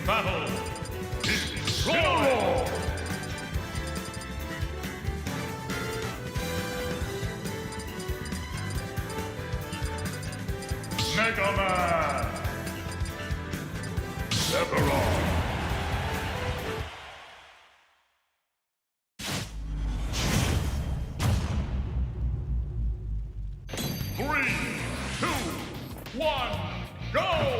battle. Destroy! Mega Man! Sephiroth! 3, 2, 1, go!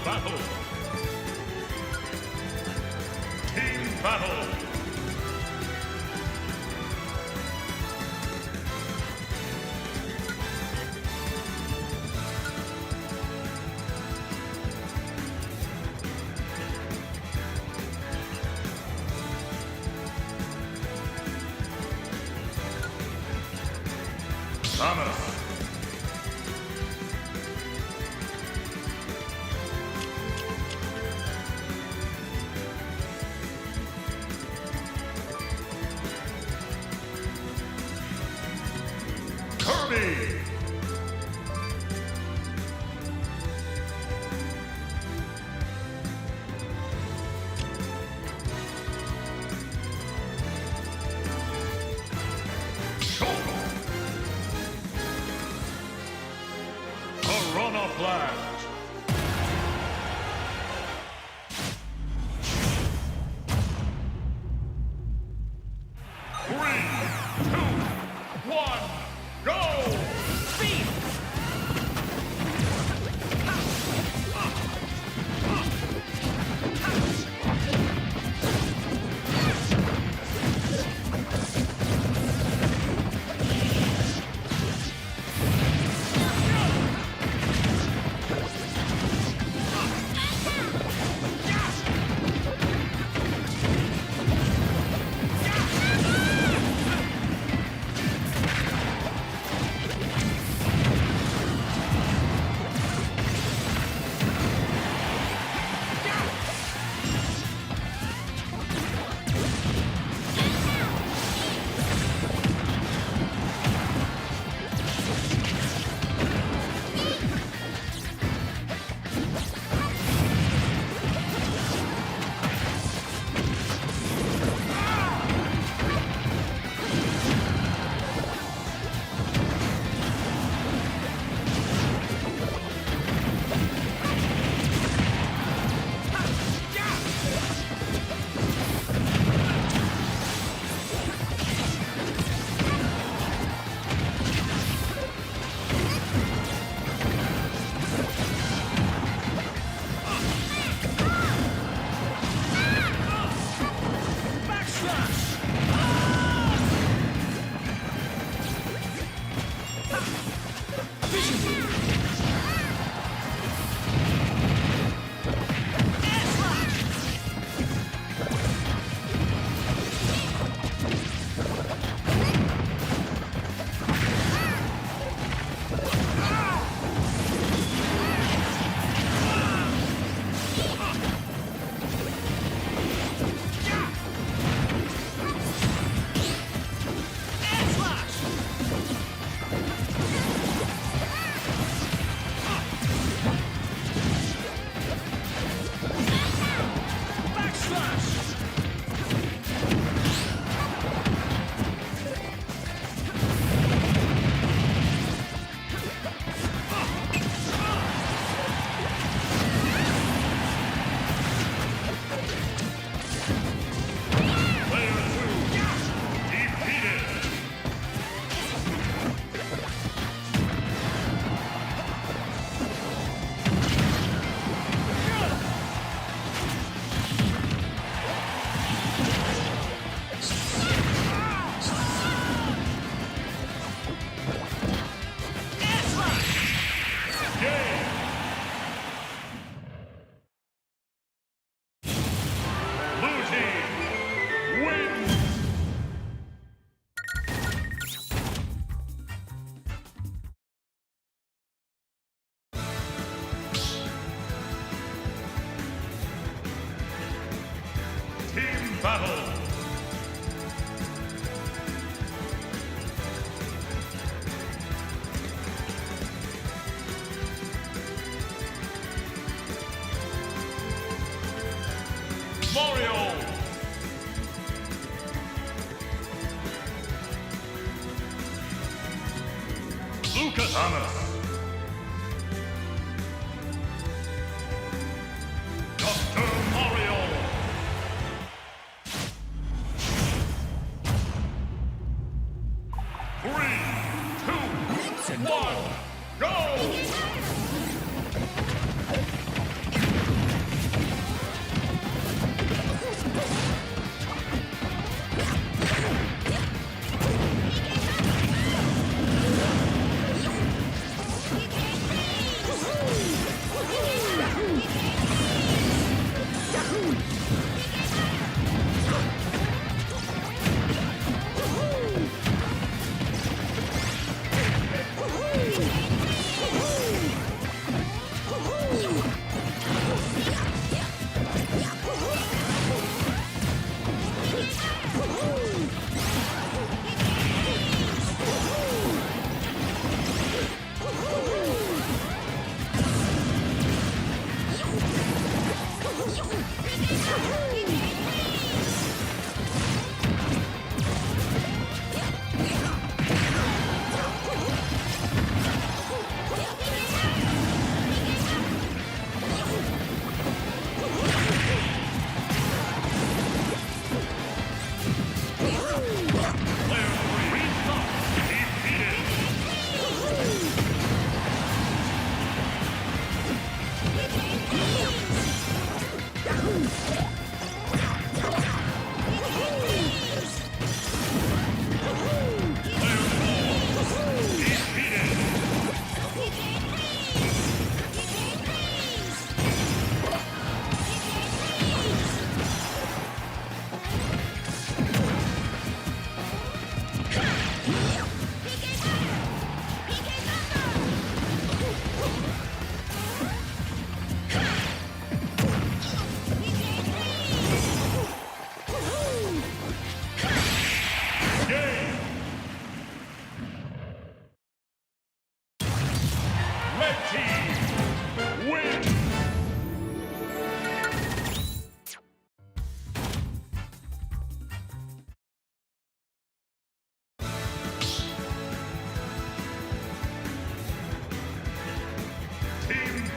battle. Team battle. Thomas. Kirby. Corona Blast. Three, two, one, go! Speed! Team battle. Mario. Lucas. Thomas. Dr. Mario. Three, two, one, go!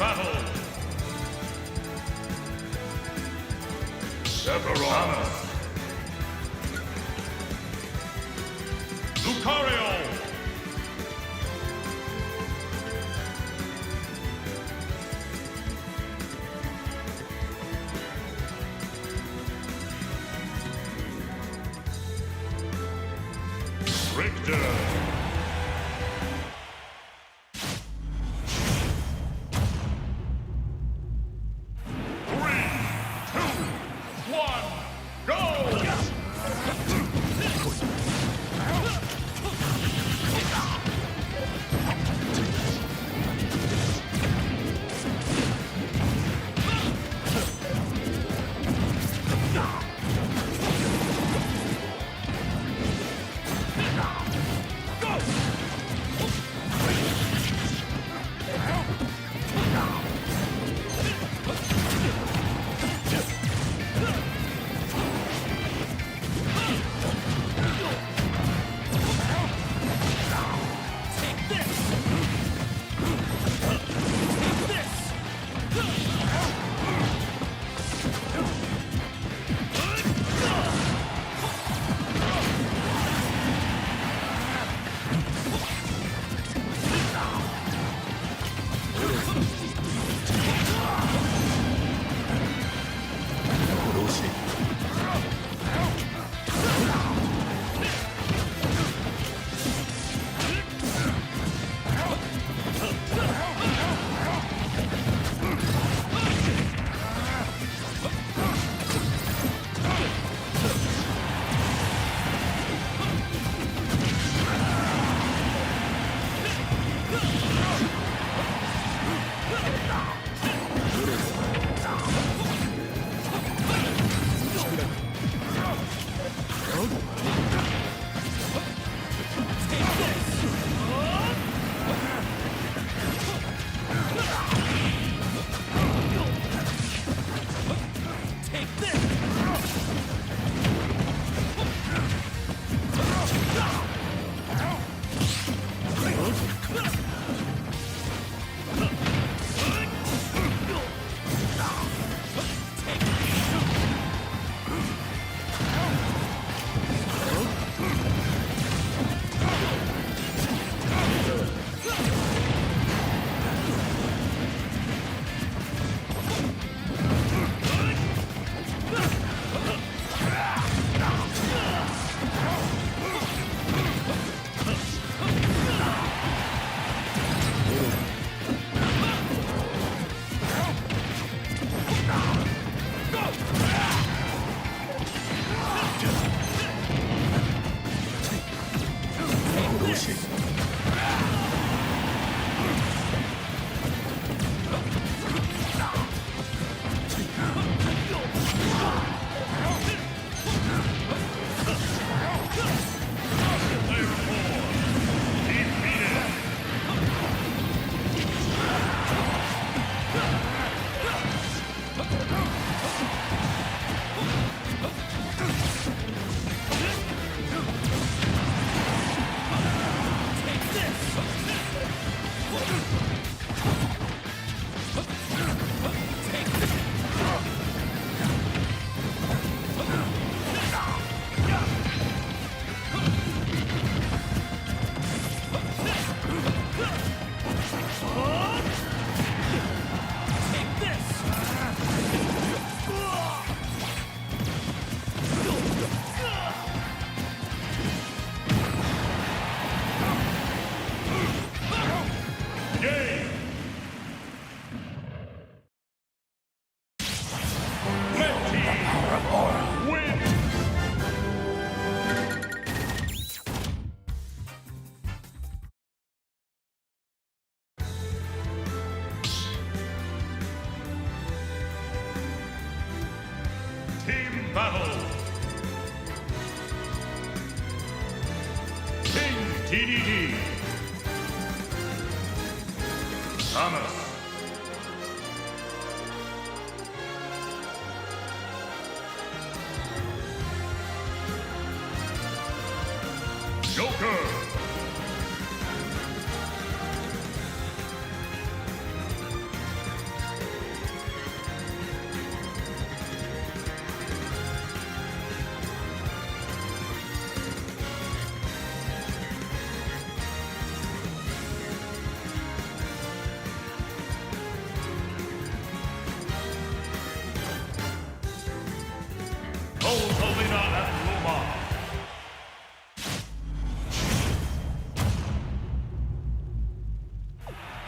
Battle. Sephiroth. Lucario. Richter. 「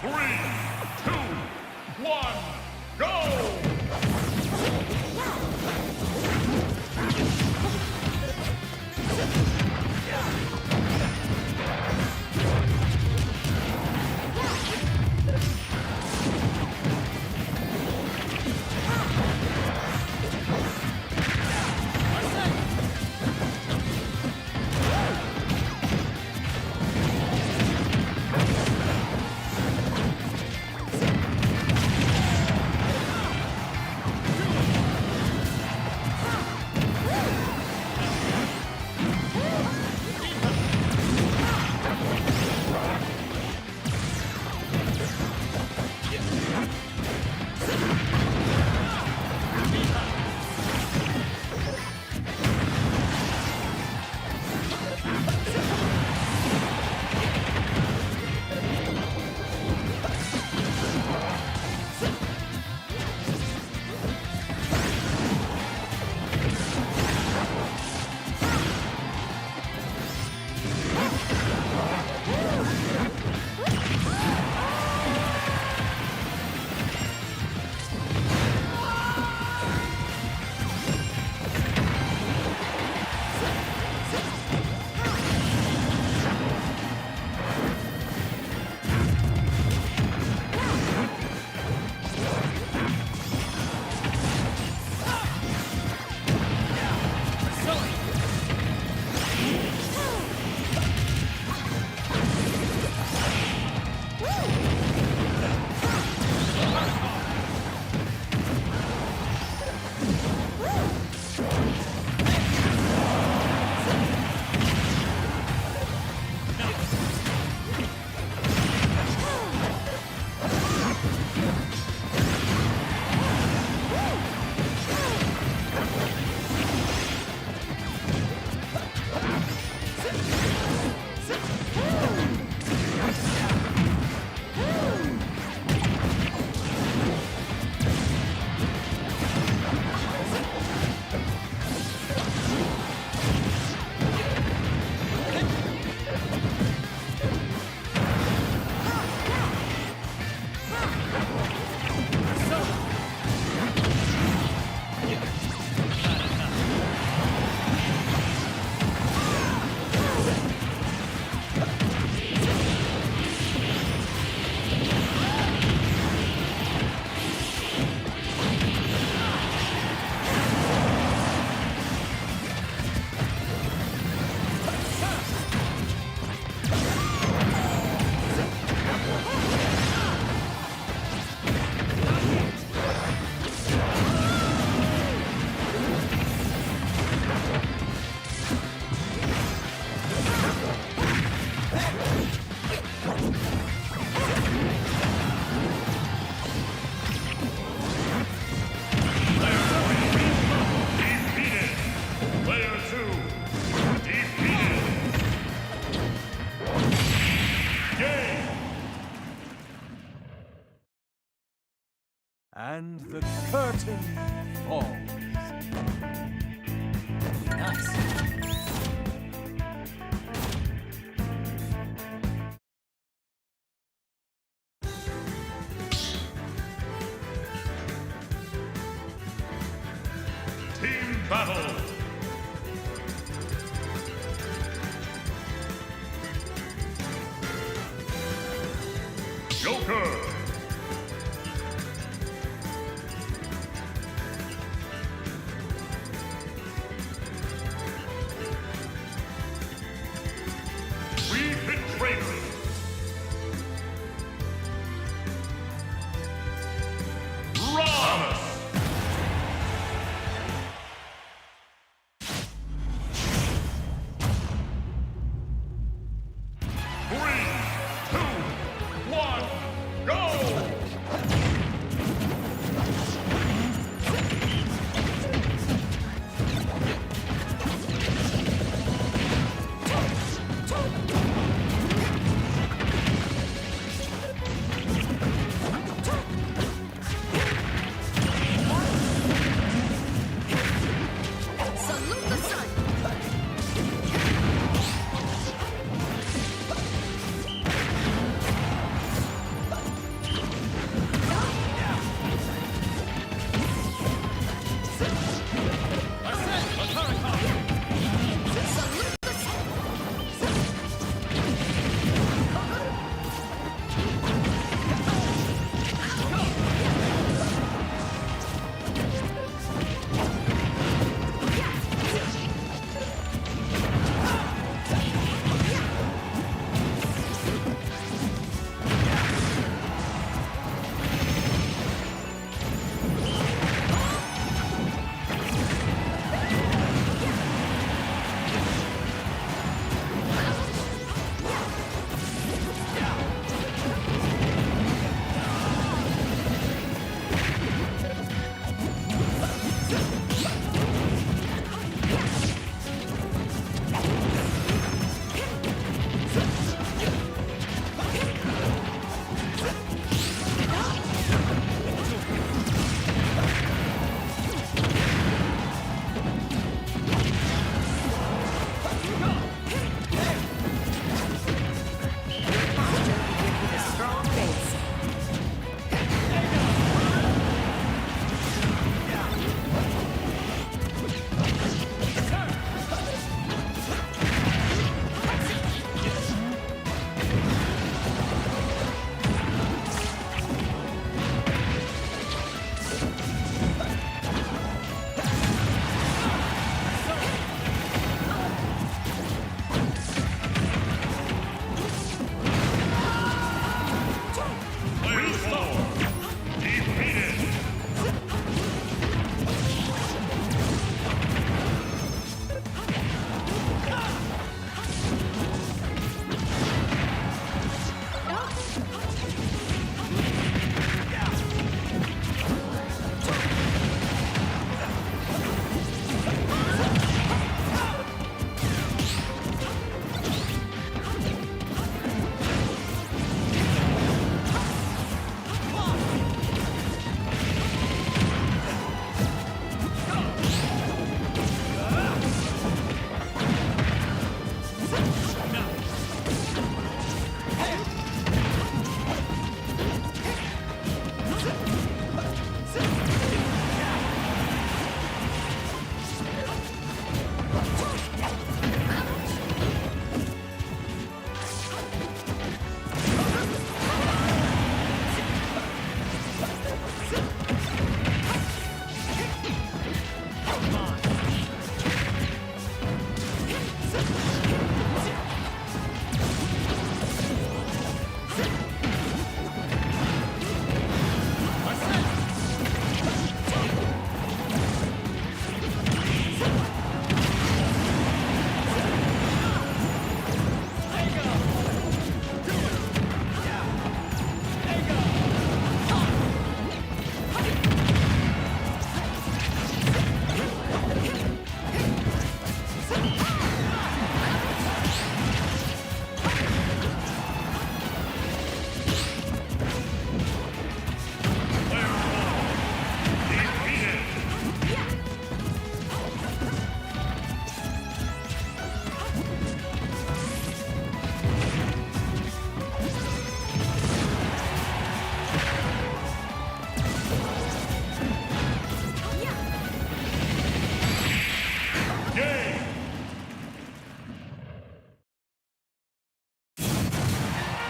Three, two, one, go! And the curtain falls. Nice. Team battle! Joker! Traitors! Run! Three, two, one, go!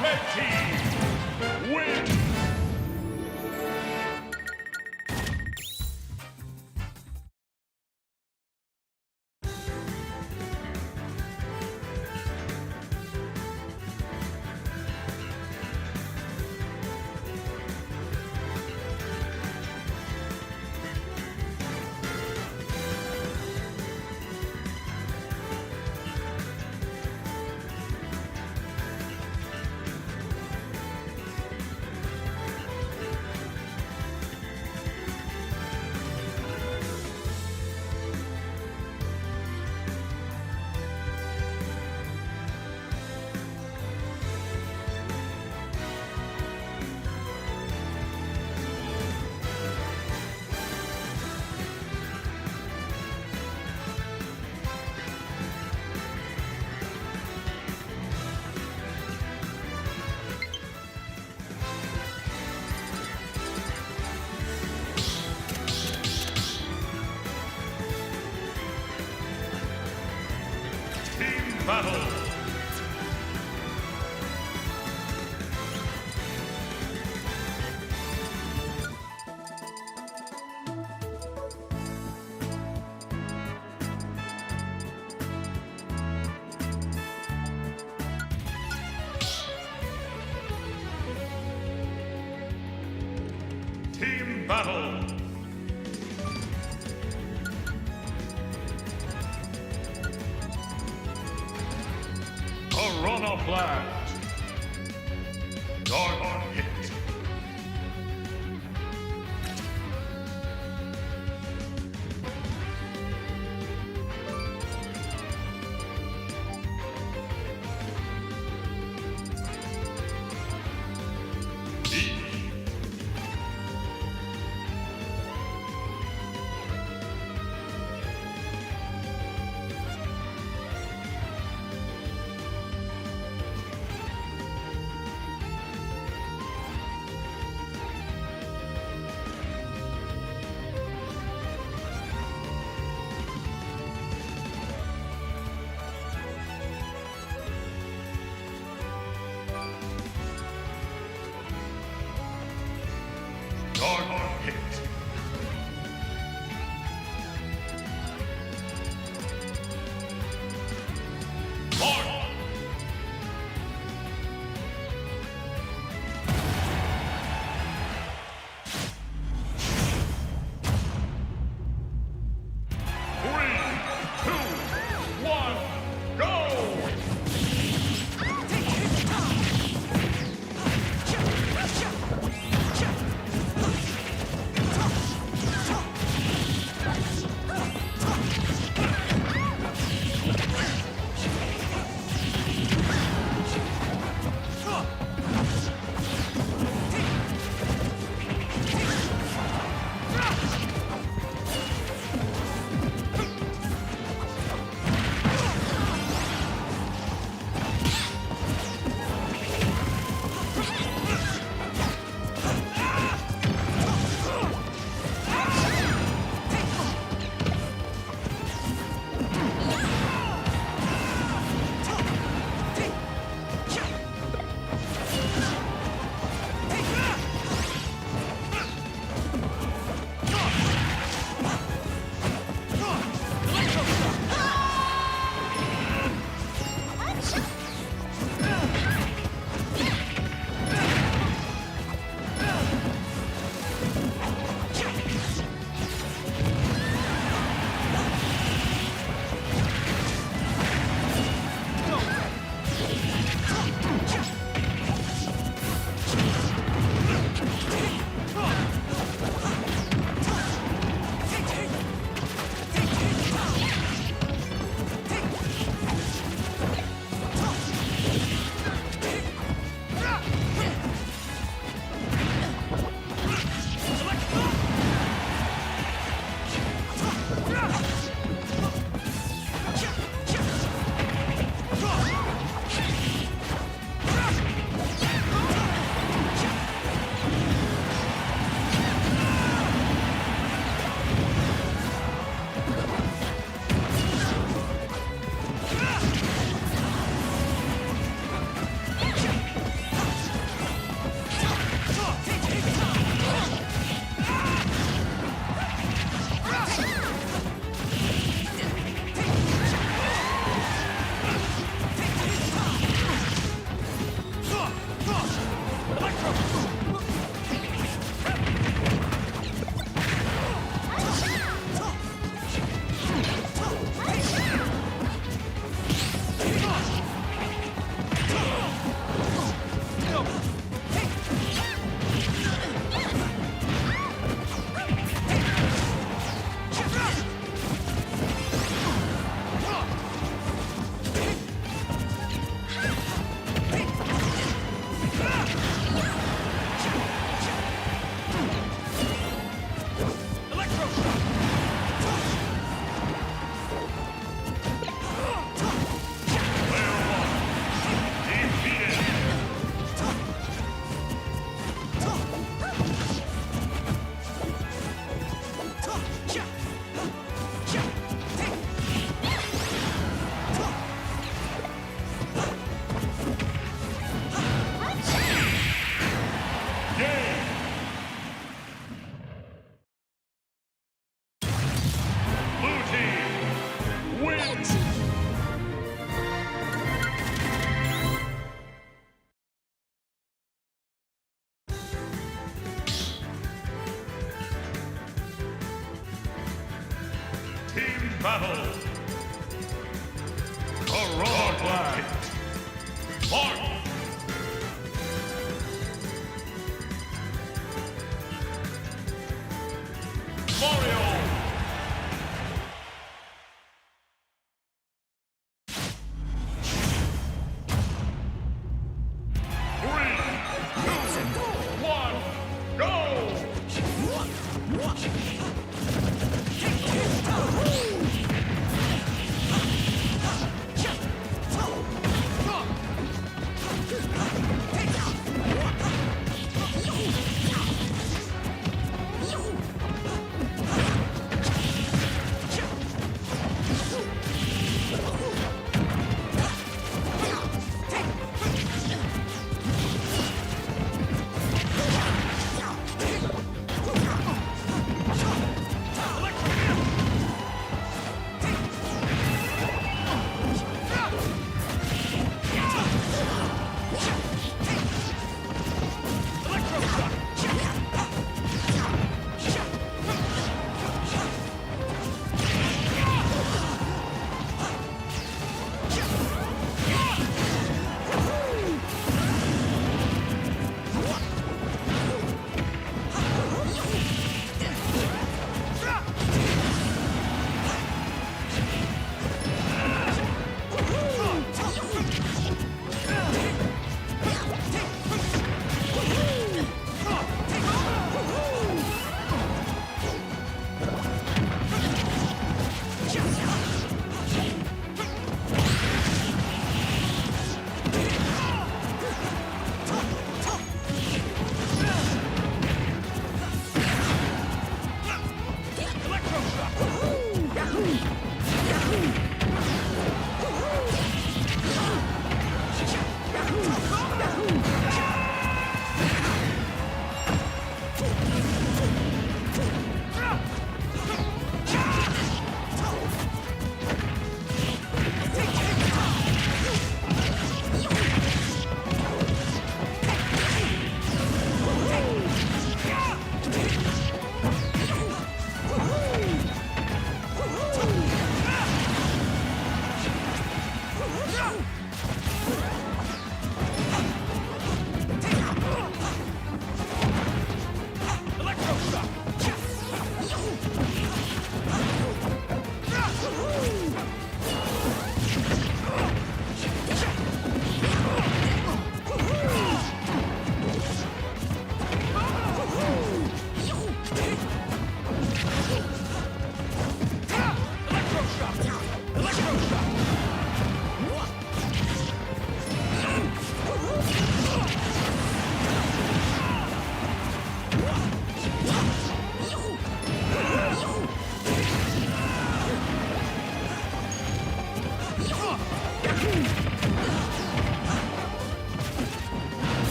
Red team win. Battle. Team battle. Corona Blast. Dark hit. Dark hit. Mark. Three, two, one, go! battle. Karate Kid. Fight! Mario! Three, two, one, go!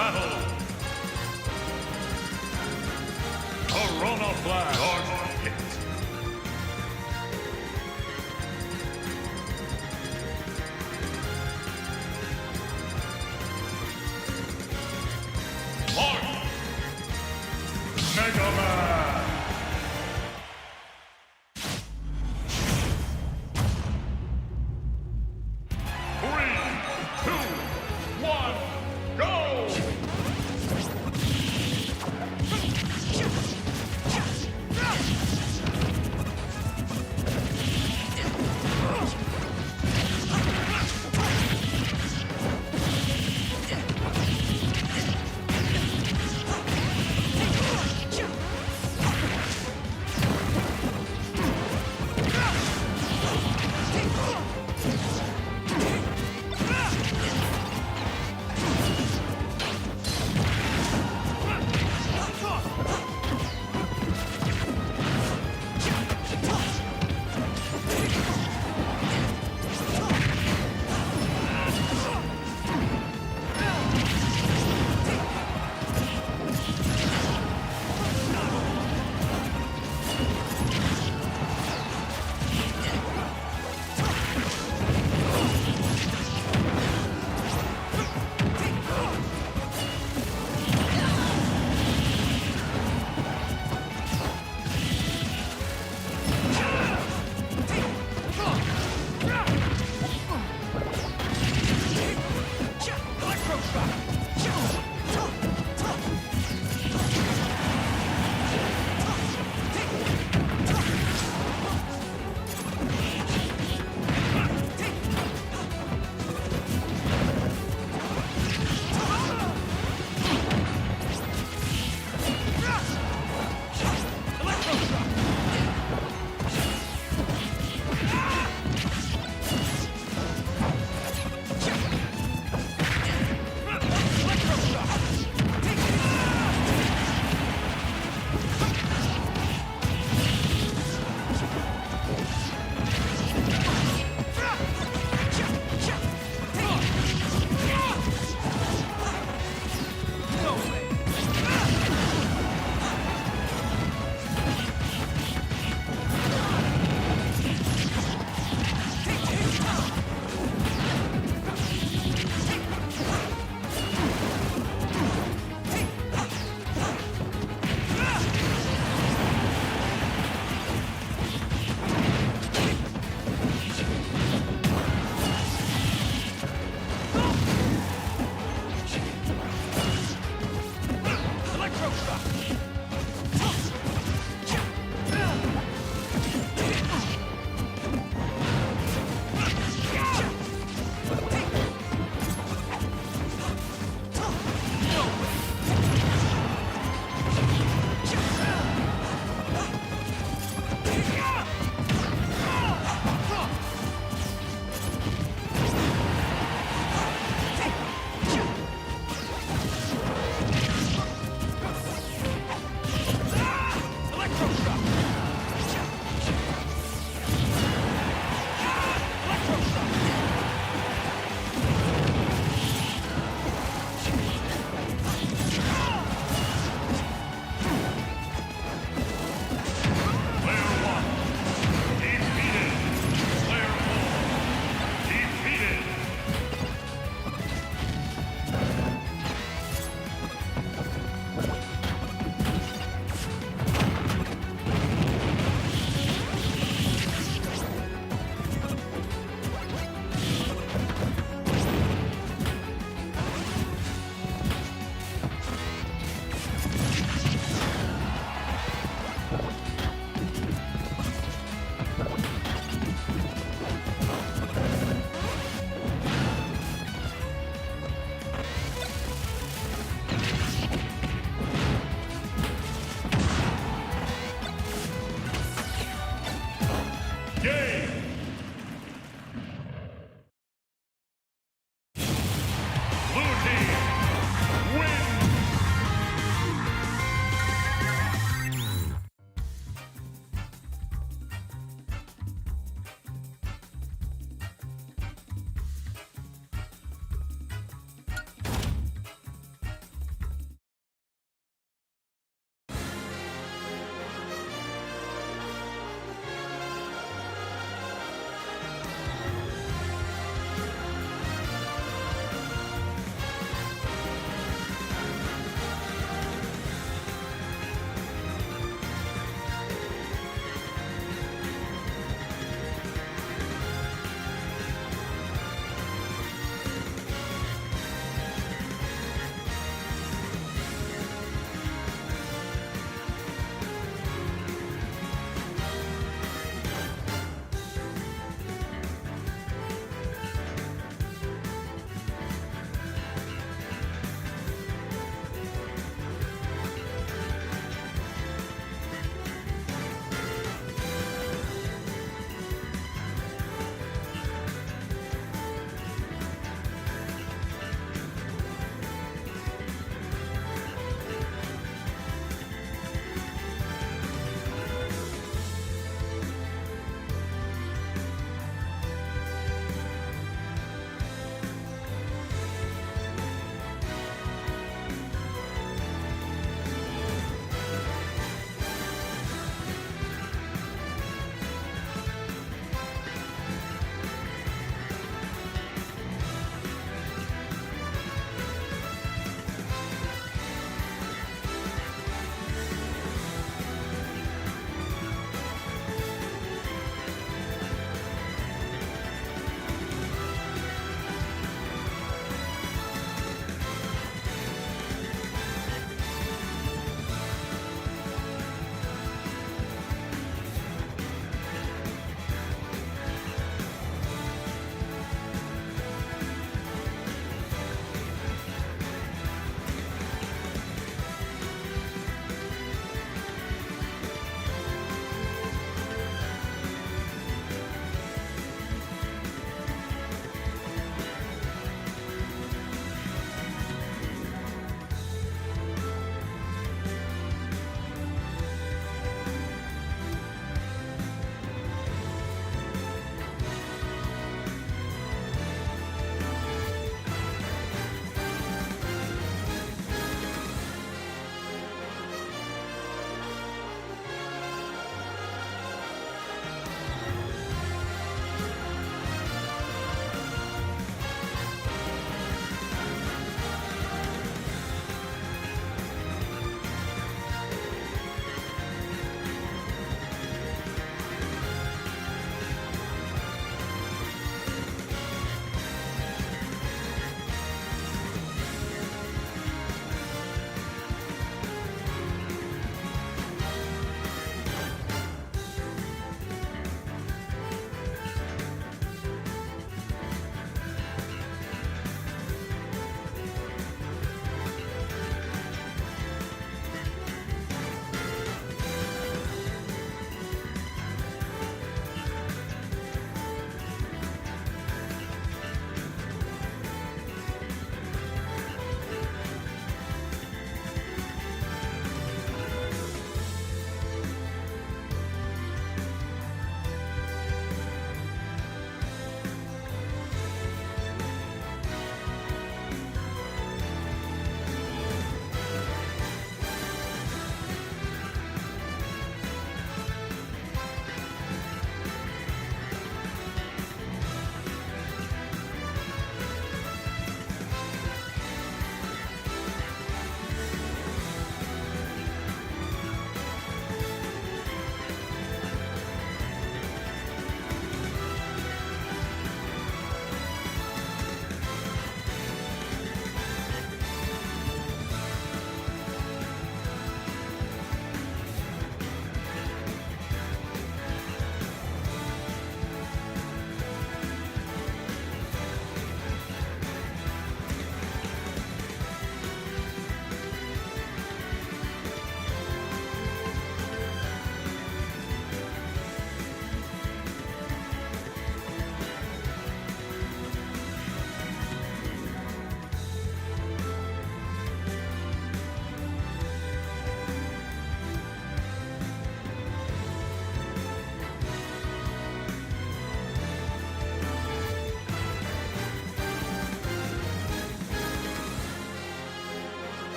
battle. Corona Flash. Charge hit. Mark. Mega Man. Three, two, one, go!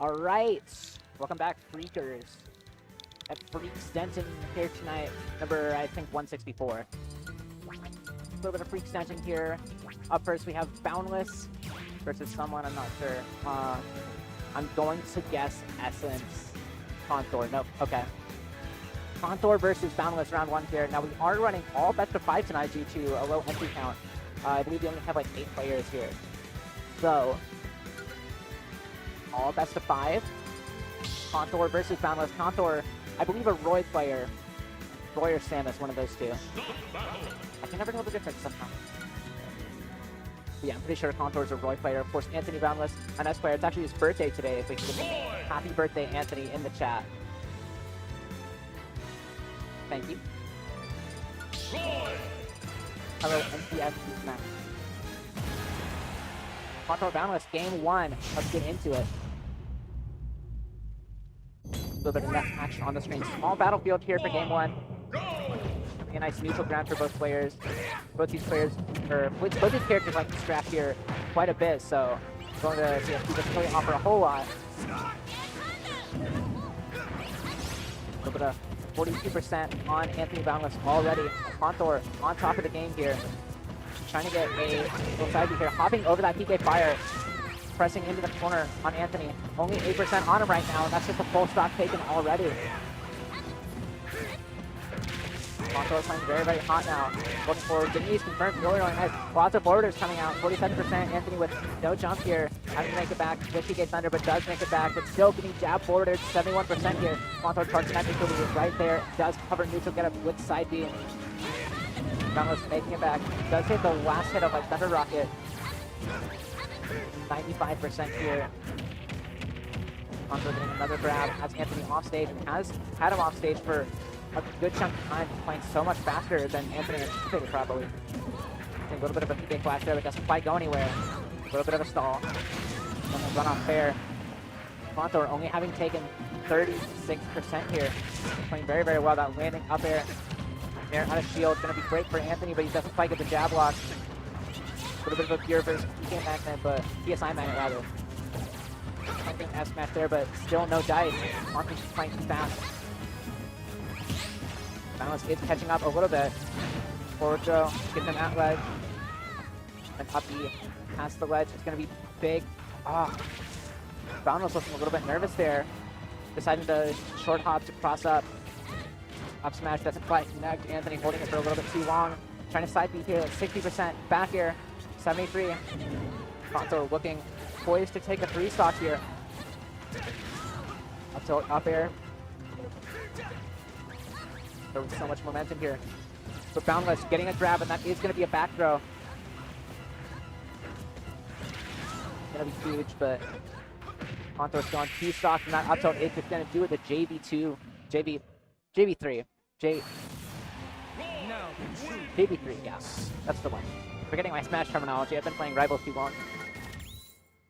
Alright, welcome back, Freakers. At Freaks Denton here tonight, number, I think, 164. A little bit of Freaks Denton here. Up first, we have Boundless versus someone, I'm not sure. I'm going to guess Essence. Contour, nope, okay. Contour versus Boundless round 1 here. Now, we are running all best of 5 tonight due to a low entry count. I believe we only have like 8 players here. So, all best of 5. Contour versus Boundless. Contour, I believe a Roy player. Roy or Samus, one of those two. I can never tell the difference somehow. But yeah, I'm pretty sure Contour's a Roy player. Of course, Anthony Boundless, an S player. It's actually his birthday today. If we can give him happy birthday, Anthony, in the chat. Thank you. Hello, NPS Smash. Contour Boundless, game 1. Let's get into it. A little bit of net action on the screen. Small battlefield here for game 1. A nice neutral ground for both players. Both these players, or both these characters like to scrap here quite a bit, so going to see if he doesn't really offer a whole lot. A little bit of 42% on Anthony Boundless already. Contour on top of the game here. Trying to get a little side beat here. Hopping over that PK fire. Pressing into the corner on Anthony. Only 8% on him right now, and that's just a full stock taken already. Contour playing very, very hot now. Looking forward. Denise confirmed really, really nice. Lots of forwarders coming out. 47%. Anthony with no jump here. Having to make it back with PK Thunder, but does make it back. But still getting jab forwarded. 71% here. Contour charging that neutral beat right there. Does cover neutral, get up with side B. Boundless making it back. Does hit the last hit of like Thunder Rocket. 95% here. Contour getting another grab. Has Anthony off stage. Has had him off stage for a good chunk of time, playing so much faster than Anthony anticipated probably. A little bit of a PK flash there, but doesn't quite go anywhere. A little bit of a stall. And then run off fair. Contour only having taken 36% here. Playing very, very well. That landing up air. Air out of shield. Gonna be great for Anthony, but he doesn't quite get the jab lock. A little bit of a pure versus PK magnet, but PSI magnet rather. Something S match there, but still no dice. Contour's playing too fast. Boundless is catching up a little bit. Forward throw, get them at ledge. And up B past the ledge. It's going to be big. Boundless looking a little bit nervous there. Deciding to short hop to cross up. Up smash doesn't quite connect. Anthony holding it for a little bit too long. Trying to side beat here at 60%. Back air, 73. Contour looking poised to take a 3 stock here. Up tilt, up air. There was so much momentum here. But Boundless getting a grab, and that is going to be a back throw. Going to be huge, but Contour's gone 2 stocks, and that up tilt is just going to do it. The JV3, JV3, yeah, that's the one. Forgetting my Smash terminology, I've been playing Rivals too long.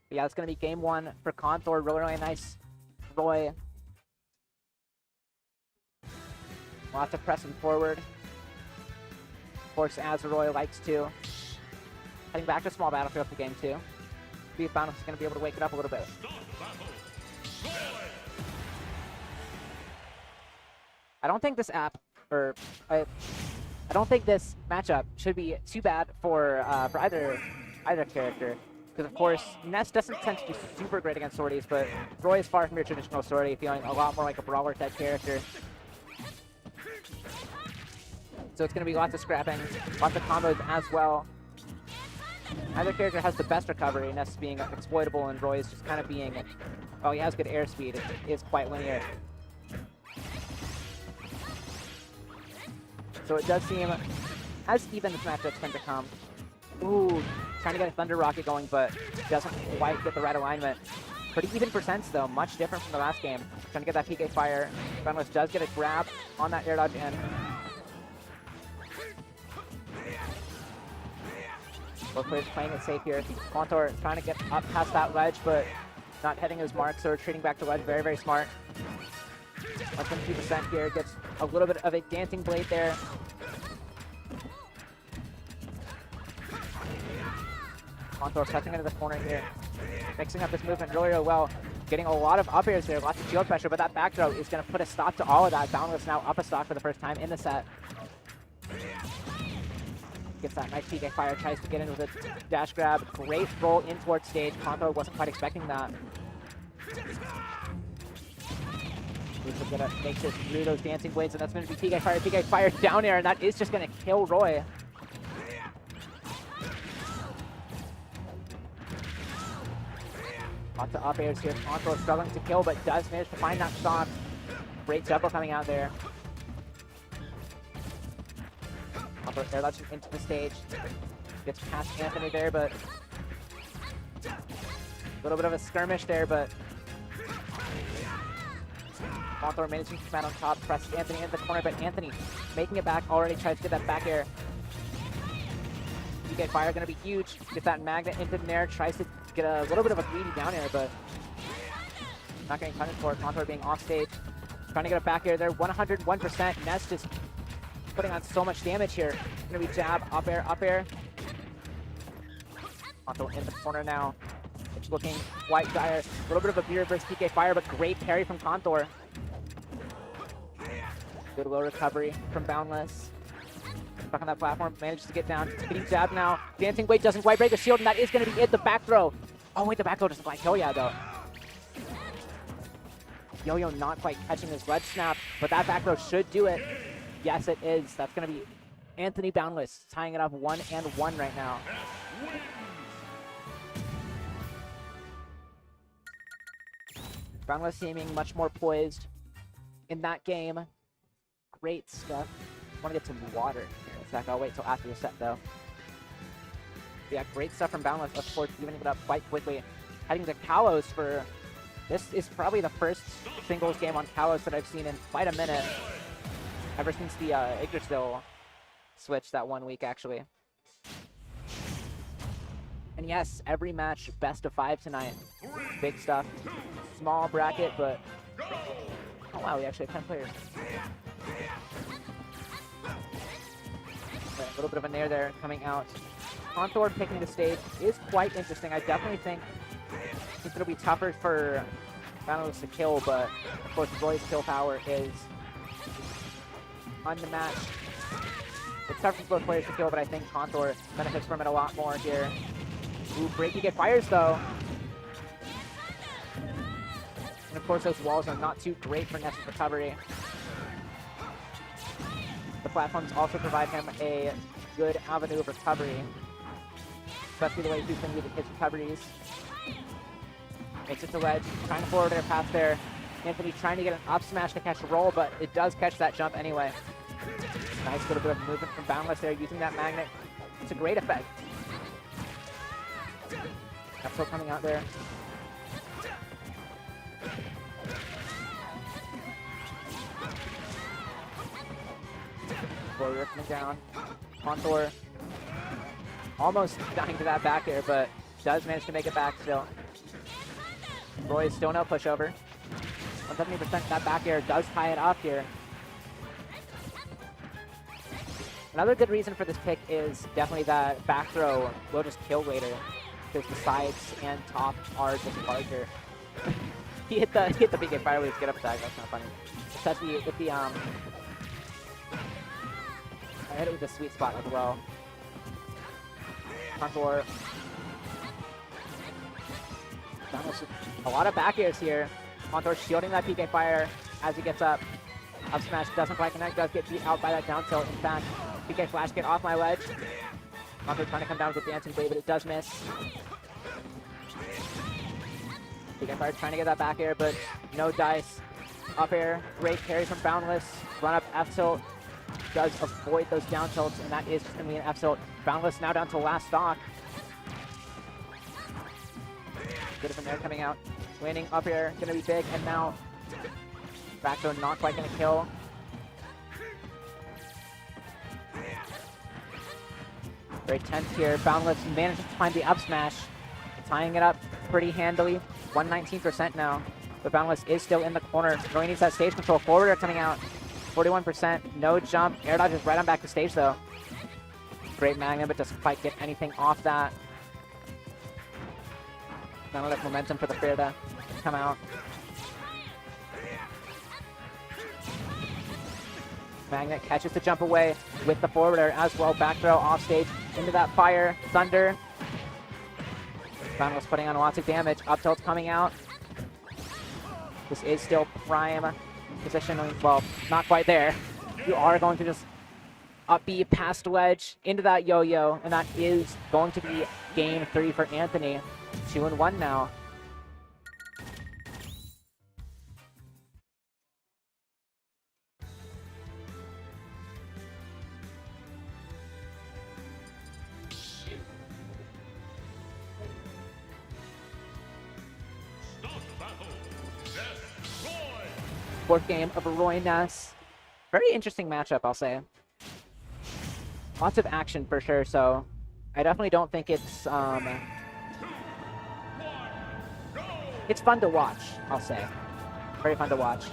But yeah, it's going to be game 1 for Contour. Really, really nice. Roy. Lots of pressing forward. Of course, as Roy likes to. Heading back to small battlefield for game 2. See if Boundless is going to be able to wake it up a little bit. I don't think this I don't think this matchup should be too bad for either character. Because of course, Ness doesn't tend to do super great against sorties, but Roy is far from your traditional sortie, feeling a lot more like a brawler type character. So it's going to be lots of scrapping, lots of combos as well. Either character has the best recovery, Ness being exploitable, and Roy is just kind of being, oh, he has good airspeed. It is quite linear. So it does seem, as even this matchup tend to come. Ooh, trying to get a Thunder Rocket going, but doesn't quite get the right alignment. Pretty even percents though, much different from the last game. Trying to get that PK fire. Boundless does get a grab on that air dodge in. Both players playing it safe here. Contour trying to get up past that ledge, but not hitting his mark, so retreating back to ledge. Very, very smart. Less than 2% here. Gets a little bit of a dancing blade there. Contour touching into the corner here. Mixing up his movement really, really well. getting a lot of up airs there, lots of shield pressure, but that back throw is going to put a stop to all of that. Boundless now up a stock for the first time in the set. Gets that nice PK fire, tries to get in with a dash grab. Great roll in towards stage. Conto wasn't quite expecting that. He's gonna make this through those dancing blades, and that's going to be PK fire down air, and that is just going to kill Roy. Lots of up airs here. Conto struggling to kill, but does manage to find that stock. Great juggle coming out there. Air launching into the stage. Gets past Anthony there, but a little bit of a skirmish there, but Conto managing to come out on top, presses Anthony in the corner, but Anthony making it back, already tries to get that back air. PK fire gonna be huge. Gets that magnet into the air, tries to get a little bit of a greedy down air, but not getting punished for it. Conto being off stage. Trying to get a back air there, 101%. Ness just putting on so much damage here. Gonna be jab, up air, up air. Conto in the corner now. It's looking quite dire. A little bit of a beer versus PK fire, but great parry from Contour. Good low recovery from Boundless. Stuck on that platform, manages to get down. Getting jabbed now. Dancing Blade doesn't quite break the shield, and that is gonna be it. The back throw. Oh wait, the back throw doesn't quite kill ya though. Yo-Yo not quite catching his ledge snap, but that back throw should do it. Yes, it is. That's going to be Anthony Boundless tying it up 1-1 right now. Boundless seeming much more poised in that game. Great stuff. I want to get some water here in a sec. I'll wait till after the set, though. Yeah, great stuff from Boundless. Of course, evening it up quite quickly. Heading to Kalos for... This is probably the first singles game on Kalos that I've seen in quite a minute. Ever since the Yggdrasil switch that 1 week, actually. And yes, every match, best of 5 tonight. Big stuff. Small bracket, but... Oh wow, we actually have 10 players. A little bit of a nair there coming out. Contour picking the stage is quite interesting. I definitely think it'll be tougher for Boundless to kill, but of course Roy's kill power is unmatched. It's tough for both players to kill, but I think Contour benefits from it a lot more here. Ooh, breaking it fires though. And of course those walls are not too great for Ness's recovery. The platforms also provide him a good avenue of recovery. Especially the way he's been using his recoveries. Makes it to ledge, trying to forward air pass there. Anthony trying to get an up smash to catch a roll, but it does catch that jump anyway. Nice little bit of movement from Boundless there, using that magnet. It's a great effect. That's still coming out there. Warrior coming down. Contour almost dying to that back air, but does manage to make it back still. Roy is still no pushover. 170%, that back air does tie it up here. Another good reason for this pick is definitely that back throw will just kill later, because the sides and top are just larger. he hit the big fire with his get up attack. That's not funny. Especially with the I hit it with the sweet spot as well. Contour. A lot of back airs here. Contour shielding that PK fire as he gets up. Up smash doesn't quite connect, does get beat out by that down tilt. In fact, PK flash get off my ledge. Contour trying to come down with the dancing blade, but it does miss. PK fire trying to get that back air, but no dice. Up air, great carry from Boundless. Run up F tilt does avoid those down tilts, and that is just going to be an F tilt. Boundless now down to last stock. Good of an air coming out. Landing up air, going to be big, and now back throw not quite going to kill. Very tense here. Boundless manages to find the up smash, tying it up pretty handily. 119% now, but Boundless is still in the corner. Really needs that stage control. Forward air coming out. 41%, no jump. Air dodge is right on back to stage though. Great magnet, but doesn't quite get anything off that. Not enough momentum for the Frida. come out. Magnet catches the jump away with the forwarder as well. Back throw off stage into that fire. Thunder. Boundless putting on lots of damage. Up tilt coming out. This is still prime position. Well, not quite there. You are going to just up B past ledge into that yo-yo, and that is going to be game 3 for Anthony. 2-1 now. Fourth game of Roy Ness. Very interesting matchup, I'll say. Lots of action for sure, so I definitely don't think it's fun to watch, I'll say. Very fun to watch. A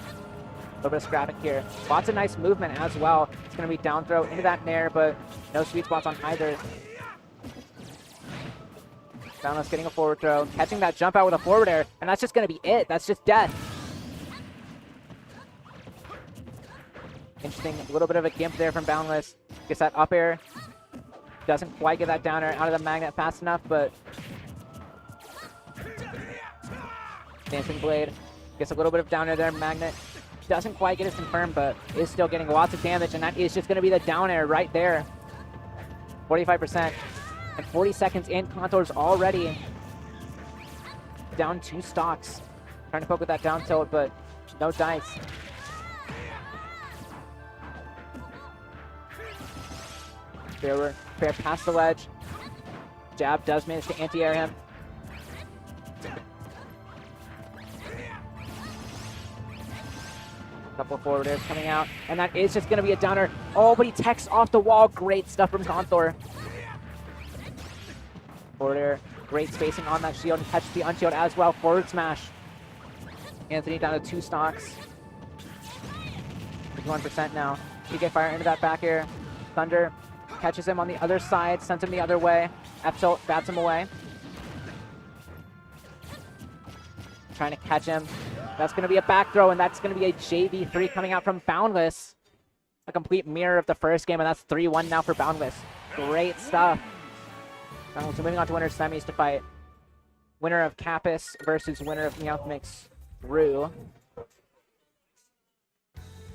little bit of scrapping here. Lots of nice movement as well. It's going to be down throw into that nair, but no sweet spots on either. Boundless getting a forward throw, catching that jump out with a forward air, and that's just going to be it. That's just death. Interesting, a little bit of a gimp there from Boundless. Gets that up air. Doesn't quite get that down air out of the magnet fast enough, but Dancing Blade gets a little bit of down air there. Magnet doesn't quite get it confirmed, but is still getting lots of damage, and that is just going to be the down air right there. 45%. And 40 seconds in, Contour's already down 2 stocks. Trying to poke with that down tilt, but no dice. Fair past the ledge. Jab does manage to anti-air him. Couple of forward airs coming out, and that is just going to be a downer. Oh, but he techs off the wall. Great stuff from Contour. Forward air, great spacing on that shield, and catches the unshield as well. Forward smash. Anthony down to 2 stocks. 51% now. PK fire into that back air. Thunder catches him on the other side, sends him the other way. F-tilt bats him away. Trying to catch him. That's going to be a back throw, and that's going to be a JV3 coming out from Boundless. A complete mirror of the first game, and that's 3-1 now for Boundless. Great stuff. So moving on to winner's semis to fight winner of Kappas versus winner of Meowthmix Rue.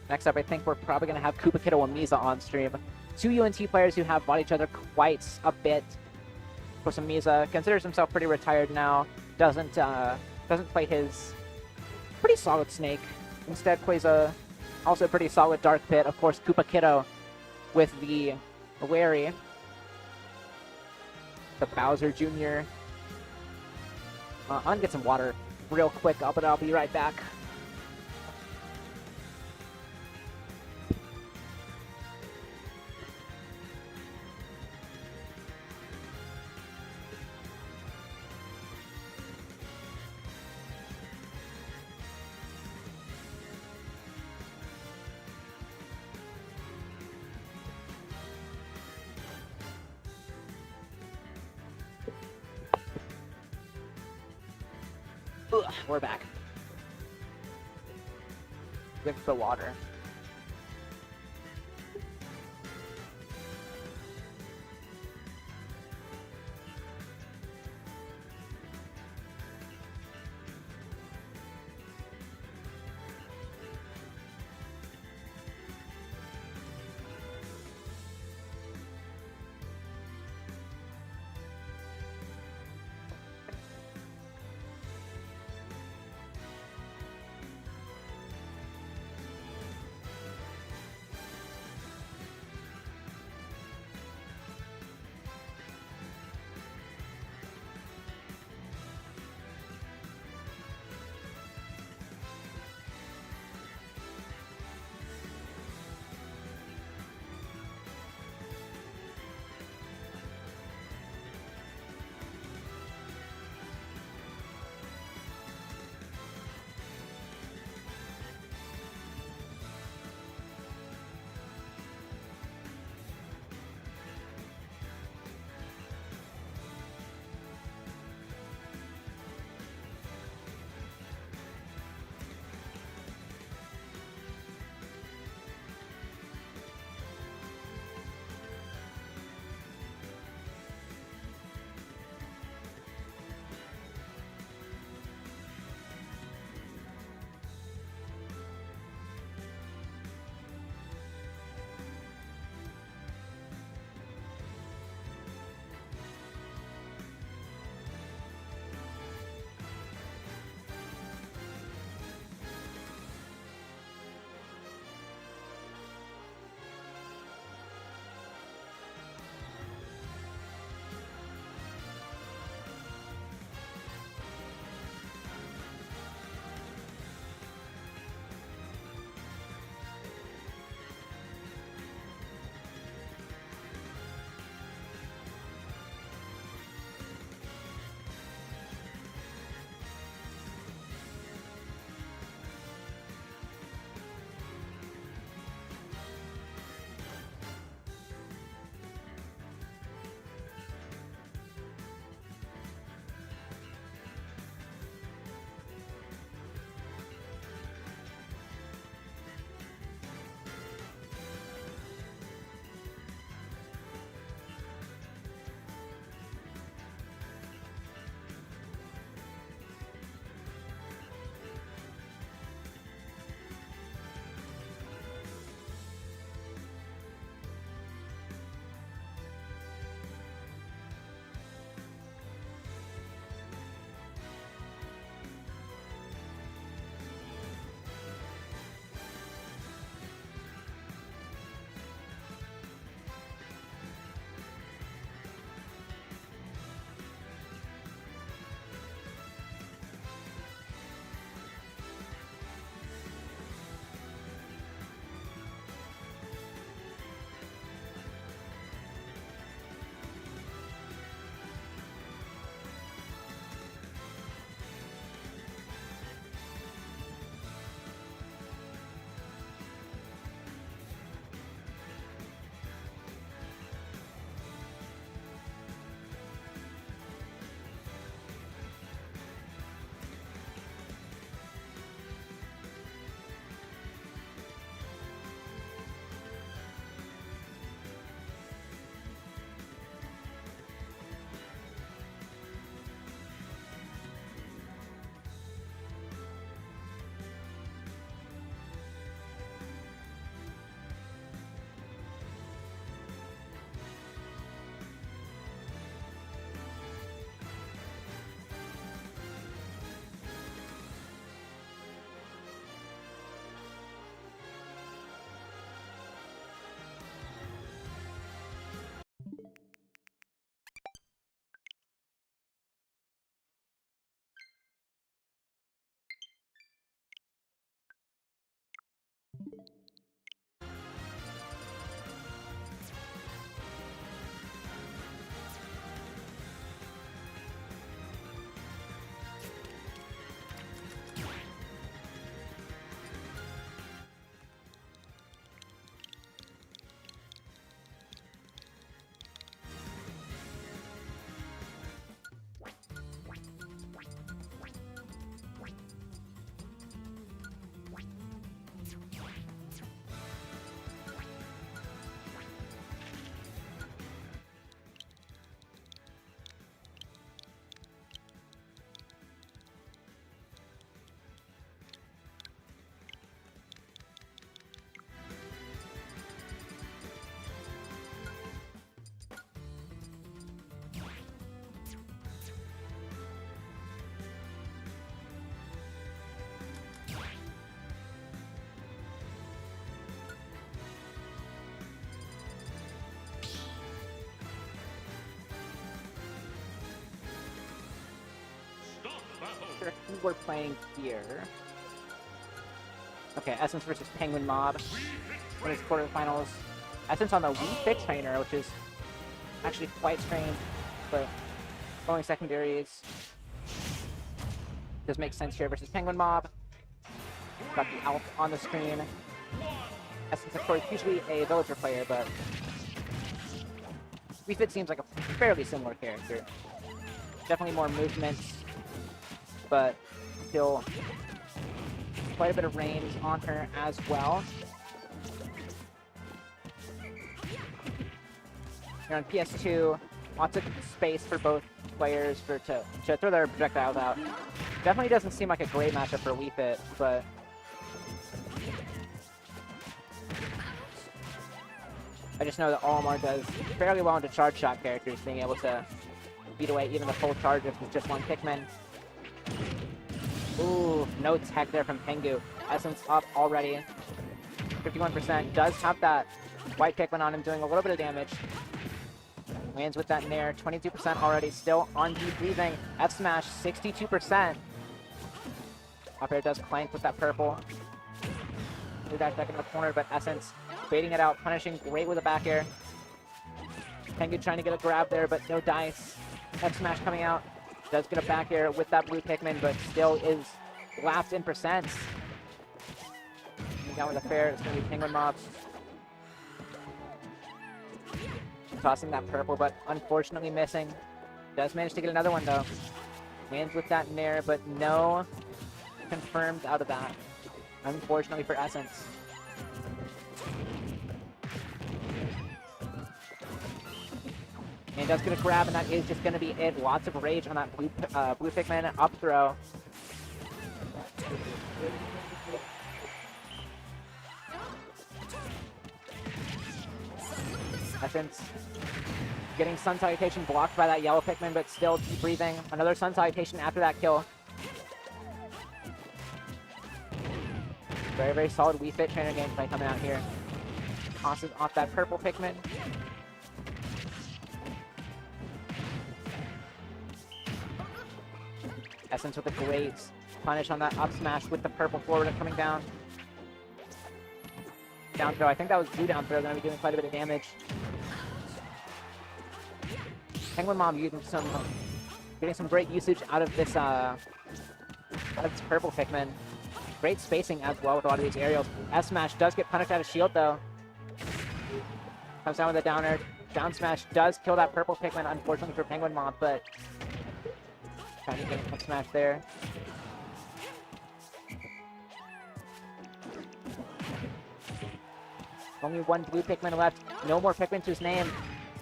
Next up, I think we're probably going to have Koopa Kiddo and Misa on stream. 2 UNT players who have fought each other quite a bit. Of course, Misa considers himself pretty retired now. Doesn't play his pretty solid Snake. Instead plays a also pretty solid Dark Pit. Of course, Koopa Kiddo with the Wary. The Bowser Jr. I'm gonna get some water real quick, but I'll be right back. Ugh, we're back. With the water. sure who we're playing here. Okay, Essence versus Penguin Mob in his quarterfinals. Essence on the Wii Fit Trainer, which is actually quite strange, but going secondaries does make sense here versus Penguin Mob. Got the Elf on the screen. Essence, of course, usually a villager player, but Wii Fit seems like a fairly similar character. Definitely more movement, but still quite a bit of range on her as well. Here on PS2, lots of space for both players to throw their projectiles out. Definitely doesn't seem like a great matchup for Wii Fit, but I just know that Olimar does fairly well into charge shot characters, being able to beat away even the full charges with just one Pikmin. Ooh, no tech there from Tengu. Essence up already. 51%. Does have that white Pikmin on him, doing a little bit of damage. Lands with that Nair. 22% already. Still on deep breathing. F smash, 62%. Up air does clank with that purple. Move that back in the corner, but Essence baiting it out, punishing great with a back air. Tengu trying to get a grab there, but no dice. F smash coming out. Does get a back air with that blue Pikmin, but still is lapped in percents. Coming down with a fair, it's going to be Penguin Mob. Tossing that purple, but unfortunately missing. Does manage to get another one, though. Lands with that Nair, but no confirmed out of that. Unfortunately for Essence. And does get a grab, and that is just going to be it. Lots of rage on that blue Pikmin. Up throw. Essence getting Sun Salutation blocked by that yellow Pikmin, but still deep breathing. Another Sun Salutation after that kill. Very, very solid Wii Fit Trainer gameplay coming out here. Tosses off that purple Pikmin. Essence with a great punish on that up smash with the purple forward coming down. Down throw. I think that was blue down throw. Going to be doing quite a bit of damage. Penguin Mob getting some great usage out of this purple Pikmin. Great spacing as well with a lot of these aerials. S smash does get punished out of shield though. Comes down with a downer. Down smash does kill that purple Pikmin, unfortunately for Penguin Mob, but trying to get a up smash there. Only one blue Pikmin left. No more Pikmin to his name.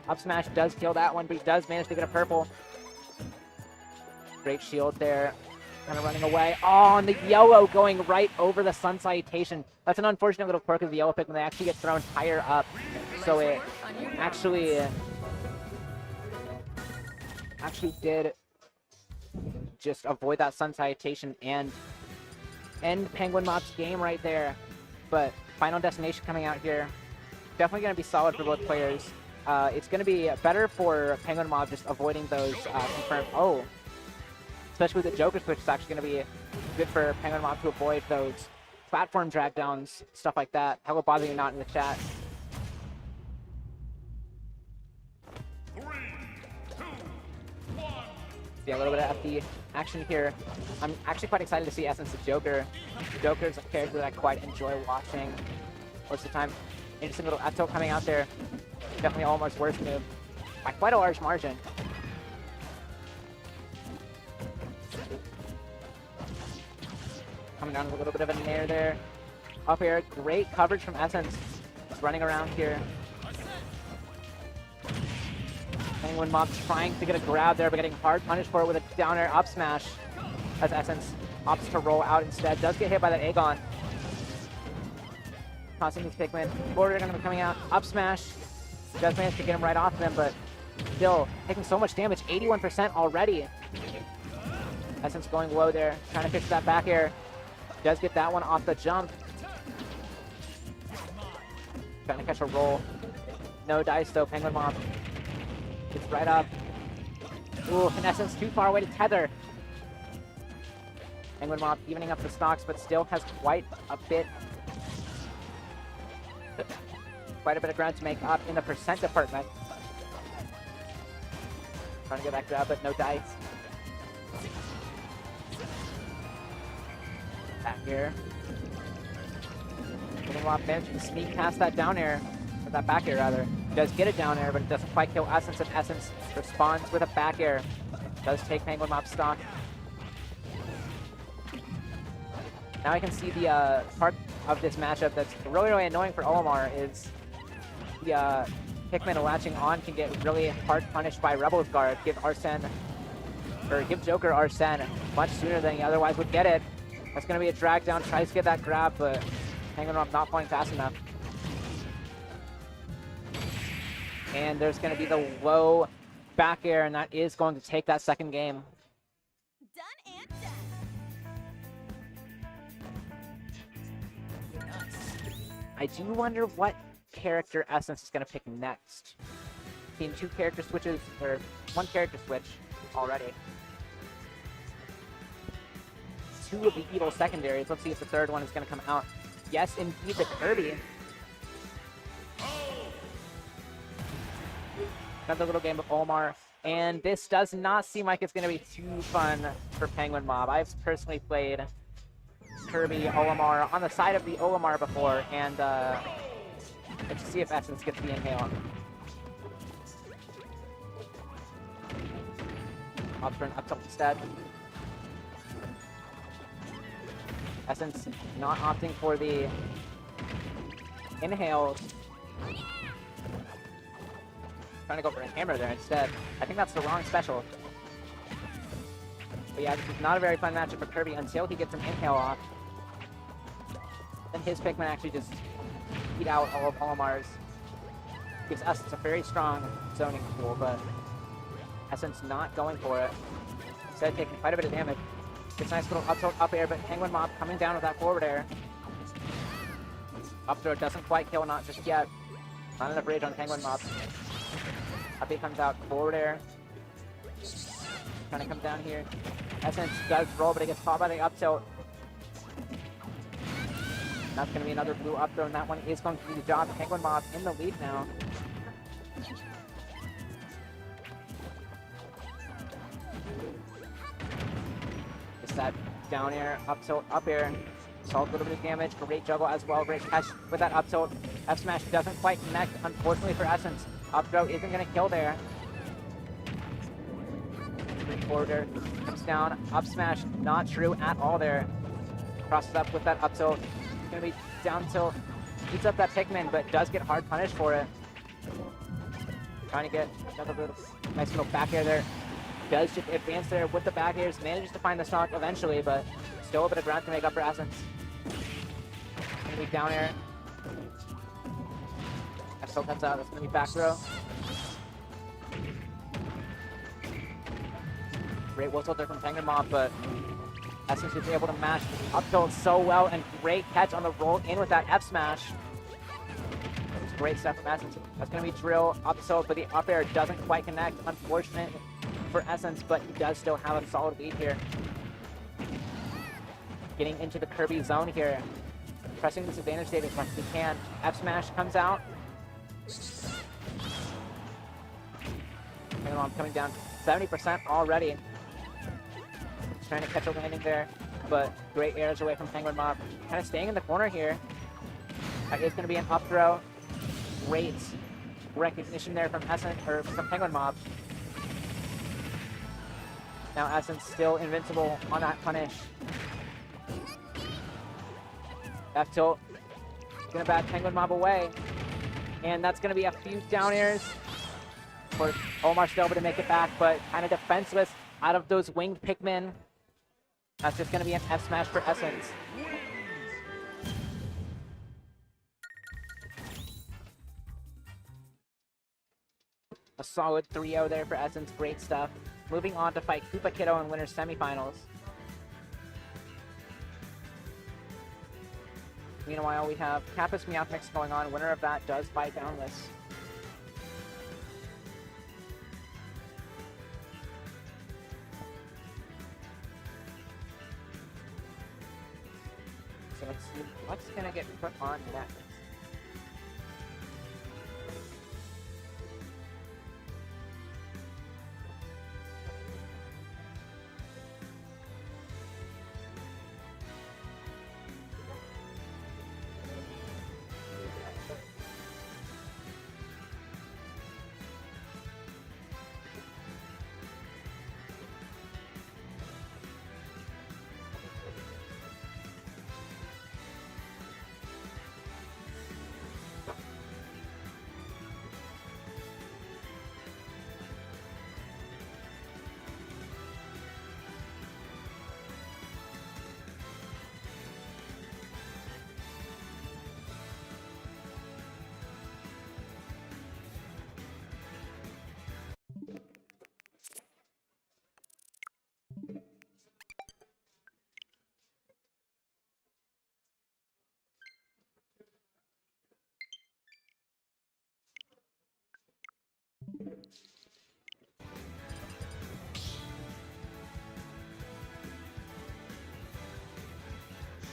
Up smash does kill that one, but he does manage to get a purple. Great shield there. Kind of running away. Oh, and the yellow going right over the Sun Salutation. That's an unfortunate little quirk of the yellow Pikmin. They actually get thrown higher up. So it actually did just avoid that Sun Salutation and end Penguin Mob's game right there. But Final Destination coming out here. Definitely going to be solid for both players. It's going to be better for Penguin Mob just avoiding those confirmed... Oh. Especially with the Joker switch, it's actually going to be good for Penguin Mob to avoid those platform drag downs, stuff like that. Hello, bother you not in the chat. 3, 2, 1. See a little bit of FD action here. I'm actually quite excited to see Essence the Joker. Joker is a character that I quite enjoy watching most of the time. Interesting little up tilt coming out there. Definitely Olimar's worst move by quite a large margin. Coming down with a little bit of a nair there. Up air, great coverage from Essence. Just running around here. Penguin Mob trying to get a grab there, but getting hard punished for it with a down air up smash. As Essence opts to roll out instead. Does get hit by that Aegon. Tossing his Pikmin. Border gonna be coming out. Up smash. Does manage to get him right off them, but still taking so much damage. 81% already. Essence going low there. Trying to fix that back air. Does get that one off the jump. Trying to catch a roll. No dice though, Penguin Mob. Gets right up. Ooh, in Essence too far away to tether. Penguin Mob evening up the stocks, but still has quite a bit of ground to make up in the percent department. Trying to get that grab, but no dice. Back here. Penguin Mob managed to sneak past that down air, or that back air rather. Does get it down air, but it doesn't quite kill Essence, and Essence responds with a back air. Does take Penguin Mob stock. Now I can see the part of this matchup that's really, really annoying for Olimar is the Pikmin latching on can get really hard punished by Rebel's Guard. Give Joker Arsene much sooner than he otherwise would get it. That's going to be a drag down. Tries to get that grab, but Penguin Mob not falling fast enough. And there's going to be the low back air, and that is going to take that second game. Done and done. I do wonder what character Essence is going to pick next. Seen two character switches, or one character switch already. Two of the evil secondaries. Let's see if the third one is going to come out. Yes, indeed, the Kirby. Another little game of Olimar. And this does not seem like it's going to be too fun for Penguin Mob. I've personally played Kirby Olimar on the side of the Olimar before, and let's see if Essence gets the inhale. Opt for an up tilt instead. Essence not opting for the inhale. Trying to go for a hammer there instead. I think that's the wrong special. But yeah, this is not a very fun matchup for Kirby until he gets an inhale off. Then his Pikmin actually just eat out all of Olimar's. Gives Essence a very strong zoning tool, but Essence not going for it. Instead taking quite a bit of damage. Gets a nice little up tilt up air, but Penguin Mob coming down with that forward air. Up throw doesn't quite kill, not just yet. Not enough rage on Penguin Mob. Up air comes out, forward air. Trying to come down here. Essence does roll, but it gets caught by the up tilt. That's going to be another blue up throw, and that one is going to do the job. Penguin Mob in the lead now. Just that down air, up tilt, up air. Saw a little bit of damage. Great juggle as well. Great catch with that up tilt. F smash doesn't quite connect, unfortunately for Essence. Up throw isn't going to kill there. Forward air comes down. Up smash not true at all there. Crosses up with that up tilt. Going to be down tilt. Eats up that Pikmin, but does get hard punished for it. Trying to get another little nice little back air there. Does just advance there with the back airs. Manages to find the stock eventually, but still a bit of ground to make up for Essence. Going to be down air. That still comes out. That's going to be back throw. Great whistle there from Penguin Mob, but Essence is able to mash up tilt so well, and great catch on the roll in with that F smash. It's great stuff from Essence. That's going to be drill up tilt, but the up air doesn't quite connect. Unfortunate for Essence, but he does still have a solid lead here. Getting into the Kirby zone here. Pressing this advantage state as much as he can. F smash comes out. Penguin Mob coming down 70% already. Trying to catch a landing there, but great airs away from Penguin Mob. Kind of staying in the corner here. That is going to be an up throw. Great recognition there from Essence, or from Penguin Mob. Now Essence still invincible on that punish. F tilt. Going to bat Penguin Mob away. And that's going to be a few down airs for Omar still able to make it back, but kind of defenseless out of those winged Pikmin. That's just going to be an F smash for Essence. A solid 3-0 there for Essence. Great stuff. Moving on to fight Koopa Kiddo in Winners Semifinals. Meanwhile, we have Kappa's Meowth Mix going on. Winner of that does fight Boundless. gonna get put on next?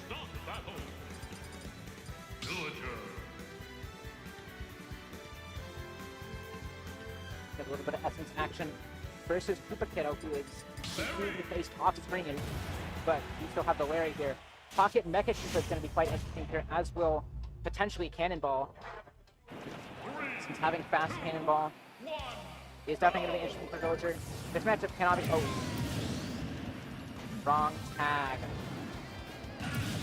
Start battle. Villager. Get a little bit of Essence action versus Koopa Kiddo, who is completely faced off screen, but you still have the Larry here. Pocket Mecha Koopa is going to be quite interesting here, as will potentially Cannonball. Since having fast Cannonball is definitely going to be interesting for Villager. This matchup cannot be. Oh. Wrong tag.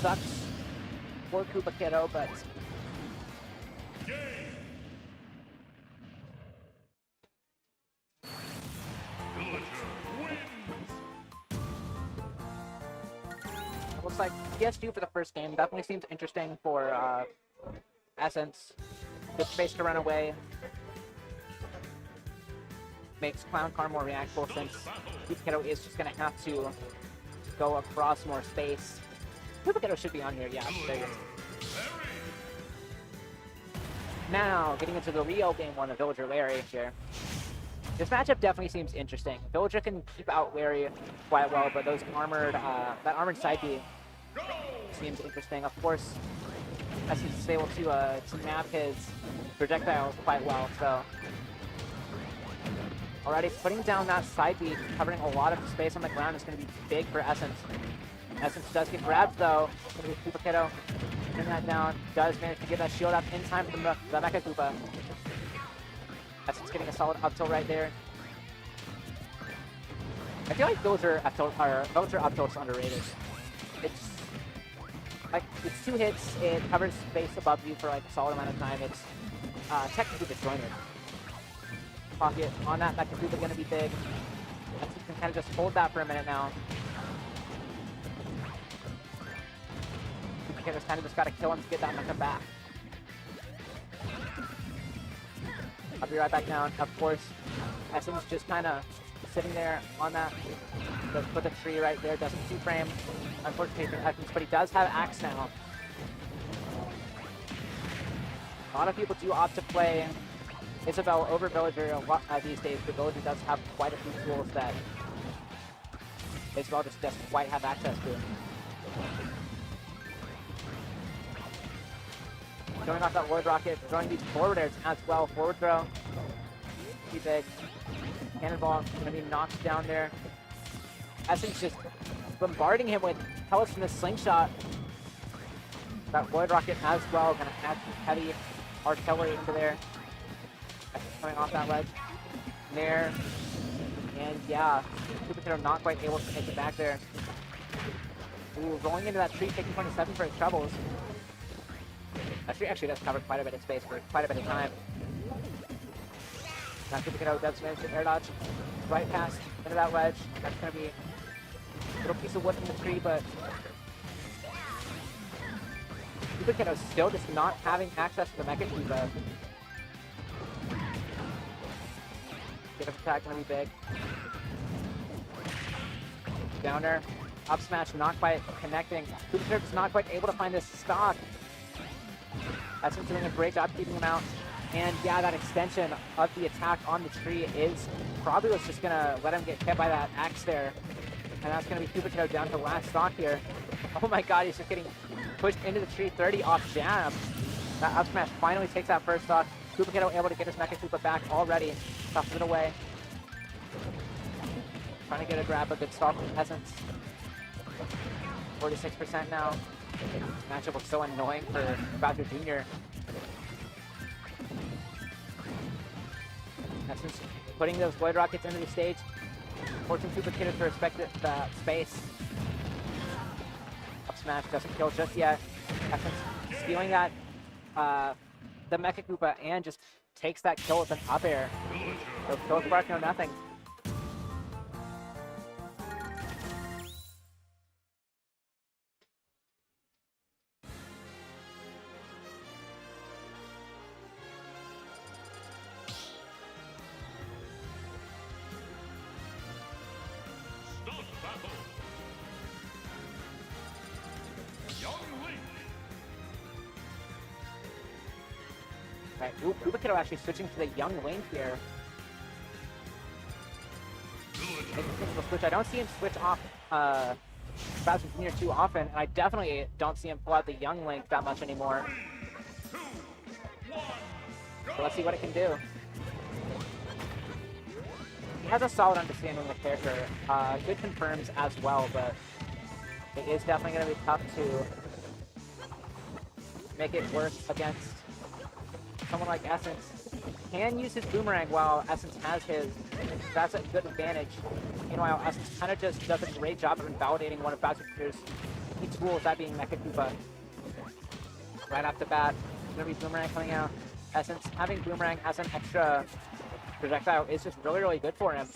Sucks for Koopa Kiddo, but. Looks like PS2 for the first game definitely seems interesting for Essence. Good space to run away. Makes Clown Car more reactable since Koopa Kiddo is just going to have to go across more space. Koopa Kiddo should be on here, yeah. There you go. Now, getting into the real game one of Villager Larry here. This matchup definitely seems interesting. Villager can keep out Larry quite well, but those armored, that armored side B seems interesting. Of course, Essence is able to map his projectiles quite well, so. Already putting down that side B, covering a lot of space on the ground is going to be big for Essence. Essence does get grabbed though. Going to be Koopa Kiddo. Bring that down. Does manage to get that shield up in time for the Mecha Koopa. Essence getting a solid up tilt right there. I feel like Villager up tilt's underrated. It's like it's 2 hits. It covers space above you for like a solid amount of time. It's technically disjointed. Pocket on that Mecha Koopa going to be big. Essence can kind of just hold that for a minute now. Koopa Kiddo's kind of just got to kill him to get that Mecha back. I'll be right back down. Of course, Essence just kind of sitting there on that. Does put the tree right there. Doesn't 2-frame. Unfortunately for Essence, but he does have Axe now. A lot of people do opt to play Isabelle over Villager these days, but Villager does have quite a few tools that Isabelle just doesn't quite have access to. Throwing off that Void Rocket, throwing these forward airs as well. Forward throw. Be big. Cannonball going to be knocked down there. Essence just bombarding him with pellets from the slingshot. That Void Rocket as well, going to add some heavy artillery into there. Essence coming off that ledge. There. And yeah, Koopa Kiddo not quite able to make it back there. Ooh, rolling into that tree, taking 27 for his troubles. That tree actually does cover quite a bit of space for quite a bit of time. Now Koopa Kiddo does manage to air dodge right past into that ledge. That's going to be a little piece of wood from the tree, but Koopa Kiddo still just not having access to the Mecha Koopa. Get up attack going to be big. Downer. Up smash not quite connecting. Koopa Kiddo's not quite able to find this stock. Essence doing a great job keeping him out. And yeah, that extension of the attack on the tree is probably what's just going to let him get hit by that axe there. And that's going to be Koopa Kiddo down to the last stock here. Oh my god, he's just getting pushed into the tree, 30 off jab. That up smash finally takes that first stock. Koopa Kiddo able to get his Mecha Koopa back already. Tosses it away. Trying to get a grab, a good stall from Essence. 46% now. Matchup was so annoying for Bowser Jr. Essence putting those Void Rockets into the stage, forcing Koopa Kiddo to respect the space. Up smash doesn't kill just yet. Essence stealing that, the Mecha Koopa, and just takes that kill with an up air. So kill spark, no nothing. Start battle. Young Link. Right, Koopa Kiddo actually switching to the young Link here. Interesting little switch. I don't see him switch off Bowser Jr. too often, and I definitely don't see him pull out the young Link that much anymore. 3, 2, 1, go. So let's see what it can do. He has a solid understanding of the character. Good confirms as well, but it is definitely going to be tough to make it work against someone like Essence. Can use his boomerang while Essence has his. That's a good advantage. Meanwhile, Essence kind of just does a great job of invalidating one of Bowser Jr.'s key tools, that being Mecha Koopa. Right off the bat, going to be boomerang coming out. Essence having boomerang as an extra projectile is just really, really good for him.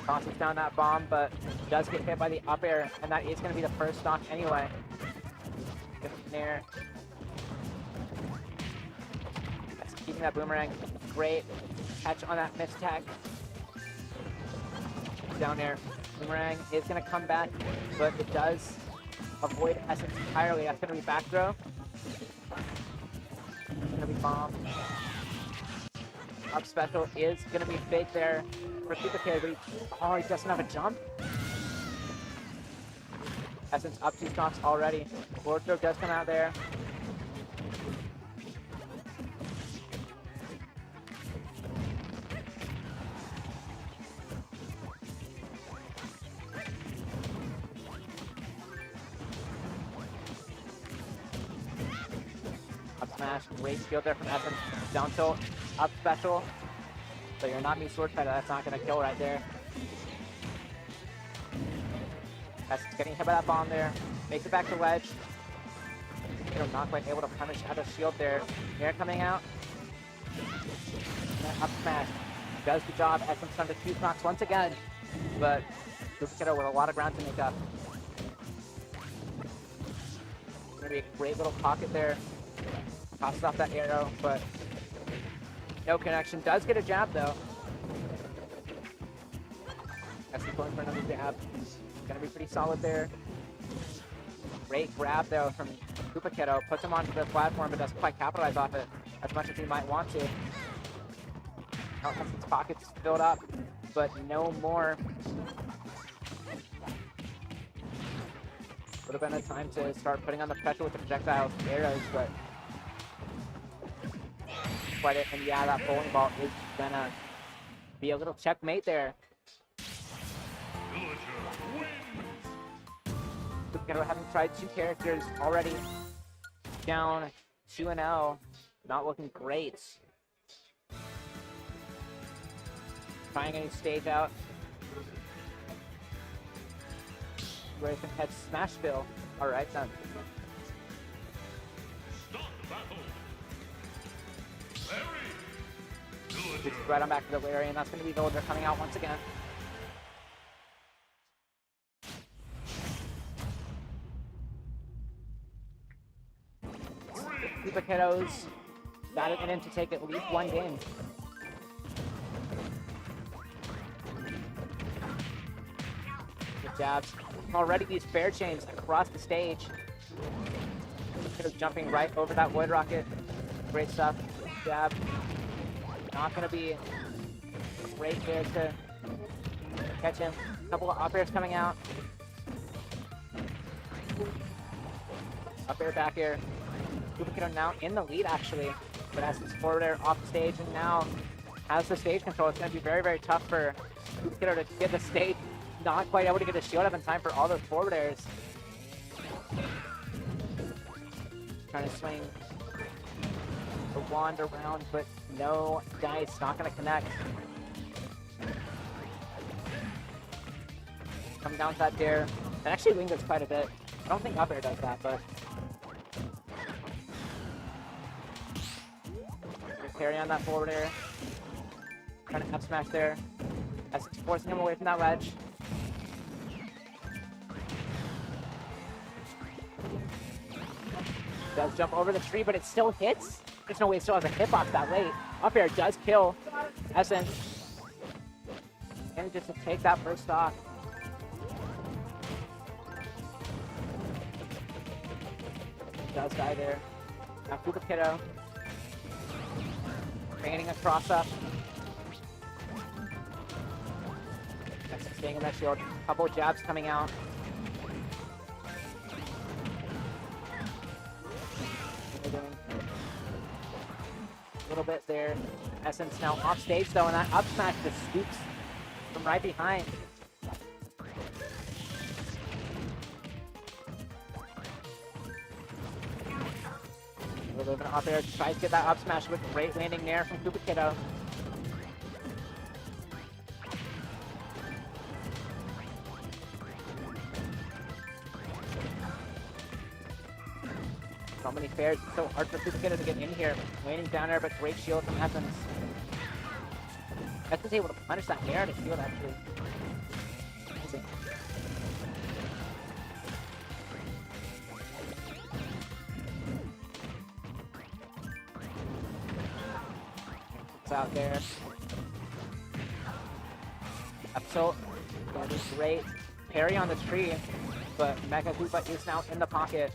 Tosses down that bomb, but does get hit by the up air, and that is going to be the first stock anyway. Good snare. That's keeping that boomerang. Great catch on that miss tech. Down there. Boomerang is going to come back, but it does avoid Essence entirely. That's going to be back throw. Going to be bomb. Up special is going to be fake there for Koopa Kiddo, but he doesn't have a jump. Essence up 2 stocks already. Forward throw does come out there. Up smash, great shield there from Essence. Down tilt, up special. So you're not me sword fighter, that's not gonna kill right there. Essence getting hit by that bomb there. Makes it back to ledge. Not quite able to punish out of shield there. Air coming out. And up smash. Does the job. Essence under 2 stocks once again. But Koopa Kiddo with a lot of ground to make up. Gonna be a great little pocket there. Tosses off that arrow, but no connection. Does get a jab though. Essence going for another jab. Gonna be pretty solid there. Great grab though from Koopa Kiddo. Puts him onto the platform, but doesn't quite capitalize off it as much as he might want to. Now Essence's pockets filled up, but no more. Would have been a time to start putting on the pressure with the projectiles, arrows, but quite it. And yeah, that bowling ball is gonna be a little checkmate there. Koopa Kiddo having tried 2 characters already, down 2-0, not looking great. Trying a new stage out. Where he can head Smashville. Alright then. Start battle. Larry. Just right on back to the Larry, and that's going to be Villager coming out once again. Koopa Kiddos batting in to take at least 1 game. Good jabs. Already these fair chains across the stage. Kiddos jumping right over that Void Rocket. Great stuff. Jab. Not going to be great there to Catch him. A couple of up airs coming out. Up air, back air. Kubikido now in the lead, actually. But has his forward air off the stage and now has the stage control. It's going to be very, very tough for Kubikido to get the stage. Not quite able to get the shield up in time for all those forward airs. Trying to swing the wand around, but no dice. Not going to connect. Coming down to that dare. That actually lingers quite a bit. I don't think up air does that, but... Carry on that forward air. Trying to up smash there. As it's forcing him away from that ledge. Does jump over the tree, but it still hits. There's no way it still has a hitbox that late. Up air does kill Essence. Manages to take that first stock. Does die there. Now Kubikido. Training a cross up. Essence staying in that shield. Couple jabs coming out. A little bit there. Essence now off stage though, and that up smash just scoops from right behind. A little bit of up air, tries to get that up smash with great landing there from Kubikido. So many fairs, it's so hard for Kubikido to get in here. Waiting down there, but great shield from Essence. Essence able to punish that air to shield actually. Amazing. It's out there. Episode, that is great. Parry on the tree, but Mega Koopa is now in the pocket.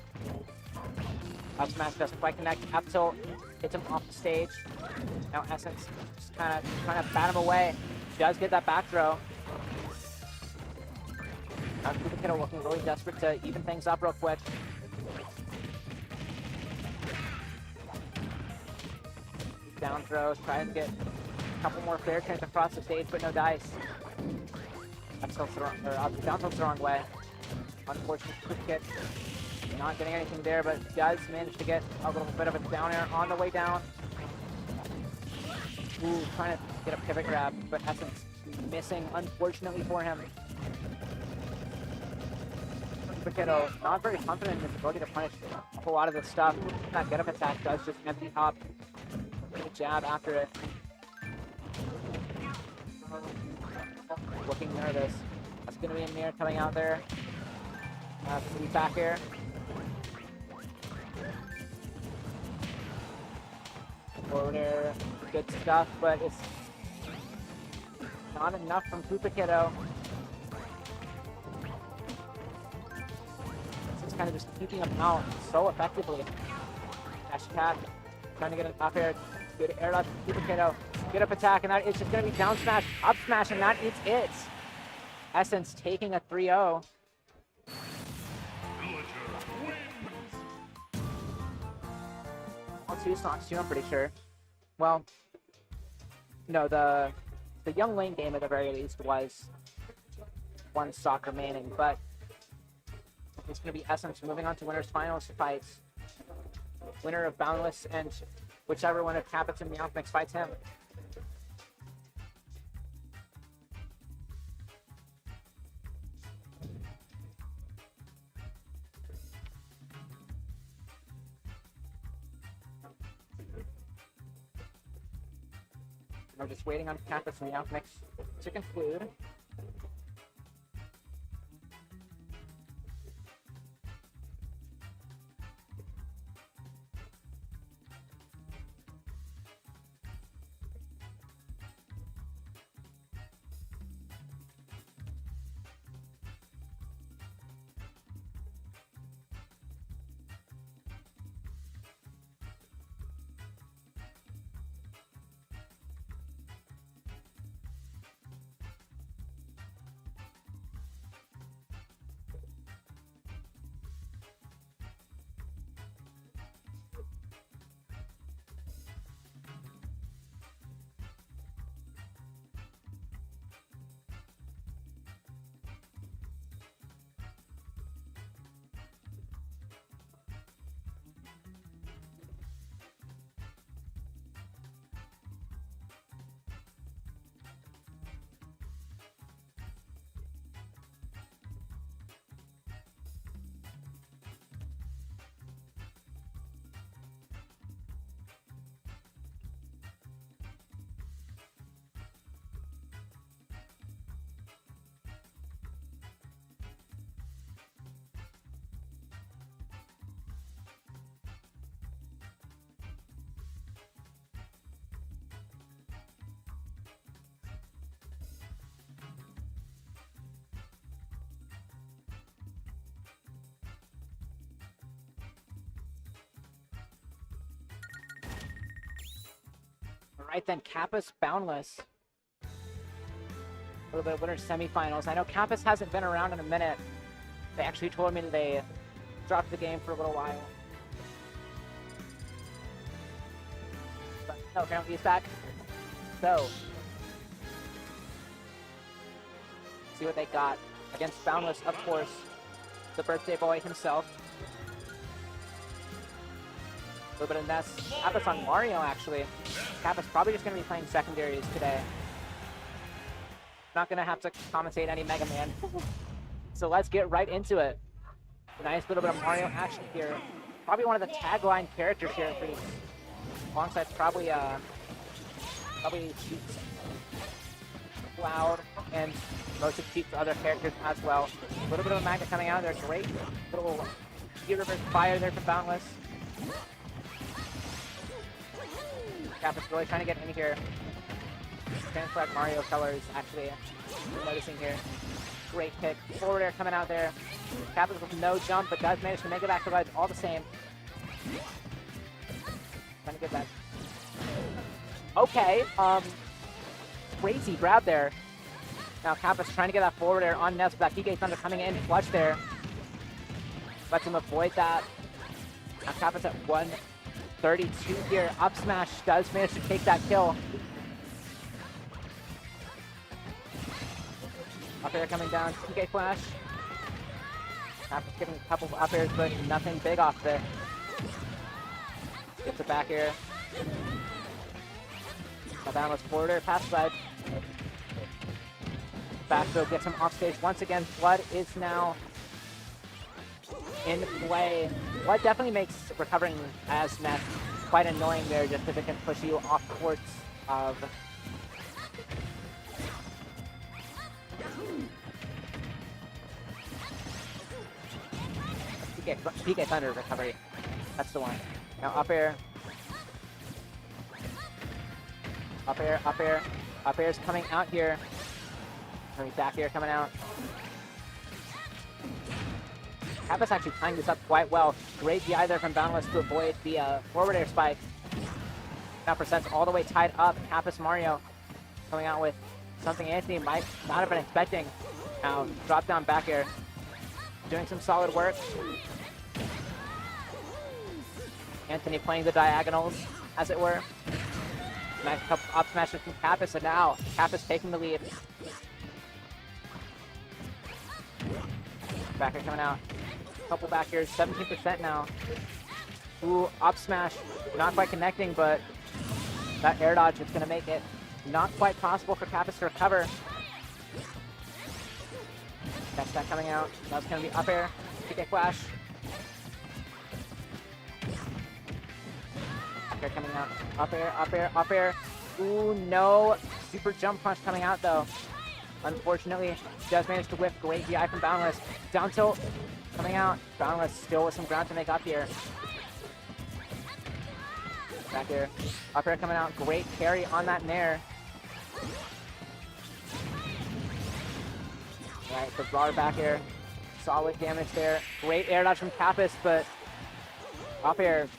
Up smash doesn't quite connect. Aptil hits him off the stage. Now Essence just kind of trying to bat him away. Does get that back throw. Now Kubikido looking really desperate to even things up real quick. Down throws, trying to get a couple more fair turns across the stage, but no dice. Aptil's down tilt's the wrong way. Unfortunate quick kick. Not getting anything there, but does manage to get a little bit of a down air on the way down. Ooh, trying to get a pivot grab, but Essence missing, unfortunately for him. Kubikido not very confident in his ability to punish a whole lot of this stuff. That get up attack does just empty hop. Get a jab after it. Looking nervous. That's going to be a mirror coming out there. Pretty back air. Forward air, good stuff, but it's not enough from Kubikido. This is kind of just keeping him out so effectively. Dash attack, trying to get an up air, good air left, Kubikido, good up attack, and that is just going to be down smash, up smash, and that is it. Essence taking a 3-0. Two stocks too, I'm pretty sure. Well, no, the young lane game at the very least was one stock remaining, but it's going to be Essence moving on to winners finals fights. Winner of Boundless and whichever one of Capitz and Meowth Mix fights him. We're just waiting on Capitz and Meowth Mix to conclude. Right then, Kappa's Boundless. A little bit of winter semifinals. I know Kappa's hasn't been around in a minute. They actually told me that they dropped the game for a little while. But no, apparently he's back. So, see what they got against Boundless, of course. The birthday boy himself. A little bit of Ness. Kappa's on Mario, actually. Kappa's probably just going to be playing secondaries today. Not going to have to commentate any Mega Man. So let's get right into it. Nice little bit of Mario action here. Probably one of the tagline characters here for these. Alongside probably Cheats, Cloud, and most of Cheats' other characters as well. A little bit of a magnet coming out there. Great little reverse fire there from Boundless. Kappa's really trying to get in here. Transflag Mario colors, actually, I'm noticing here. Great pick. Forward air coming out there. Kappa's with no jump, but does manage to make it back to ledge all the same. Trying to get that. Okay, crazy grab there. Now Kappa's trying to get that forward air on Ness, but that Hige Thunder coming in flush there. Lets him avoid that. Now Kappa's at 132 here. Up smash does manage to take that kill. Up air coming down, TK flash. Kappa's getting a couple of up airs, but nothing big off there. Gets it back air. Now Boundless forward air, pass slide. Back throw gets him off stage once again. Flood is now in play. Flood definitely makes recovering as Ness quite annoying there, just because it can push you off courts of PK Thunder recovery. That's the one. Now up air. Up air, up air. Up air's coming out here. Back air coming out. Kappa's actually tying this up quite well. Great DI there from Boundless to avoid the forward air spike. Now percent's all the way tied up. Kappa's Mario coming out with something Anthony might not have been expecting. Now drop down back air. Doing some solid work. Anthony playing the diagonals, as it were. Nice couple up smashes from Kappa's, and now Kappa's taking the lead. Back air coming out. Couple back airs, 17% now. Ooh, up smash. Not quite connecting, but that air dodge is going to make it not quite possible for Kappa's to recover. That's that coming out. That's going to be up air. PK flash. Up air coming out. Up air, up air, up air. Ooh, no. Super jump punch coming out, though. Unfortunately, does manage to whiff. Great DI from Boundless. Down tilt coming out. Boundless still with some ground to make up here. Back air. Up air coming out. Great carry on that nair. Alright, the broader back air. Solid damage there. Great air dodge from Kappa's, but up air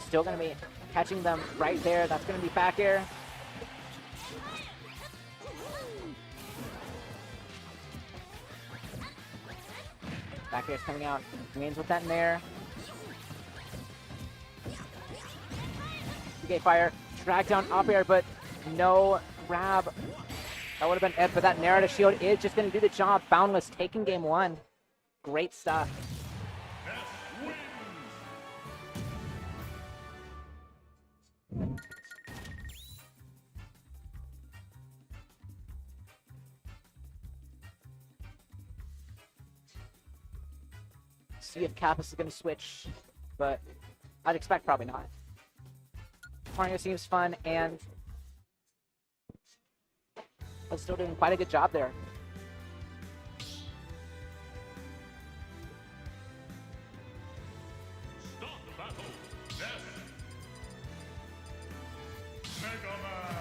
still going to be catching them right there. That's going to be back air. Back air's coming out. Remains with that nair. PK fire. Drag down up air, but no grab. That would have been it, but that nair to shield is just going to do the job. Boundless taking game one. Great stuff. See if Kappa's is going to switch, but I'd expect probably not. Mario seems fun, and was still doing quite a good job there. Start the battle. Yes. Mega Man.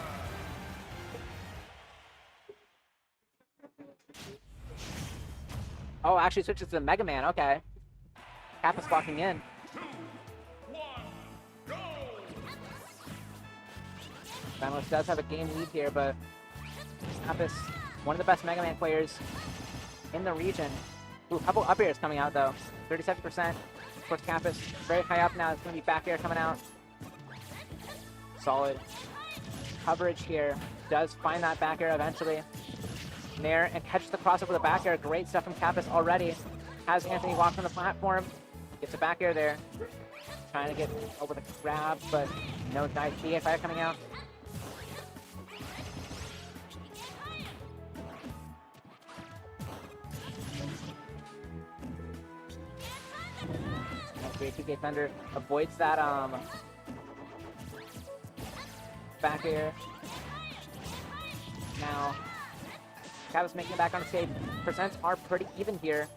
Oh, actually switches to Mega Man. Okay. Kappa's walking in. 2, 1, go! Boundless does have a game lead here, but Kappas, one of the best Mega Man players in the region. Ooh, a couple up airs coming out though. 37%. Of course, Kappas very high up now. It's going to be back air coming out. Solid coverage here. Does find that back air eventually. Nair and catches the crossover with the back air. Great stuff from Kappas already. Has Anthony walk on the platform. Gets a back air there. Trying to get over the grab, but no nice DA fire coming out. Great PK Thunder avoids that back air. Now, Kappas making it back on stage. Percents are pretty even here.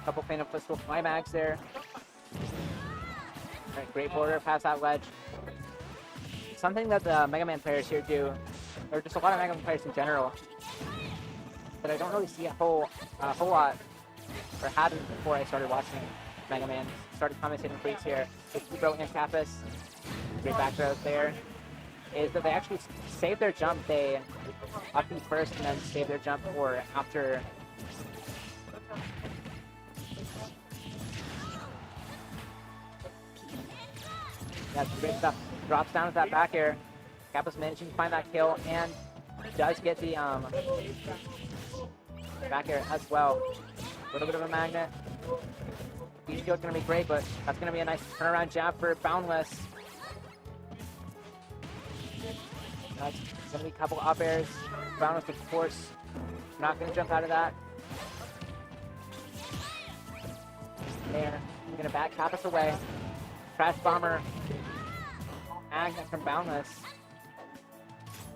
Couple Phantom Pistol Climax there. Alright, great border past that ledge. Something that the Mega Man players here do, or just a lot of Mega Man players in general, that I don't really see a whole lot, or hadn't before I started watching Mega Man. Started commentating freaks here. With Ebro and Kappas. Great back throws there. Is that they actually save their jump. They up B first and then save their jump for after. That's great stuff. Drops down with that back air. Kappas managing to find that kill and does get the back air as well. A little bit of a magnet. Speed shield is going to be great, but that's going to be a nice turnaround jab for Boundless. That's going to be a couple up airs. Boundless, of course, not going to jump out of that. There, going to back Kappas away. Crash Bomber. Magnet from Boundless.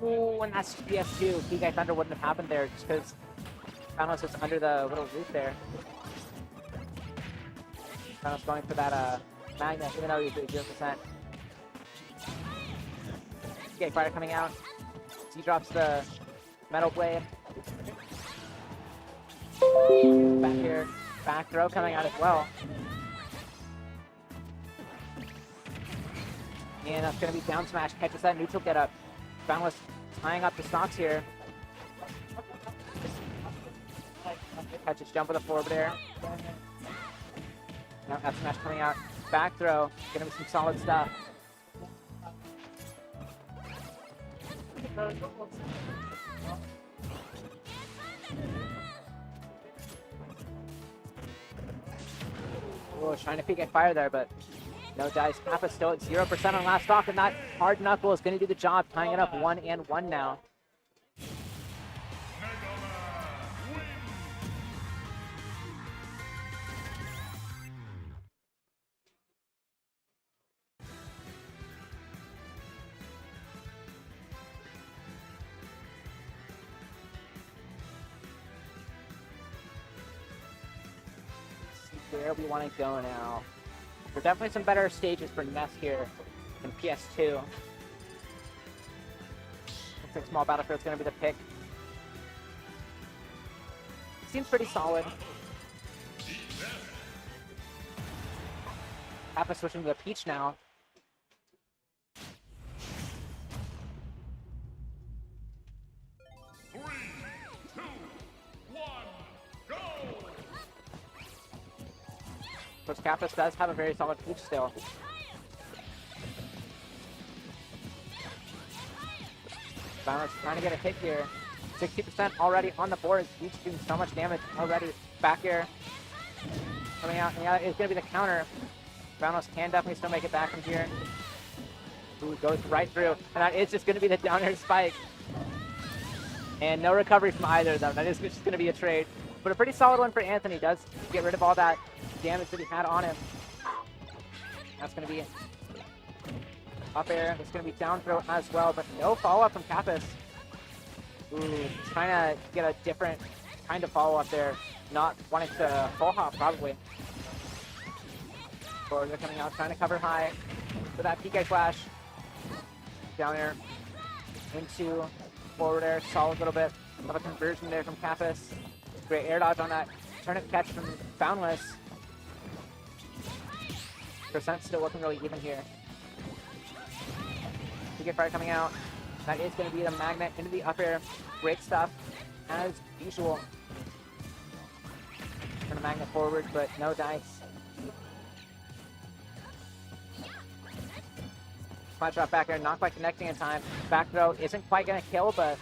Ooh, and that's PS2. PK Thunder wouldn't have happened there just because Boundless was under the little roof there. Boundless going for that magnet, even though he's at 0%. PK Fire coming out. He drops the Metal Blade. Back here. Back throw coming out as well. And that's going to be down smash. Catches that neutral get up. Boundless tying up the stocks here. Catches jump with a forward air. Now up smash coming out. Back throw. Going to be some solid stuff. Oh, trying to peek at fire there, but no dice. Kappa still at 0% on last stock, and that hard knuckle is going to do the job, tying it up 1-1 now. Where we want to go now. There's definitely some better stages for NES here than PS2. Looks like Small Battlefield's going to be the pick. Seems pretty solid. Kappa switching to the Peach now. Of course, Kappas does have a very solid Peach still. Boundless trying to get a hit here. 60% already on the board. Peach doing so much damage already. Back air coming out. And yeah, it's going to be the counter. Boundless can definitely still make it back from here. Ooh, goes right through. And that is just going to be the down air spike. And no recovery from either of them. That is just going to be a trade. But a pretty solid one for Anthony. Does get rid of all that damage that he had on him. That's going to be up air. It's going to be down throw as well, but no follow-up from Kappas. Ooh, trying to get a different kind of follow-up there. Not wanting to full hop, probably. Or they're coming out, trying to cover high for that PK flash. Down air into forward air. Solid little bit of a conversion there from Kappas. Great air dodge on that turnip catch from Boundless. Percent still looking really even here. PK Fire coming out. That is going to be the magnet into the up air. Great stuff, as usual. Turn the magnet forward, but no dice. Flat shot back air, not quite connecting in time. Back throw isn't quite going to kill, but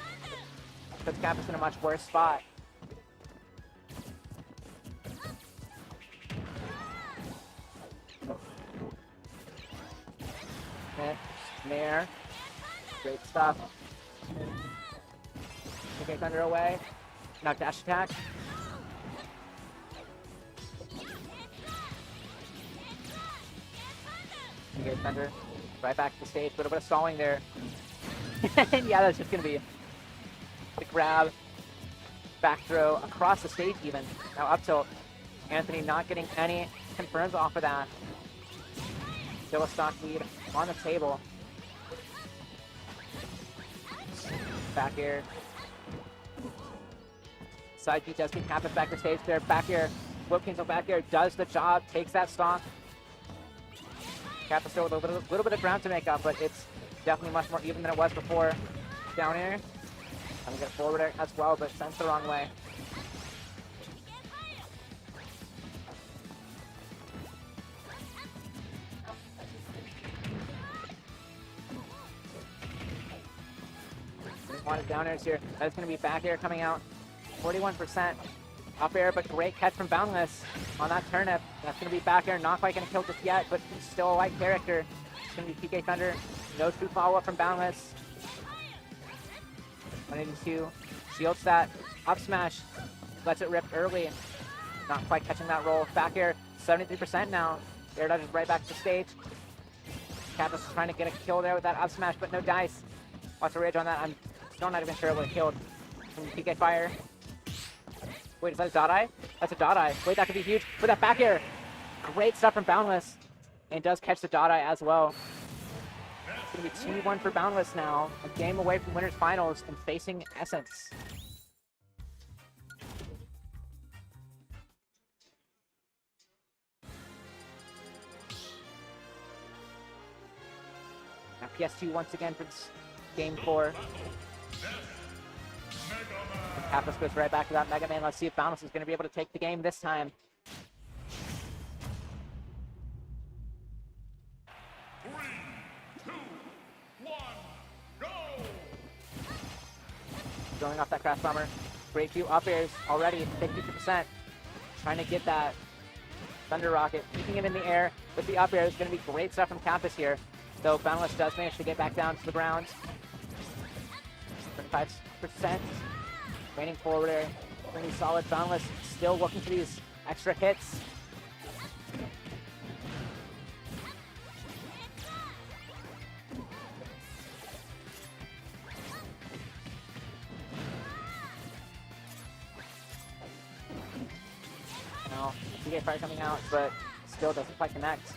puts Kappas in a much worse spot. Snare. Great stuff. Okay, Thunder away. Now dash attack. Okay, Thunder. Right back to the stage. A little bit of stalling there. And yeah, that's just going to be the grab. Back throw across the stage even. Now up tilt. Anthony not getting any confirms off of that. Still a stock lead on the table. Back air. Side beat does keep Kappas back to stage there. Back air. Whip cancel back air does the job. Takes that stock. Kappas still with a little bit of ground to make up, but it's definitely much more even than it was before. Down air. I'm gonna get forward air as well, but sent the wrong way. Wanted down airs here. That's going to be back air coming out. 41% up air, but great catch from Boundless on that turnip. That's going to be back air. Not quite going to kill just yet, but he's still a white character. It's going to be PK Thunder. No true follow-up from Boundless. 182. Shields that. Up smash. Lets it rip early. Not quite catching that roll. Back air. 73% now. Air dodges right back to stage. Kappas is trying to get a kill there with that up smash, but no dice. Watch the rage on that. I'm still not even sure what it killed. From PK Fire. Wait, is that a dot eye? That's a dot eye. Wait, that could be huge. With that back air. Great stuff from Boundless. And does catch the dot eye as well. It's going to be 2-1 for Boundless now. A game away from winners finals and facing Essence. Now PS2 once again for this game 4. Kappas goes right back to that Mega Man. Let's see if Boundless is going to be able to take the game this time. 3, 2, 1, go! Throwing off that Crash Bomber. Great few up airs already, 52%. Trying to get that Thunder Rocket, keeping it in the air with the up air is going to be great stuff from Kappas here. Though Boundless does manage to get back down to the ground. 35%. Raining forward air. Pretty solid. Boundless still looking for these extra hits. Now, PK Fire coming out, but still doesn't quite connect.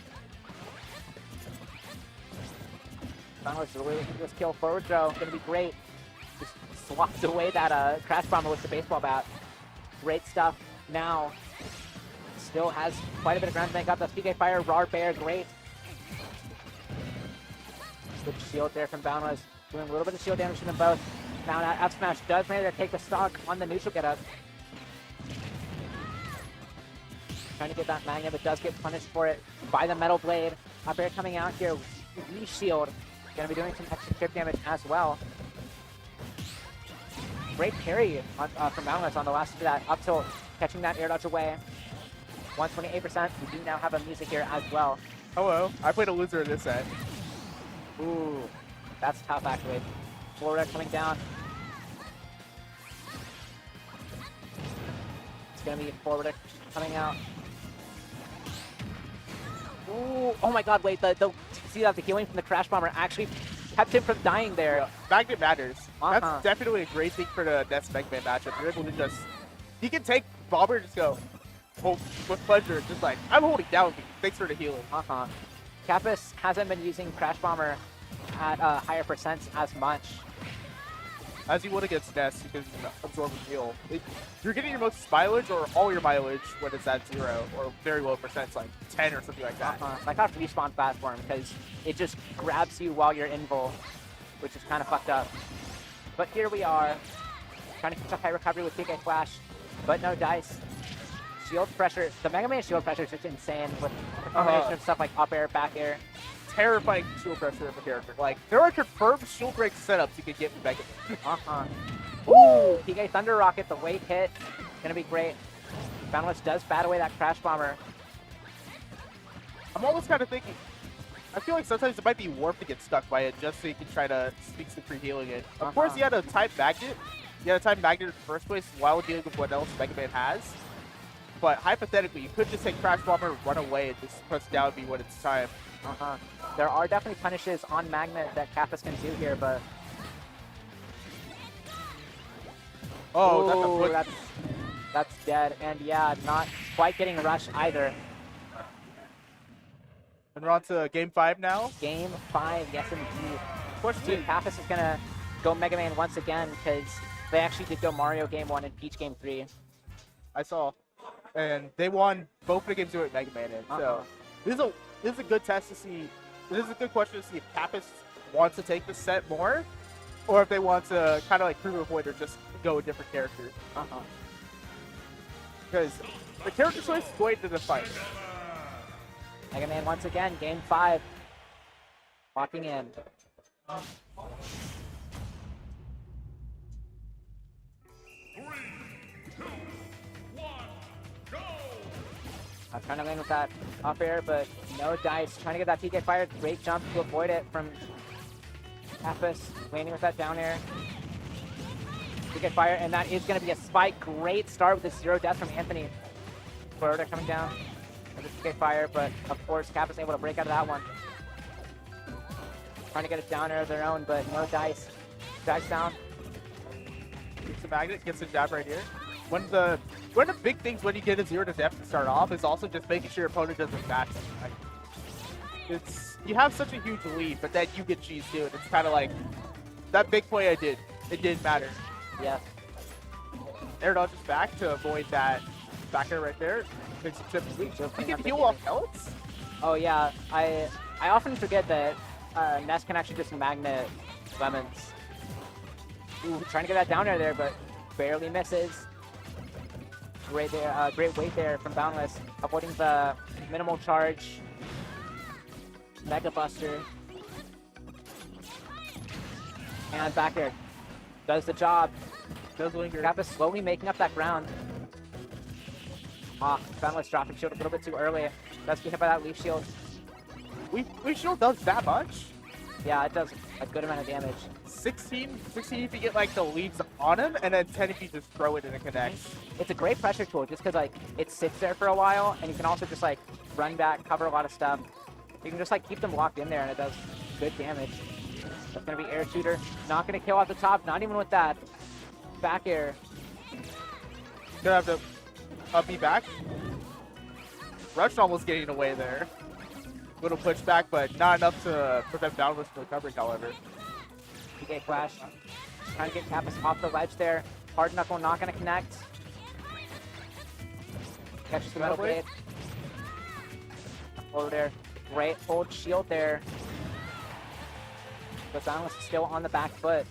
Boundless is really looking for this kill. Forward throw, gonna be great. Just swaps away that Crash Bomber with the baseball bat. Great stuff now. Still has quite a bit of ground to make up. That's PK Fire, Raw Bear, great. Good shield there from Boundless. Doing a little bit of shield damage to them both. Now that F Smash does manage to take the stock on the neutral get up. Trying to get that magnet, but does get punished for it by the Metal Blade. Up air coming out here. Re-shield. Gonna be doing some extra chip damage as well. Great parry from Boundless on the last of that up tilt, catching that air dodge away. 128%. We do now have a music here as well. Hello, I played a loser in this set. Ooh, that's tough actually. Florida coming down. It's gonna be Florida coming out. Ooh, oh my god, wait, see that the healing from the Crash Bomber actually kept him from dying there. Yeah, magnet matters. Uh-huh. That's definitely a great thing for the next Mega Man matchup. You're able to just, he can take Bomber and just go, hold with pleasure, just like, I'm holding down with you. Thanks for the healing. Kappas hasn't been using Crash Bomber at higher percents as much. As you would against Ness, you can absorb a heal. You're getting your most mileage or all your mileage when it's at 0 or very low percents, like 10 or something like that. Like our respawn platform, because it just grabs you while you're invul. which is kind of fucked up. But here we are, trying to catch a high recovery with PK Flash, but no dice. Shield pressure, the Mega Man shield pressure is just insane with the combination of stuff like up air, back air. Terrifying shield pressure of a character. Like, there are confirmed shield break setups you could get with Mega Man. Ooh, PK Thunder Rocket, the weight hit, gonna be great. Boundless does bat away that Crash Bomber. I'm almost kind of thinking, I feel like sometimes it might be warped to get stuck by it just so you can try to speak some free healing it. Of course, you had a time magnet. You had a time magnet in the first place while dealing with what else Mega Man has. But hypothetically, you could just take Crash Bomber, run away, and just press down B when it's time. There are definitely punishes on Magnet that Kappas can do here, but... Oh, that's dead. And yeah, not quite getting rushed either. And we're on to Game 5 now. Game 5, yes indeed. Of course, Team Kappas is gonna go Mega Man once again, because they actually did go Mario Game 1 and Peach Game 3. I saw. And they won both of the games with Mega Man in. So this is a good test to see. This is a good question to see if Kappas wants to take the set more, or if they want to kind of like prove a point or just go a different character. Because the character choice is going to the fight. Mega Man once again, Game 5. Walking in. 3, 2, 1, go! I'm trying to land with that up air, but no dice. Trying to get that PK fire. Great jump to avoid it from Kappas. Landing with that down air. PK fire, and that is going to be a spike. Great start with the 0 death from Anthony. Florida coming down with the PK fire, but of course Kappas able to break out of that one. Trying to get it down air of their own, but no dice. Drags down. Gets the magnet, gets the jab right here. One of the big things when you get a 0 to death to start off is also just making sure your opponent doesn't match them. Like, it's you have such a huge lead, but then you get cheese too, and it's kind of like that big play I did. It didn't matter. Yeah. Air dodges back to avoid that back air right there. Makes some chips. You can heal off pellets. Oh yeah, I often forget that Ness can actually just magnet lemons. Ooh, trying to get that down air there, but barely misses. Great there, great weight there from Boundless, avoiding the minimal charge. Mega Buster. And back air. Does the job. Does linger. Kappas slowly making up that ground. Boundless dropping shield a little bit too early. That's being hit by that leaf shield. Leaf shield does that much? Yeah, it does a good amount of damage. 16 if you get like the leaves on him, and then 10 if you just throw it and it connects. It's a great pressure tool just because like it sits there for a while, and you can also just like run back, cover a lot of stuff. You can just like keep them locked in there, and it does good damage. That's gonna be air shooter. Not gonna kill off the top, not even with that. Back air. Gonna have to be back. Rush almost getting away there. Little pushback, but not enough to prevent Boundless from recovering, however. PK Flash. Trying to get Kappas off the ledge there. Hard Knuckle not gonna connect. Catches the Metal Blade. Over there. Great hold shield there. But Boundless is still on the back foot.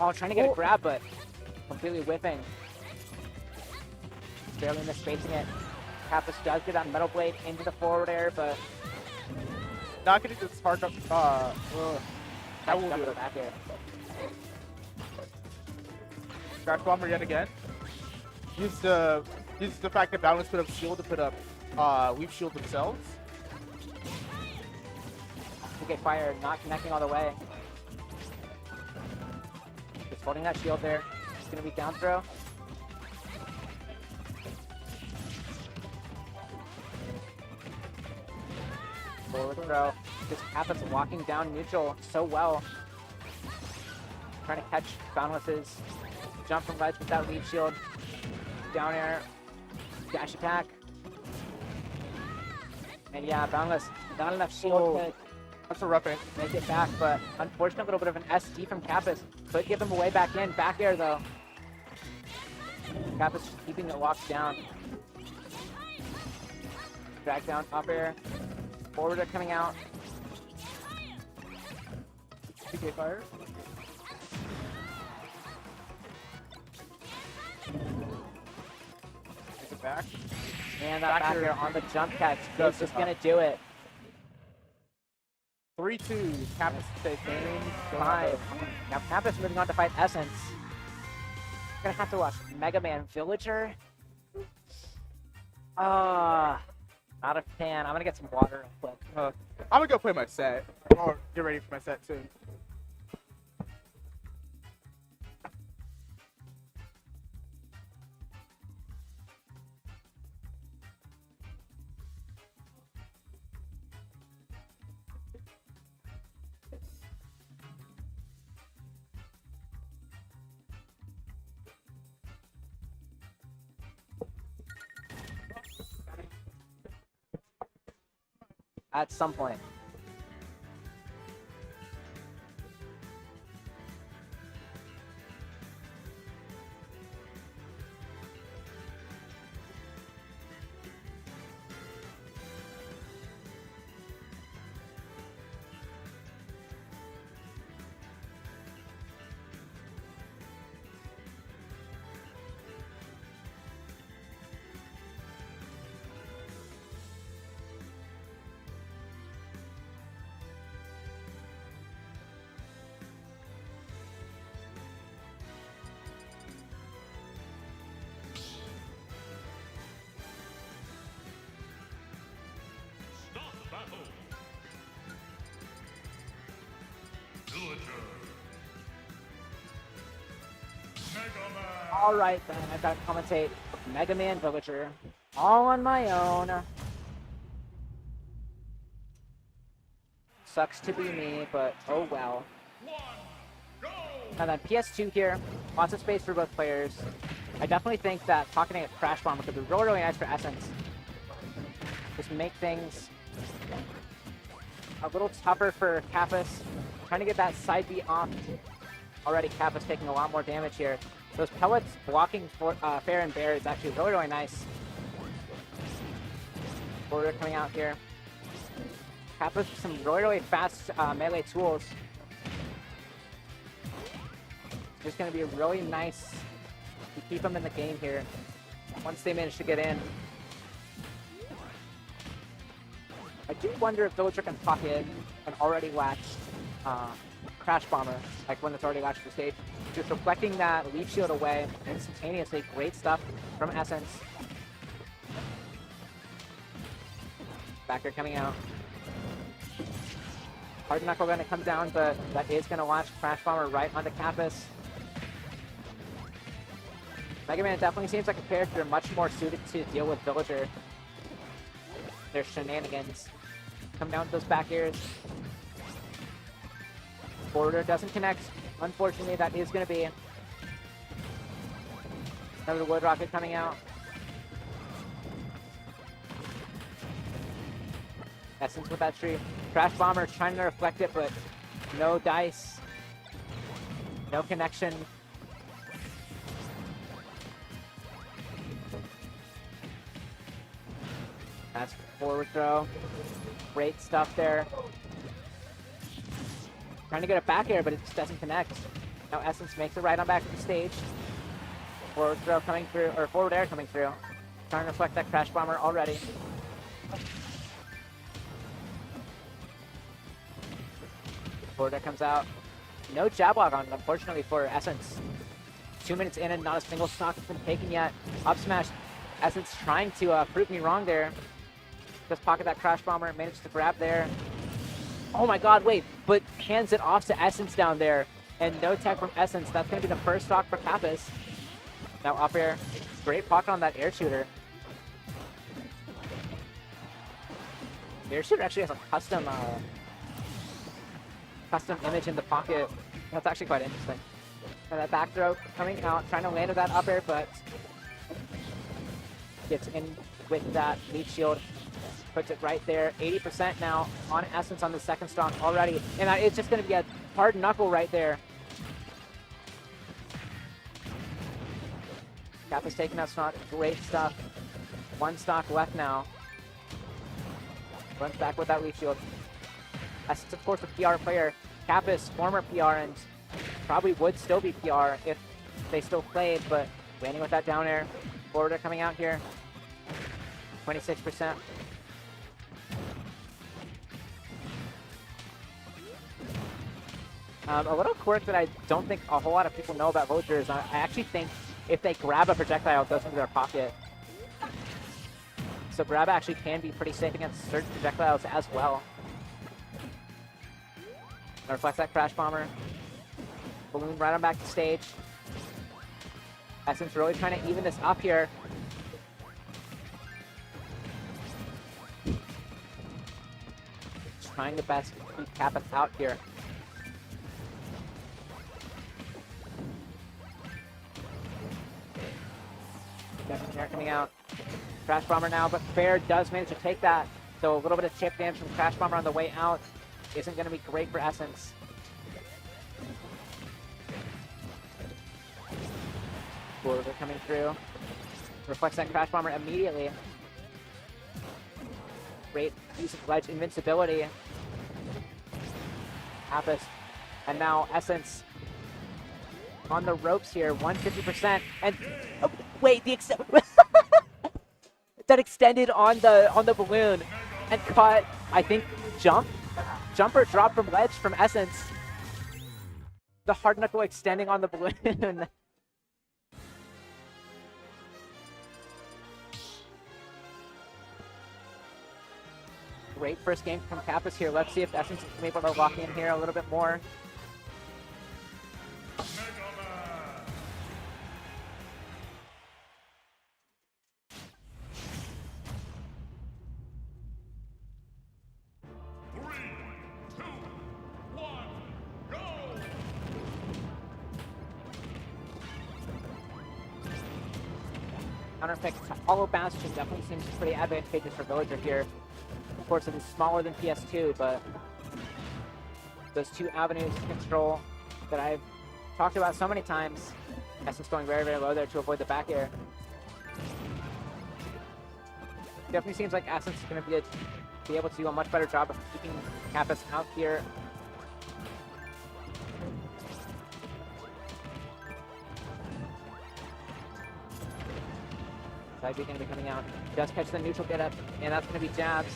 Oh, trying to get a grab, but completely whipping. Barely misspacing it. Kappas does get that Metal Blade into the forward air, but not getting this hard up. That will do it. Back air. Crash Bomber yet again. Use the fact that Boundless put up shield to put up Leaf Shield themselves. PK Fire not connecting all the way. Just holding that shield there. It's gonna be down throw. Forward throw. Just Kappas walking down neutral so well. Trying to catch Boundless's jump from ledge with that leaf shield. Down air. Dash attack. And yeah, Boundless, not enough shield to That's a rough aim. make it back, but unfortunate little bit of an SD from Kappas. Could give him a way back in. Back air though. Kappas just keeping it locked down. Drag down up air. Forwarder coming out. PK fire. Take it back. And that back Backer. air on the jump catch Does is just it going to do it. 3-2. Campus takes game 5. Now Campus moving on to fight Essence. Gonna have to watch Mega Man Villager. Not a fan. I'm gonna get some water real quick. I'm gonna go play my set. Or get ready for my set soon. At some point. Stop battle. Villager. Mega Man. All right, then. I've got to commentate Mega Man Villager all on my own. Sucks to be me, but oh well. One, go. And then PS2 here, lots of space for both players. I definitely think that pocketing a Crash Bomber could be really, really nice for Essence. Just make things a little tougher for Kappas. Trying to get that side B off. Already Kappas taking a lot more damage here. Those pellets blocking for, Fair and Bear is actually really, really nice. Border coming out here. Kappas with some really, really fast melee tools. Just going to be really nice to keep them in the game here once they manage to get in. I do wonder if Villager can pocket an already latched Crash Bomber, like one that's already latched to the stage. Just reflecting that Leaf Shield away instantaneously. Great stuff from Essence. Backer coming out. Hard Knuckle going to come down, but that is going to launch Crash Bomber right onto Kappas. Mega Man definitely seems like a character much more suited to deal with Villager. Their shenanigans. Come down with those back airs. Border doesn't connect. Unfortunately, that is going to be another Wood Rocket coming out. Essence with that tree. Crash Bomber trying to reflect it, but no dice. No connection. That's forward throw. Great stuff there. Trying to get a back air, but it just doesn't connect. Now Essence makes it right on back to the stage. Forward throw coming through, or forward air coming through. Trying to reflect that Crash Bomber already. Forward air comes out. No jab lock on, unfortunately, for Essence. 2 minutes in and not a single stock has been taken yet. Up smash. Essence trying to prove me wrong there. Just pocket that Crash Bomber, managed to grab there. Oh my god, wait, but hands it off to Essence down there. And no tech from Essence. That's going to be the first stock for Kappas. Now up air. Great pocket on that air shooter. The air shooter actually has a custom image in the pocket. That's actually quite interesting. And that back throw coming out, trying to land with that up air, but gets in with that lead shield. Puts it right there. 80% now on Essence on the second stock already. And it's just going to be a hard knuckle right there. Kappa's taking that stock. Great stuff. One stock left now. Runs back with that leaf shield. Essence, of course, a PR player. Kappas, former PR, and probably would still be PR if they still played, but landing with that down air. Forwarder coming out here. 26%. A little quirk that I don't think a whole lot of people know about Voyager is I actually think if they grab a projectile, it goes into their pocket. So grab actually can be pretty safe against certain projectiles as well. Gonna reflect that Crash Bomber. Balloon right on back to stage. Essence really trying to even this up here. Trying the best to keep Kappas out here. Denton coming out. Crash Bomber now, but Fair does manage to take that. So a little bit of chip damage from Crash Bomber on the way out isn't going to be great for Essence. Forwarder coming through. Reflects that Crash Bomber immediately. Great use of ledge invincibility. Kappas. And now Essence on the ropes here, 150%. And oh, wait, that extended on the balloon and caught, I think, jumper drop from ledge from Essence. The hard knuckle extending on the balloon. Great first game from Kappas here. Let's see if Essence is able to lock in here a little bit more. Counterpick to Hollow Bastion definitely seems pretty advantageous for Villager here. Of course, it is smaller than PS2, but those two avenues of control that I've talked about so many times. Essence going very, very low there to avoid the back air. Definitely seems like Essence is going to be able to do a much better job of keeping Kappas out here. Side B going to be coming out. Does catch the neutral get up, and that's going to be jabs.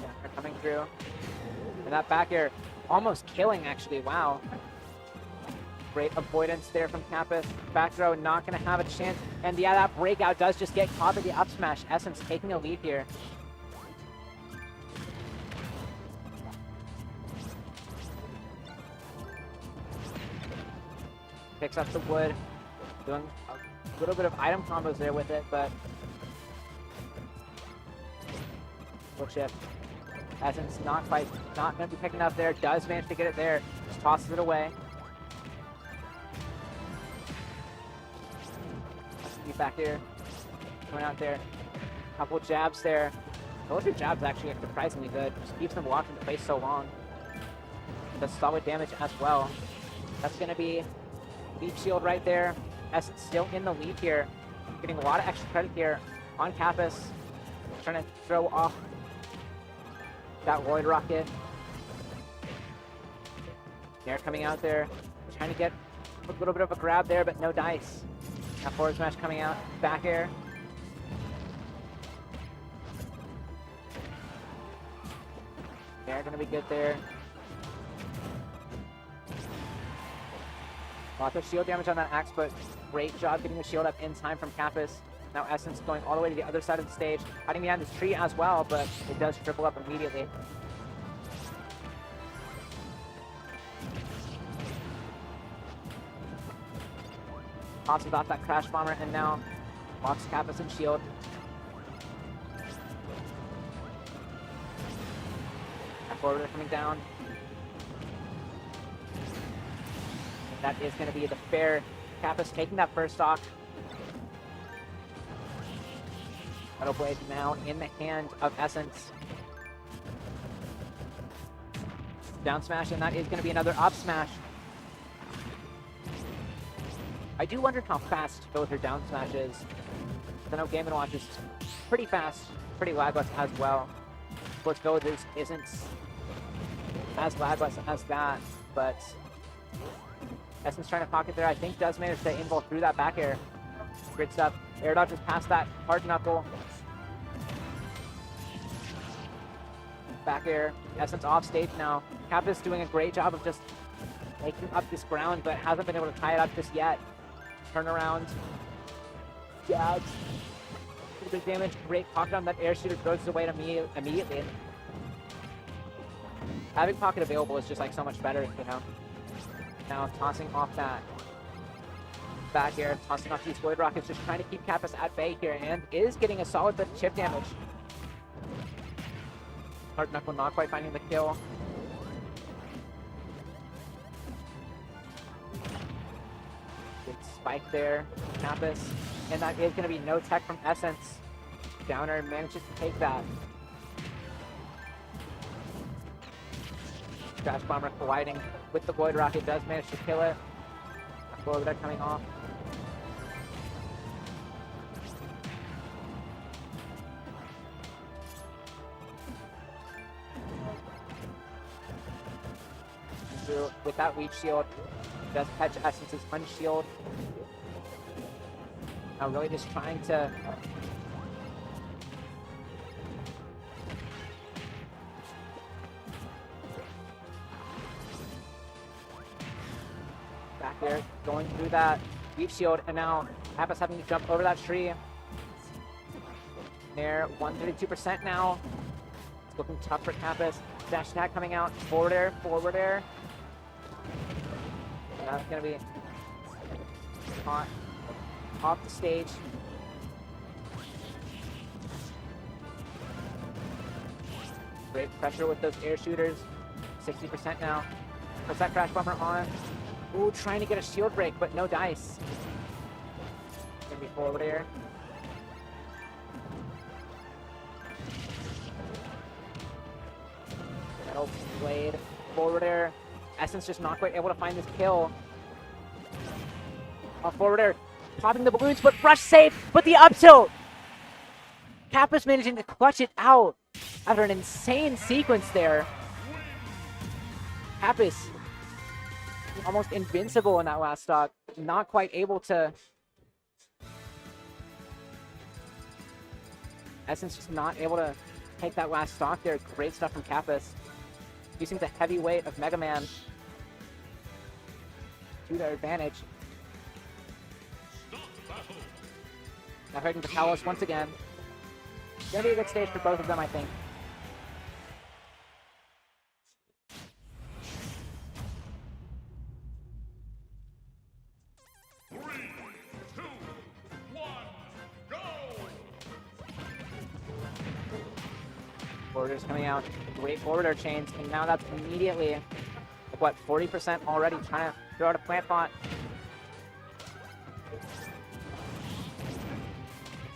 Yeah, they're coming through. And that back air almost killing, actually. Wow. Great avoidance there from Kappas. Back throw not going to have a chance. And yeah, that breakout does just get caught by the up smash. Essence taking a lead here. Picks up the wood, doing a little bit of item combos there with it, but full chip. Essence not going to be picking up there. Does manage to get it there. Just tosses it away. Be back here, coming out there. Couple jabs there. Those are jabs actually are surprisingly good. Just keeps them locked in place so long. Does solid damage as well. That's going to be Leap shield right there. Essence still in the lead here. Getting a lot of extra credit here on Kappas. Trying to throw off that Void Rocket. Nair coming out there. Trying to get a little bit of a grab there, but no dice. Now forward smash coming out. Back air. Nair gonna be good there. Lots of shield damage on that axe, but great job getting the shield up in time from Kappas. Now Essence going all the way to the other side of the stage, hiding behind this tree as well, but it does triple up immediately. Tosses off that Crash Bomber, and now locks Kappas in shield. That forwarder coming down. That is going to be the fair. Kappas taking that first stock. Metal Blade now in the hand of Essence. Down smash, and that is going to be another up smash. I do wonder how fast both her down smash is. I know Game & Watch is pretty fast pretty lagless as well. Sports Villagers isn't as lagless as that, but Essence trying to pocket there, I think does manage to invul through that back air. Great stuff. Air dodges past that hard knuckle. Back air. Essence off stage now. Kappa's doing a great job of just making up this ground, but hasn't been able to tie it up just yet. Turn around. Jabs. Pretty big damage. Great pocket on that air shooter. Throws it away immediately. Having pocket available is just like so much better, you know. Now tossing off that back air, tossing off these Void Rockets, just trying to keep Kappas at bay here, and is getting a solid bit of chip damage. Hard Knuckle not quite finding the kill. Good spike there, Kappas, and that is going to be no tech from Essence. Downer manages to take that. Crash Bomber colliding with the Void Rocket, does manage to kill it. Over there coming off. With that Leech Shield, does catch Essence's Unshield. Now really just trying to back there, going through that Leech Shield, and now Kappas having to jump over that tree. They're 132% now. It's looking tough for Kappas. Dash attack coming out. Forward air, forward air. And that's gonna be caught off the stage. Great pressure with those air shooters. 60% now. Puts that Crash Bomber on. Ooh, trying to get a shield break, but no dice. Gonna be forward air. Metal Blade, forward air. Essence just not quite able to find this kill. Forward air, popping the balloons, but rush safe, but the up tilt! Kappa's managing to clutch it out after an insane sequence there. Kappa's almost invincible in that last stock. Not quite able to. Essence just not able to take that last stock there. Great stuff from Kappas. Using the heavy weight of Mega Man to their advantage. Now hurting the Talos once again. Gonna be a good stage for both of them, I think. Forwarders coming out, great forwarder chains, and now that's immediately, what, 40% already, trying to throw out a plant bot.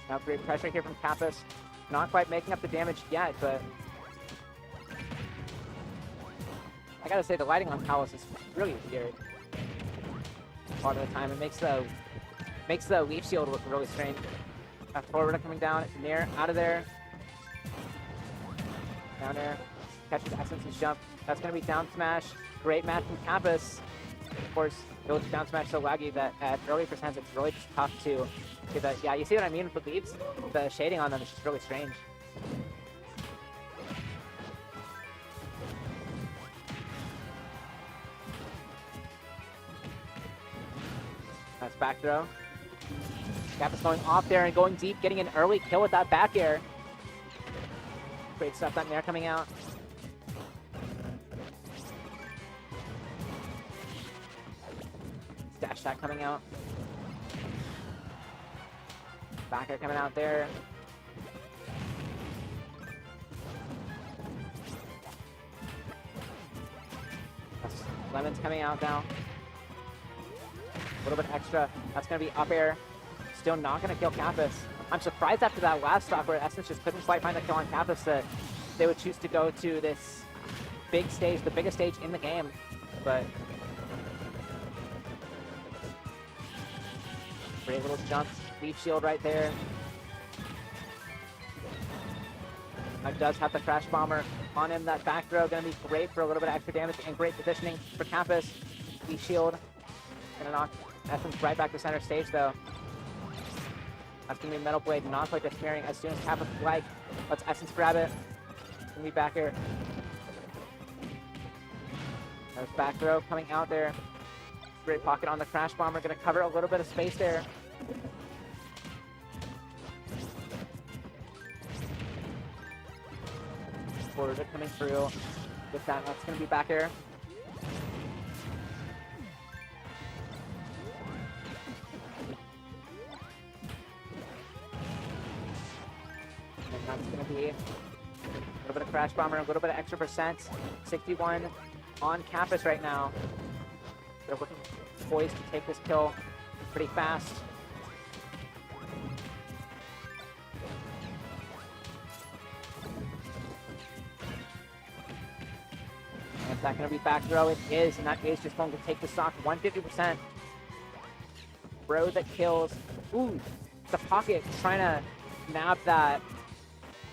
Now great pressure here from Kappas, not quite making up the damage yet, but I gotta say the lighting on Talos is really weird. Part of the time, it makes the Leaf Shield look really strange. Forwarder coming down, near, out of there. Down there, catches Essence's jump. That's going to be down smash. Great match from Kappas. Of course, Village down smash so laggy that at early percents it's really just tough to get that. Yeah, you see what I mean with the leaps? The shading on them is just really strange. That's back throw. Kappas going off there and going deep, getting an early kill with that back air. Great stuff, that Nair coming out. Dash attack coming out. Back air coming out there. Lemon's coming out now. A little bit extra. That's going to be up air. Still not going to kill Kappas. I'm surprised after that last stock where Essence just couldn't quite find the kill on Kappas that they would choose to go to this big stage, the biggest stage in the game. But great little jump, Leaf Shield right there. Does have the Crash Bomber on him. That back throw going to be great for a little bit of extra damage and great positioning for Kappas. E-Shield. Going to knock Essence right back to center stage, though. That's going to be Metal Blade, not quite disappearing as soon as Kappas like. Let's Essence grab it. Going to be back here. There's back throw coming out there. Great pocket on the Crash Bomber. Going to cover a little bit of space there. Forward coming through with that. That's going to be back air. And that's going to be a little bit of Crash Bomber, a little bit of extra percent. 61 on Kappas right now. They're looking poised to take this kill pretty fast. Is that going to be back throw? It is, and that is just going to take the stock 150%. Bro that kills. Ooh, the pocket trying to nab that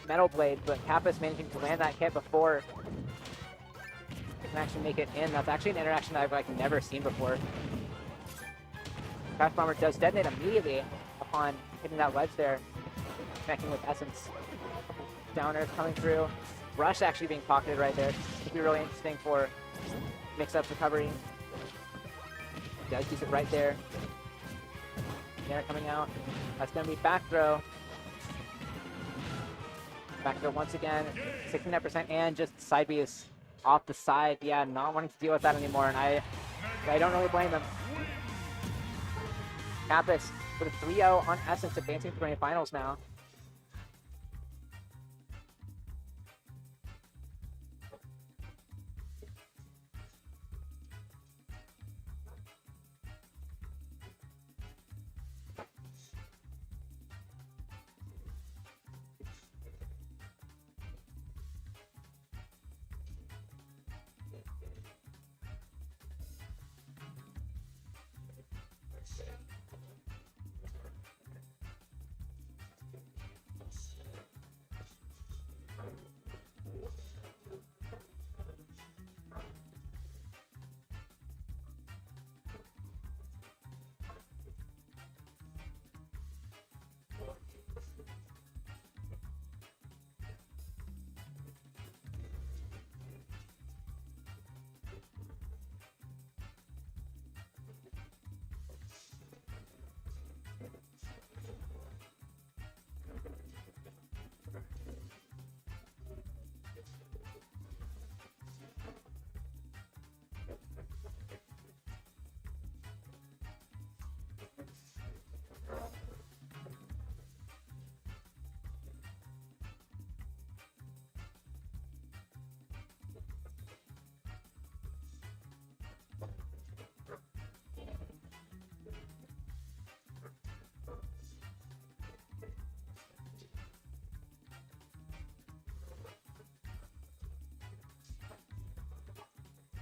Metal Blade, but Kappas managing to land that hit before it can actually make it in. That's actually an interaction that I've like never seen before. Crash Bomber does detonate immediately upon hitting that ledge there, connecting with Essence. Downers coming through. Rush actually being pocketed right there. Could be really interesting for mix-up recovery. He does use it right there. There coming out. That's going to be back throw. Back throw once again. 69% and just side B is off the side. Yeah, not wanting to deal with that anymore, and I don't really blame him. Kappas with a 3-0 on Essence, advancing to the grand finals now.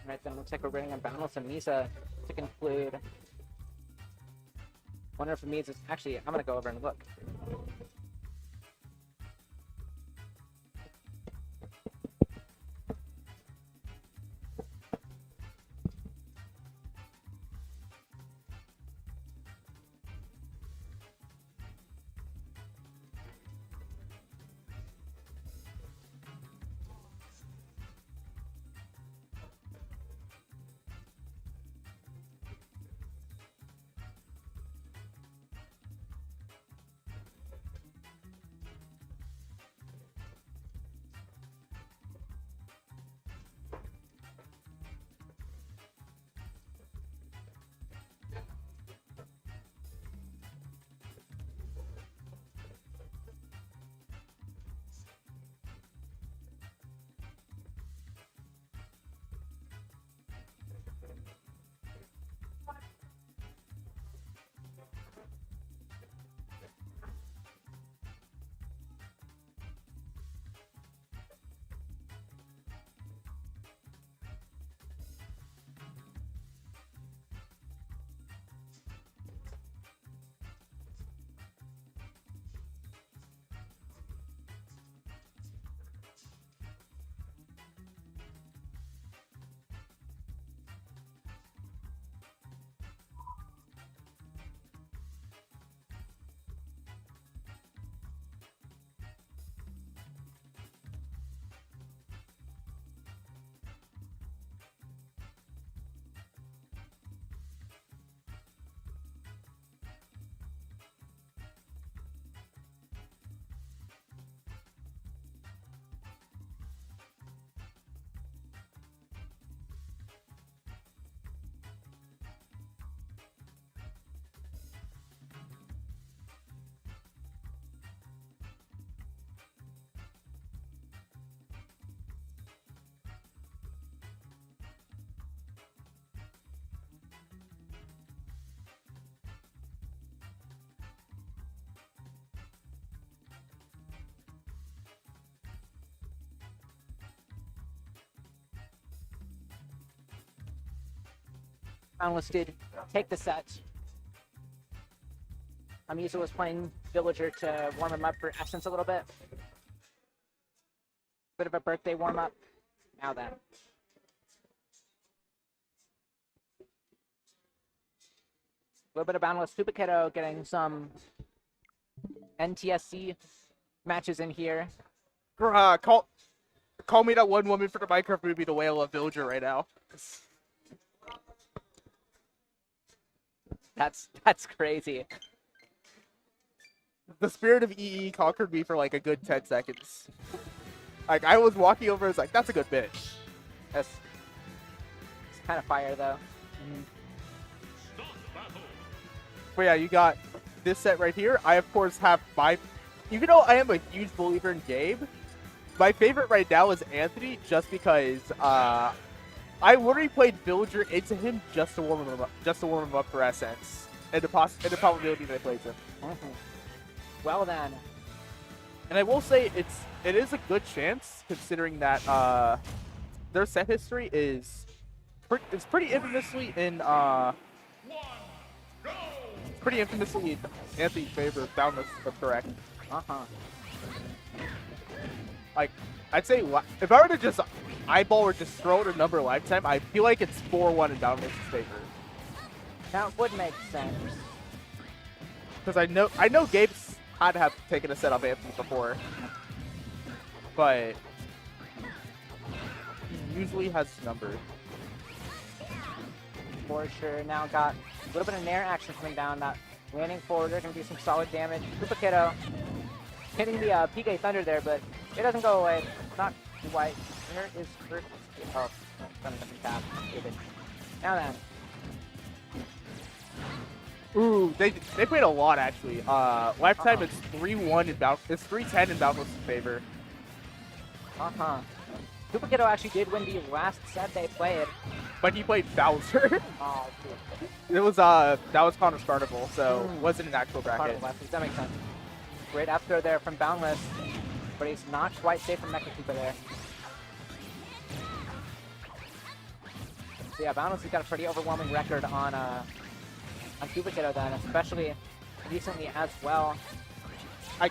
Right then, looks like we're bringing in Boundless and Misa to conclude. Wonder if Misa is actually. I'm gonna go over and look. Boundless did take the set. Amiza was playing Villager to warm him up for Essence a little bit. Bit of a birthday warm-up. Now then. A little bit of Boundless. Tupaketo getting some NTSC matches in here. Call me that one woman for the Minecraft movie, the Whale of Villager right now. That's crazy. The spirit of EE conquered me for like a good 10 seconds. Like, I was walking over, I was like, that's a good bitch. It's kind of fire, though. Start battle. But yeah, you got this set right here. I, of course, have my... Even though I am a huge believer in Gabe, my favorite right now is Anthony, just because I literally played Villager into him just to warm him up for Essence, and the probability that I plays him. Well then. And I will say it is a good chance, considering that their set history is pretty infamously in Anthony's favor, if Boundless is correct. Like, I'd say if I were to just eyeball or just throw out a number lifetime, I feel like it's 4-1 in Boundless' favor. That would make sense. Because I know Gabe's had to have taken a set off Anthony before, but he usually has number. For sure. Now got a little bit of Nair action coming down. That landing forward, there's going to be some solid damage. Tupaketo hitting the PK Thunder there, but it doesn't go away. Not quite. Where is first? Oh, gonna tap. Now then. Ooh, they played a lot actually. Lifetime it's 3-1 in it's 3-10 in Boundless' favor. Tupaketo actually did win the last set they played. But he played Bowser. Oh, It was that was Connor's Carnival, so it wasn't an actual bracket. that makes sense. Great up throw there from Boundless, but he's not quite safe from Mecha Koopa there. So yeah, Boundless has got a pretty overwhelming record on Tupaketo then, especially recently as well. I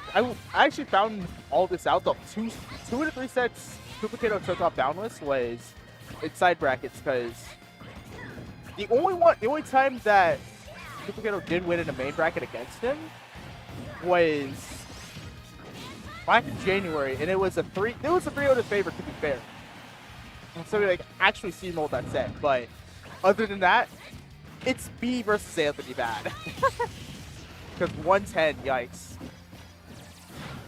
actually found all this out though. Two of the 3 sets Tupaketo took off Boundless was inside brackets, because the only time that Tupaketo did win in a main bracket against him was back in January, and it was a 3-0 favor, to be fair. And so we like actually steamrolled that set, but other than that, it's B versus Anthony bad. Because 110, yikes.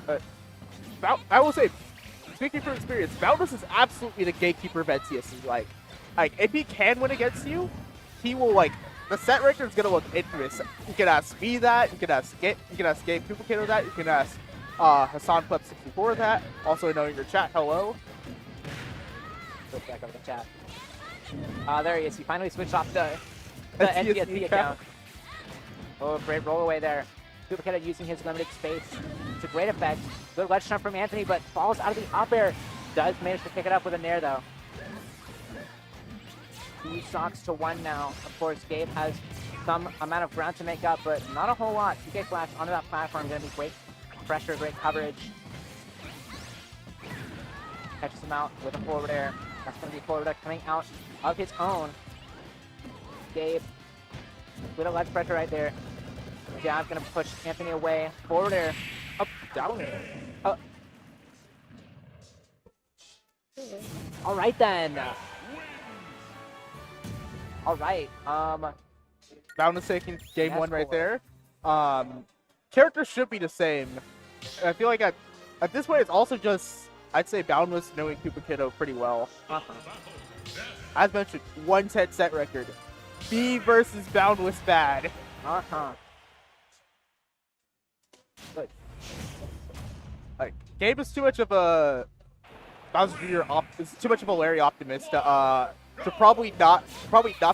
But I will say, speaking from experience, Boundless is absolutely the gatekeeper of NTSC. Like if he can win against you, he will the set record is gonna look infamous. You can ask me that. You can ask Gabe Tupaketo that. You can ask Hassan Club 64 that. Also, I know in your chat, hello. Look back over the chat. There he is. He finally switched off the NTSC account. Oh, great roll away there. Tupaketo using his limited space to great effect. Good ledge jump from Anthony, but falls out of the up air. Does manage to pick it up with a Nair, though. 2 stocks to 1 now. Of course, Gabe has some amount of ground to make up, but not a whole lot. PK Flash onto that platform. Going to be great pressure, great coverage. Catches him out with a forward air. That's going to be forward air coming out of his own. Gabe with a ledge pressure right there. Jab's going to push Anthony away. Forward air. Up, down air. All right, then. All right. Boundless taking game Yes, 1 right boy. there. Characters should be the same. I feel like at this point, it's also just, I'd say, Boundless knowing Tupaketo pretty well. As mentioned, 110 set record. B versus Boundless bad. Good. Gabe is too much of a Bowser Jr. Is too much of a Larry optimist to probably not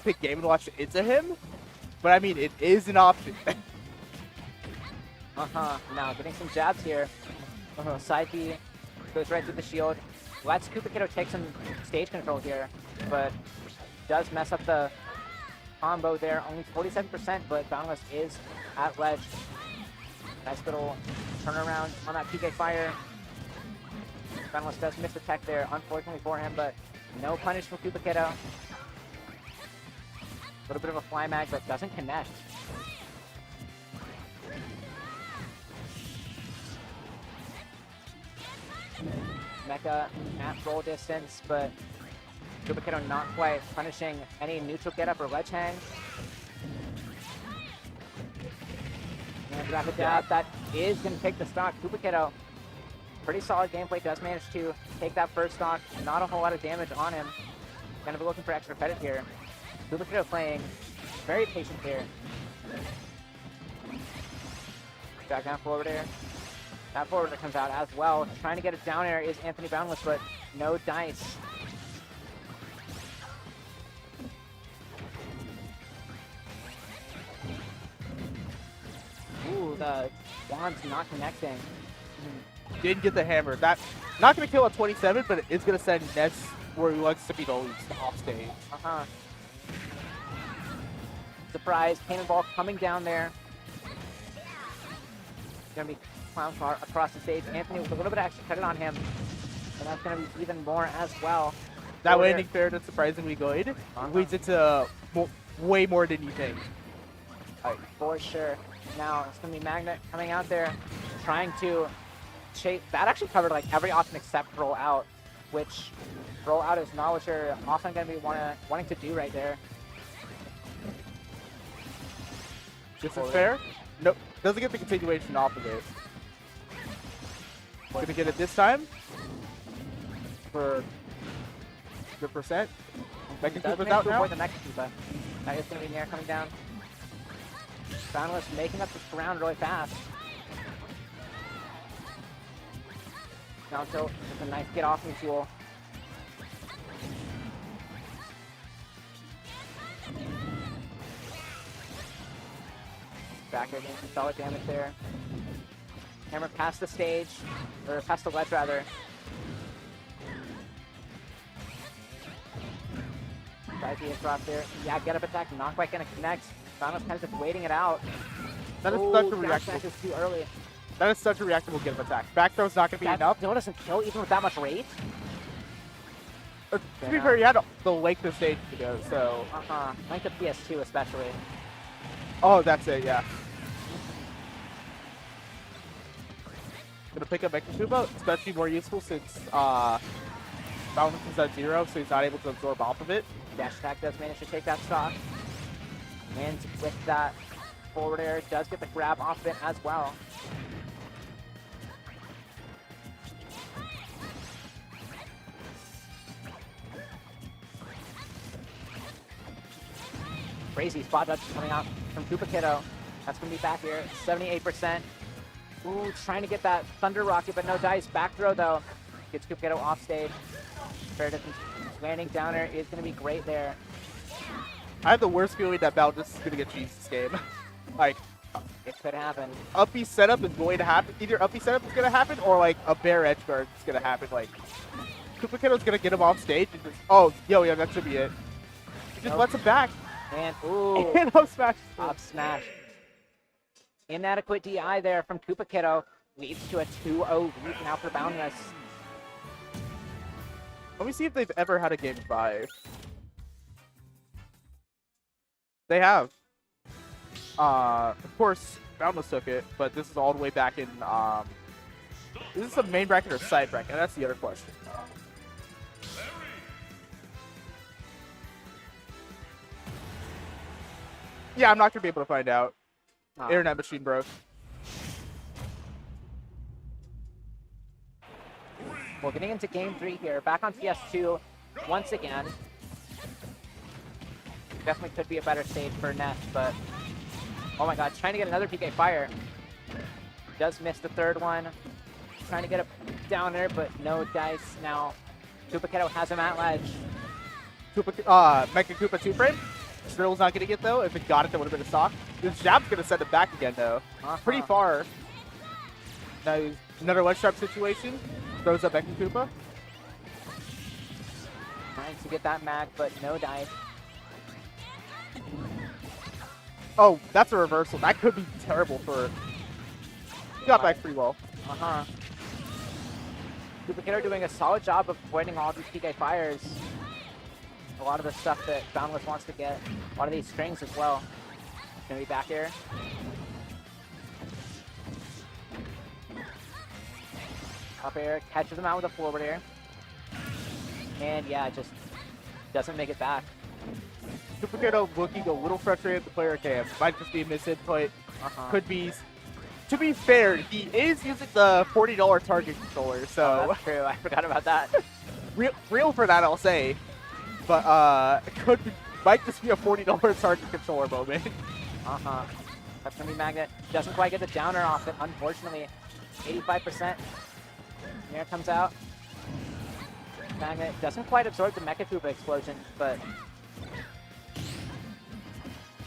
pick Game & Watch into him. But I mean, it is an option. Now getting some jabs here. Side B goes right through the shield. Lets Tupaketo take some stage control here, but does mess up the combo there. Only 47%, but Boundless is at ledge. Nice little turnaround on that PK fire. Boundless does miss the tech there, unfortunately for him, but no punish from Koopa Kiddo. A little bit of a fly mag, but doesn't connect. Mecha at roll distance, but Koopa Kiddo not quite punishing any neutral get up or ledge hang. And rapid dab, that is going to take the stock. Koopa Kiddo, pretty solid gameplay, does manage to take that first stock. Not a whole lot of damage on him. Gonna be looking for extra credit here. Koopa Kiddo playing very patient here. Back down forward air. That forward air comes out as well. Trying to get it down air is Anthony Boundless, but no dice. Ooh, the wand's not connecting. Didn't get the hammer. That not going to kill at 27, but it's going to send Ness where he wants to be the least off stage. Surprise, Cannonball coming down there. Gonna be clown across the stage. Anthony with a little bit of extra credit on him. And that's gonna be even more as well. That landing fair is surprisingly good. Leads into way more than you think. For sure. Now it's gonna be Magnet coming out there, trying to chase. That actually covered like every option except roll out, which roll out is not what you're often gonna be wanting to do right there. This is fair. Nope. Doesn't get the continuation off of it. Gonna get it this time. For good percent. Mecha Koopa's out now. The Mecha Koopa. That is gonna be Nair coming down. Boundless making up this ground really fast. Down tilt with a nice get off mutual. Back air getting some solid damage there. Hammer past the stage, or past the ledge rather. Side B across there. Yeah, get up attack, not quite gonna connect. Boundless kind of just waiting it out. That is such a reactable. Is too early. That is such a reactable get up attack. Back throw's not gonna be enough. Still doesn't kill even with that much rate. To be fair, you had the length of stage to go, so. Length of PS2 especially. Oh, that's it, yeah. Gonna pick up Mecha Koopa, especially more useful since Boundless is at 0, so he's not able to absorb off of it. Dash attack does manage to take that stock. And with that forward air, does get the grab off of it as well. Crazy spot dodge coming out from Koopa Kiddo. That's going to be back here, 78%. Ooh, trying to get that Thunder Rocket, but no dice. Back throw, though. Gets Koopa Kiddo off stage. Fair distance. Landing downer is going to be great there. I have the worst feeling that Boundless is going to get cheesed this game. Like, it could happen. Up B setup is going to happen. Either up B setup is going to happen, or like a bear edge guard is going to happen. Like, Koopa Kiddo's going to get him off stage and just, oh, yeah, that should be it. He just lets him back. And, ooh. And up smash. Up smash. Inadequate DI there from Koopa Kiddo leads to a 2-0 lead now for Boundless. Let me see if they've ever had a game 5. They have. Of course, Boundless took it, but this is all the way back in, is this a main bracket or side bracket? That's the other question. Yeah, I'm not going to be able to find out. Internet machine broke. Well, getting into game 3 here, back on PS2 once again. Definitely could be a better stage for Ness, but oh my god, trying to get another PK fire. Does miss the third one. Trying to get a down there, but no dice. Now, Koopa Kiddo has him at ledge. Mecha Koopa 2-frame. Skrill's not getting it though. If it got it, that would have been a stock. This jab's going to send it back again though. Pretty far. Now, another ledge trap situation. Throws up Mecha Koopa. Trying to get that mag, but no dice. Oh, that's a reversal. That could be terrible for... He got back pretty well. Uh-huh. Duplicate are doing a solid job of avoiding all these PK fires. A lot of the stuff that Boundless wants to get. A lot of these strings as well. Gonna be back here. Up air, catches him out with a forward air. And yeah, just doesn't make it back. Duplicate looking a little frustrated at the player cam. Might just be a misinput. Could be... To be fair, he is using the $40 target controller, so... Oh, that's true. I forgot about that. real for that, I'll say. But might just be a $40 target controller moment. That's gonna be Magnet. Doesn't quite get the downer off it, unfortunately. 85%. Here it comes out. Magnet doesn't quite absorb the Mecha Koopa explosion, but...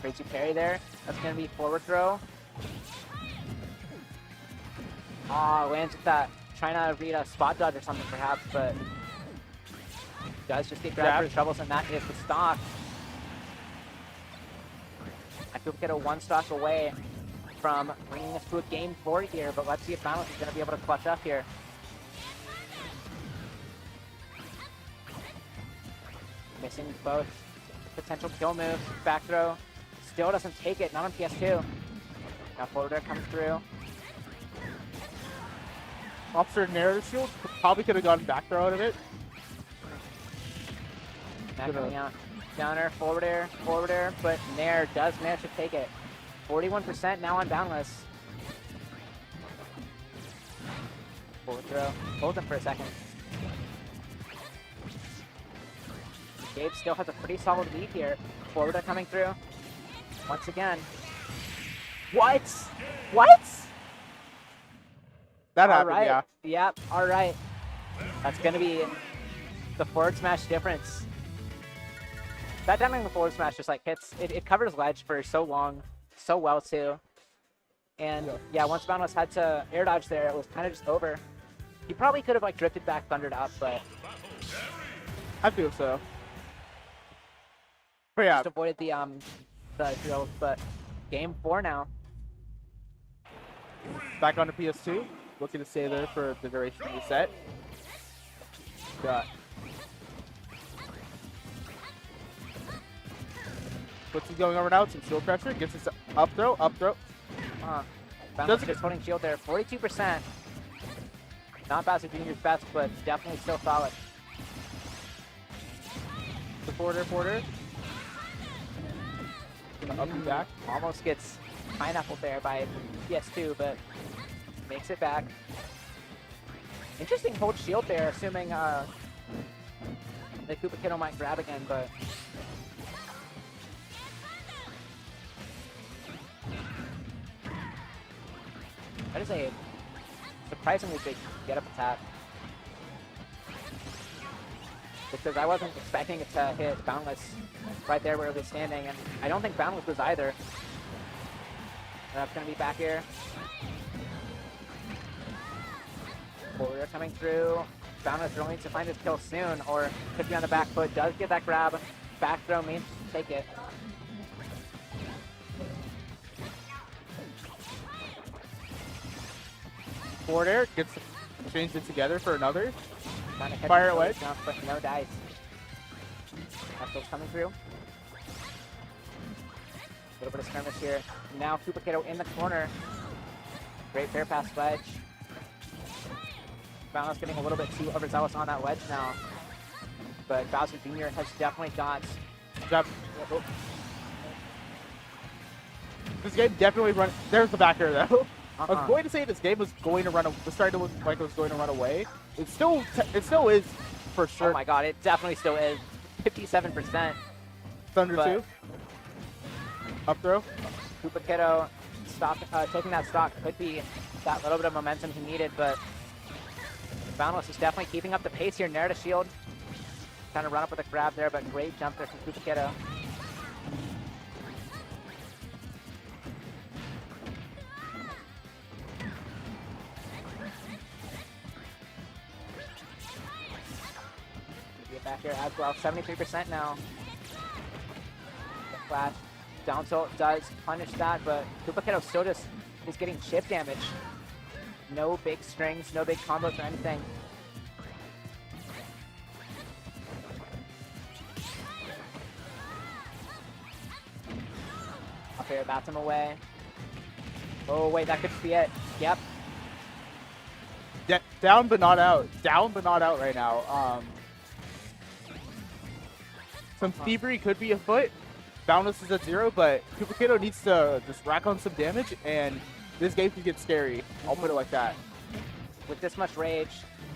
Crazy parry there. That's gonna be forward throw. Ah, lands with that. Trying to read a spot dodge or something perhaps, but... Does just get grabbed for his troubles, and that is the stock. I feel we get a one stock away from bringing us to a game 4 here, but let's see if Boundless is going to be able to clutch up here. Missing both potential kill moves. Back throw. Still doesn't take it, not on PS2. Now forward air comes through. Officer narrative shield probably could have gotten back throw out of it. Back coming out. Downer, forward air, but Nair does manage to take it. 41% now on Boundless. Forward throw. Hold him for a second. Gabe still has a pretty solid lead here. Forward air coming through. Once again. What? What? That happened, right. yeah. Yep, alright. That's gonna be the forward smash difference. That timing the forward smash just like hits, it covers ledge for so long, so well too. And yeah, once Boundless had to air dodge there, it was kind of just over. He probably could have like drifted back, thundered up, but I feel so. But yeah, just avoided the drills. But game 4 now. back on the PS2. Looking to stay there for the duration of the set. Got. What's he going over now? Some shield pressure. Gets his up throw, up throw. Boundless just holding shield there. 42%. Not Bowser Jr.'s best, but definitely still solid. The forwarder. Gonna up and back. Almost gets pineapple there by PS2, but makes it back. Interesting hold shield there, assuming the Koopa Kiddo might grab again, but that is a surprisingly big get-up attack. Because I wasn't expecting it to hit Boundless right there where it was standing, and I don't think Boundless was either. And that's going to be back here. Forward coming through. Boundless going to find his kill soon, or could be on the back foot. Does get that grab. Back throw means to take it. Forward air gets changed it together for another. Trying to catch Fire him away. jump, but no dice. That's coming through. A little bit of skirmish here. Now Koopa Kiddo in the corner. Great fair pass ledge. Boundless getting a little bit too overzealous on that ledge now. But Bowser Jr. has definitely got... This game definitely run. There's the back air though. I was going to say this game was going to run. Was starting to look like it was going to run away. It still is for sure. Oh my god, it definitely still is. 57%. Thunder 2. Up throw. Koopa Kiddo stock, taking that stock could be that little bit of momentum he needed, but Boundless is definitely keeping up the pace here. Nair to shield. Trying to run up with a grab there, but great jump there from Koopa Kiddo. Get back here as well. 73% now. The flash. Down tilt does punish that, but Duplicato still just is getting chip damage. No big strings, no big combos or anything. Up air bats him away. Oh wait, that could be it. Yep. Down but not out. Down but not out right now. Some thievery could be afoot. Boundless is at 0, but Duplicato needs to just rack on some damage, and this game can get scary. I'll put it like that. With this much rage,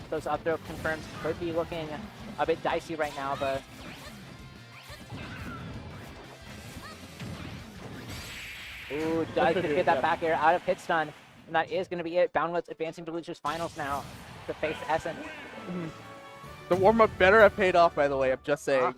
those up throw confirms could be looking a bit dicey right now, but ooh, does get that back air out of hit stun, and that is going to be it. Boundless advancing to losers finals now to face Essence. The warm-up better have paid off, by the way. I'm just saying.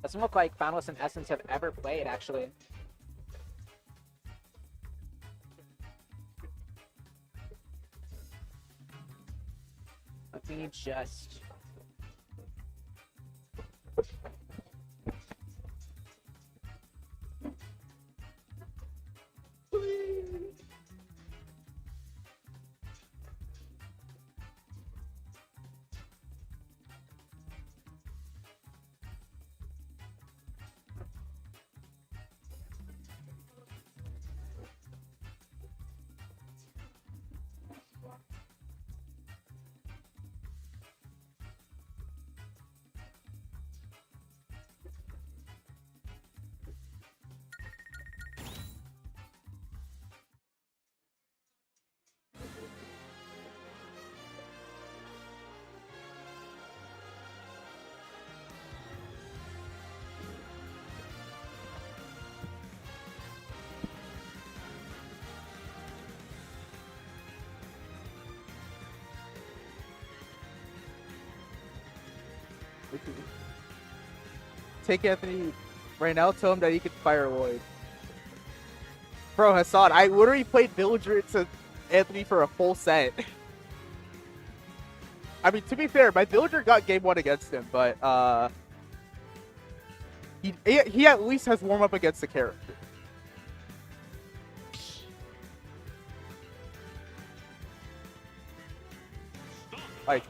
Doesn't look like Boundless and Essence have ever played, actually. Let me just... Take Anthony right now, tell him that he can fire Lloyd. Bro, Hassan, I literally played Villager to Anthony for a full set. I mean, to be fair, my Villager got game 1 against him, but he at least has warm up against the character. Like,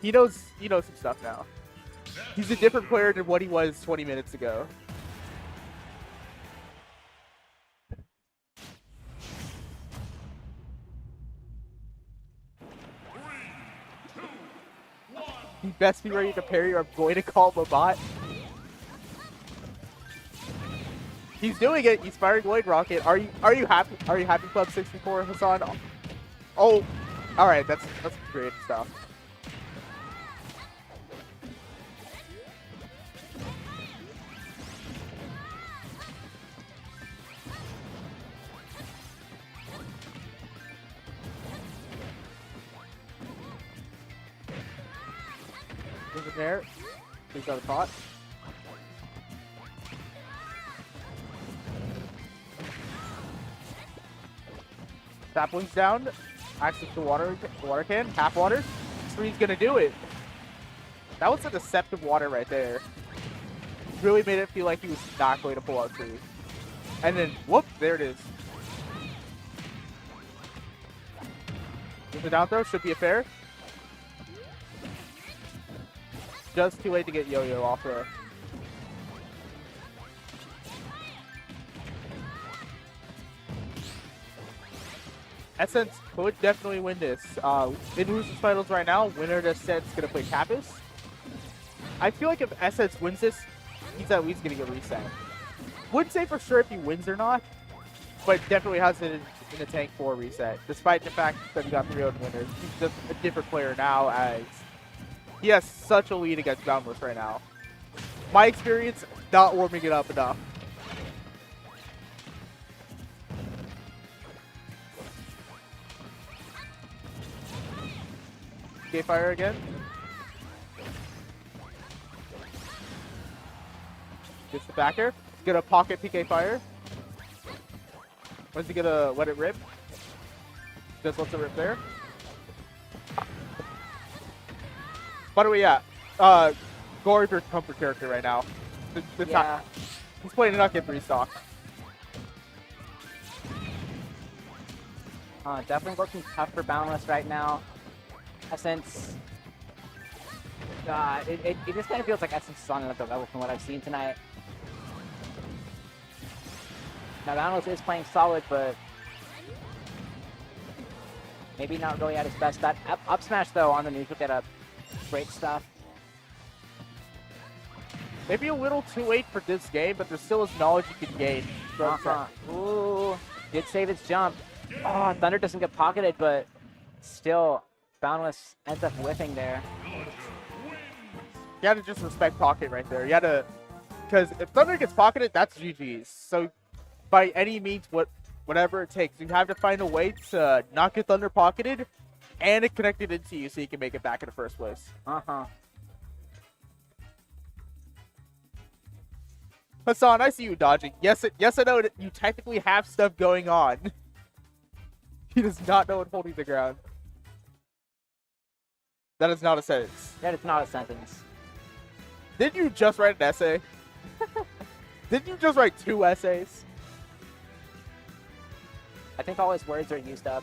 he knows some stuff now. He's a different player than what he was 20 minutes ago. He best be ready to parry or I'm going to call him a bot. He's doing it. He's firing Lloyd Rocket. Are you happy? Are you happy, Club 64, Hassan? Oh, all right. That's great stuff. There. He's got a pot. Sapling's down. Access to water can. Half water. Screen's gonna do it. That was a deceptive water right there. Really made it feel like he was not going to pull out Tree. And then, whoop, there it is. The down throw should be a fair. Just too late to get Yo-Yo off there. Essence could definitely win this. In losers finals right now, winner of this set is going to play Kappas. I feel like if Essence wins this, he's at least going to get reset. Wouldn't say for sure if he wins or not, but definitely has it in the tank for a reset. Despite the fact that he got 3-0 winners, he's just a different player now as he has such a lead against Boundless right now. My experience, not warming it up enough. K-Fire again. Gets the back air. Gonna pocket PK fire. When's he gonna let it rip? Just lets it rip there. By the way, yeah. Gory for comfort character right now. Yeah. He's playing a Nucket 3 stock. Definitely looking tough for Boundless right now. Essence. It just kind of feels like Essence is on another level from what I've seen tonight. Now Boundless is playing solid, but maybe not really at his best. That up smash though on the neutral get up, great stuff. Maybe a little too late for this game, but there still is knowledge you can gain. Ooh, did save his jump. Oh, Thunder doesn't get pocketed, but still, Boundless ends up whiffing there. You had to just respect pocket right there. You had to, because if Thunder gets pocketed, that's GG's. So, by any means, whatever it takes, you have to find a way to not get Thunder pocketed, and it connected into you so you can make it back in the first place. Hassan, I see you dodging. Yes, I know that you technically have stuff going on. He does not know when holding the ground. That is not a sentence. That is not a sentence. Didn't you just write an essay? Didn't you just write 2 essays? I think all his words are used up.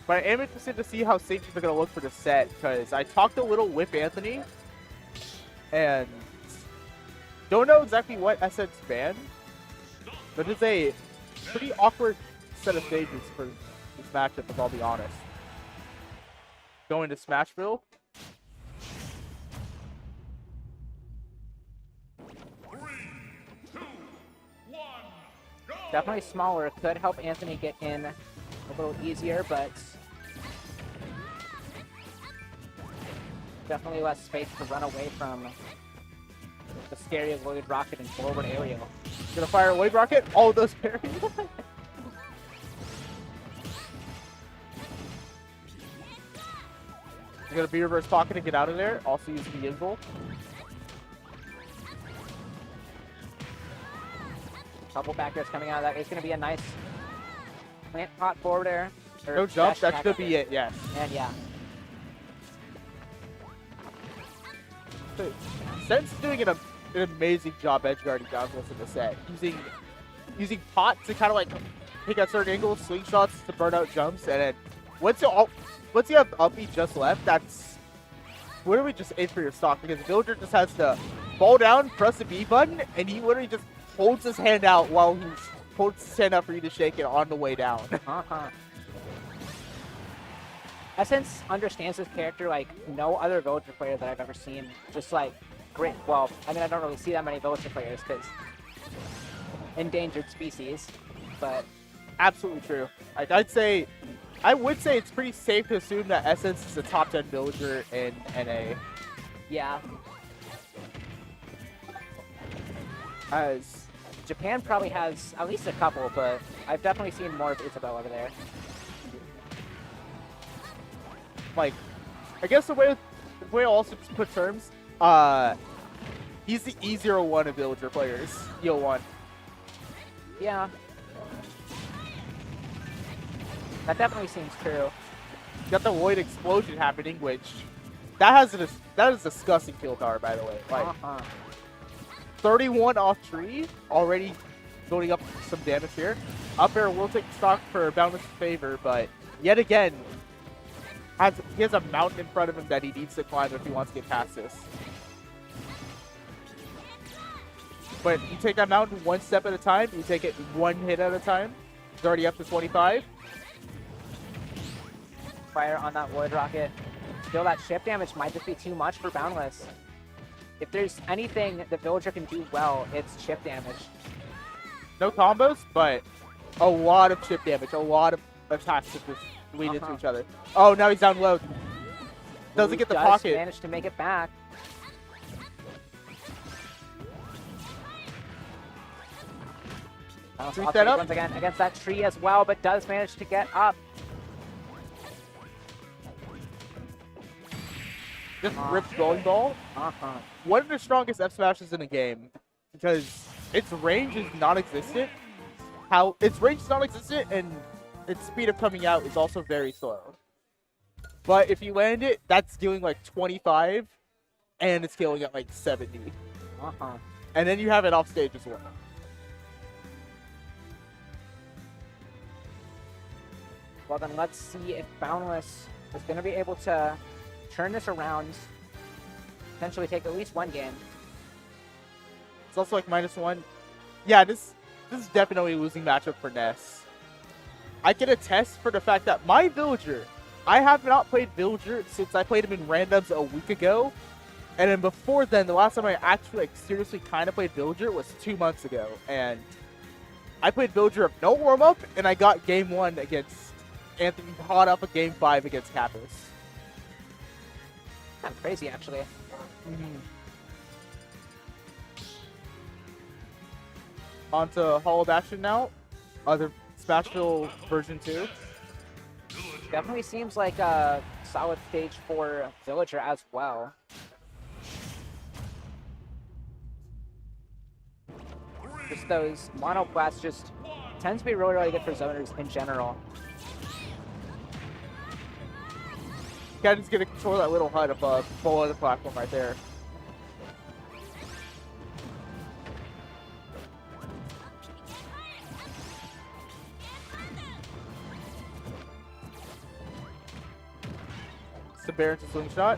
But I am interested to see how stages are going to look for the set, because I talked a little with Anthony, and don't know exactly what Essence banned, but it's a pretty awkward set of stages for this matchup, if I'll be honest. Going to Smashville. Definitely smaller. Could help Anthony get in a little easier, but definitely less space to run away from the scary Lloyd Rocket and forward aerial. Gonna fire a Lloyd Rocket. All of those parries. You're gonna be reverse pocket and get out of there. Also using the Invul. Couple back airs coming out of that. It's gonna be a nice plant pot forward air. No jump. That should be it. Yes. And yeah. Sen's doing an amazing job edge guarding Boundless in the set. Using pot to kind of like pick at certain angles, slingshots to burn out jumps, and then once you have uppy just left, that's literally just it for your stock, because the villager just has to fall down, press the B button, and he literally just holds his hand out while he holds his hand out for you to shake it on the way down. Essence understands this character like no other villager player that I've ever seen. Just like great. Well, I mean, I don't really see that many villager players because endangered species, but absolutely true. I would say it's pretty safe to assume that Essence is a top 10 villager in NA. Yeah. As Japan probably has at least a couple, but I've definitely seen more of Isabel over there. Like, I guess the way I also just put terms, he's the E01 of villager players. E01. Yeah. That definitely seems true. You got the Void Explosion happening, which that is disgusting kill power, by the way. Like 31 off tree, already building up some damage here. Up air will take stock for Boundless' favor, but yet again, he has a mountain in front of him that he needs to climb if he wants to get past this. But you take that mountain one step at a time, you take it one hit at a time. He's already up to 25. Fire on that Void Rocket. Still, that chip damage might just be too much for Boundless. If there's anything the villager can do well, it's chip damage. No combos, but a lot of chip damage, a lot of attacks that just lead into each other. Oh, now he's down low. Doesn't get the pocket. Managed to make it back. Set up once again against that tree as well, but does manage to get up. just rips bowling ball. One of the strongest F smashes in the game because its range is non-existent. Its range is non-existent and its speed of coming out is also very slow. But if you land it, that's dealing like 25, and it's killing at like 70. And then you have it off stage as well. Well, then let's see if Boundless is going to be able to turn this around, potentially take at least one game. It's also like -1. Yeah, this is definitely a losing matchup for Ness. I can attest for the fact that my Villager, I have not played Villager since I played him in randoms a week ago. And then before then, the last time I actually like seriously kind of played Villager was 2 months ago. And I played Villager of no warm-up, and I got game 1 against Anthony, hot up a game 5 against Kappas. Kind of crazy, actually. On to Hall of Action now. Other Smashville version 2. Definitely seems like a solid stage for Villager as well. Just those mono blasts just tends to be really, really good for zoners in general. Guy just gonna control that little HUD above below the platform right there. It's the Baron to slingshot.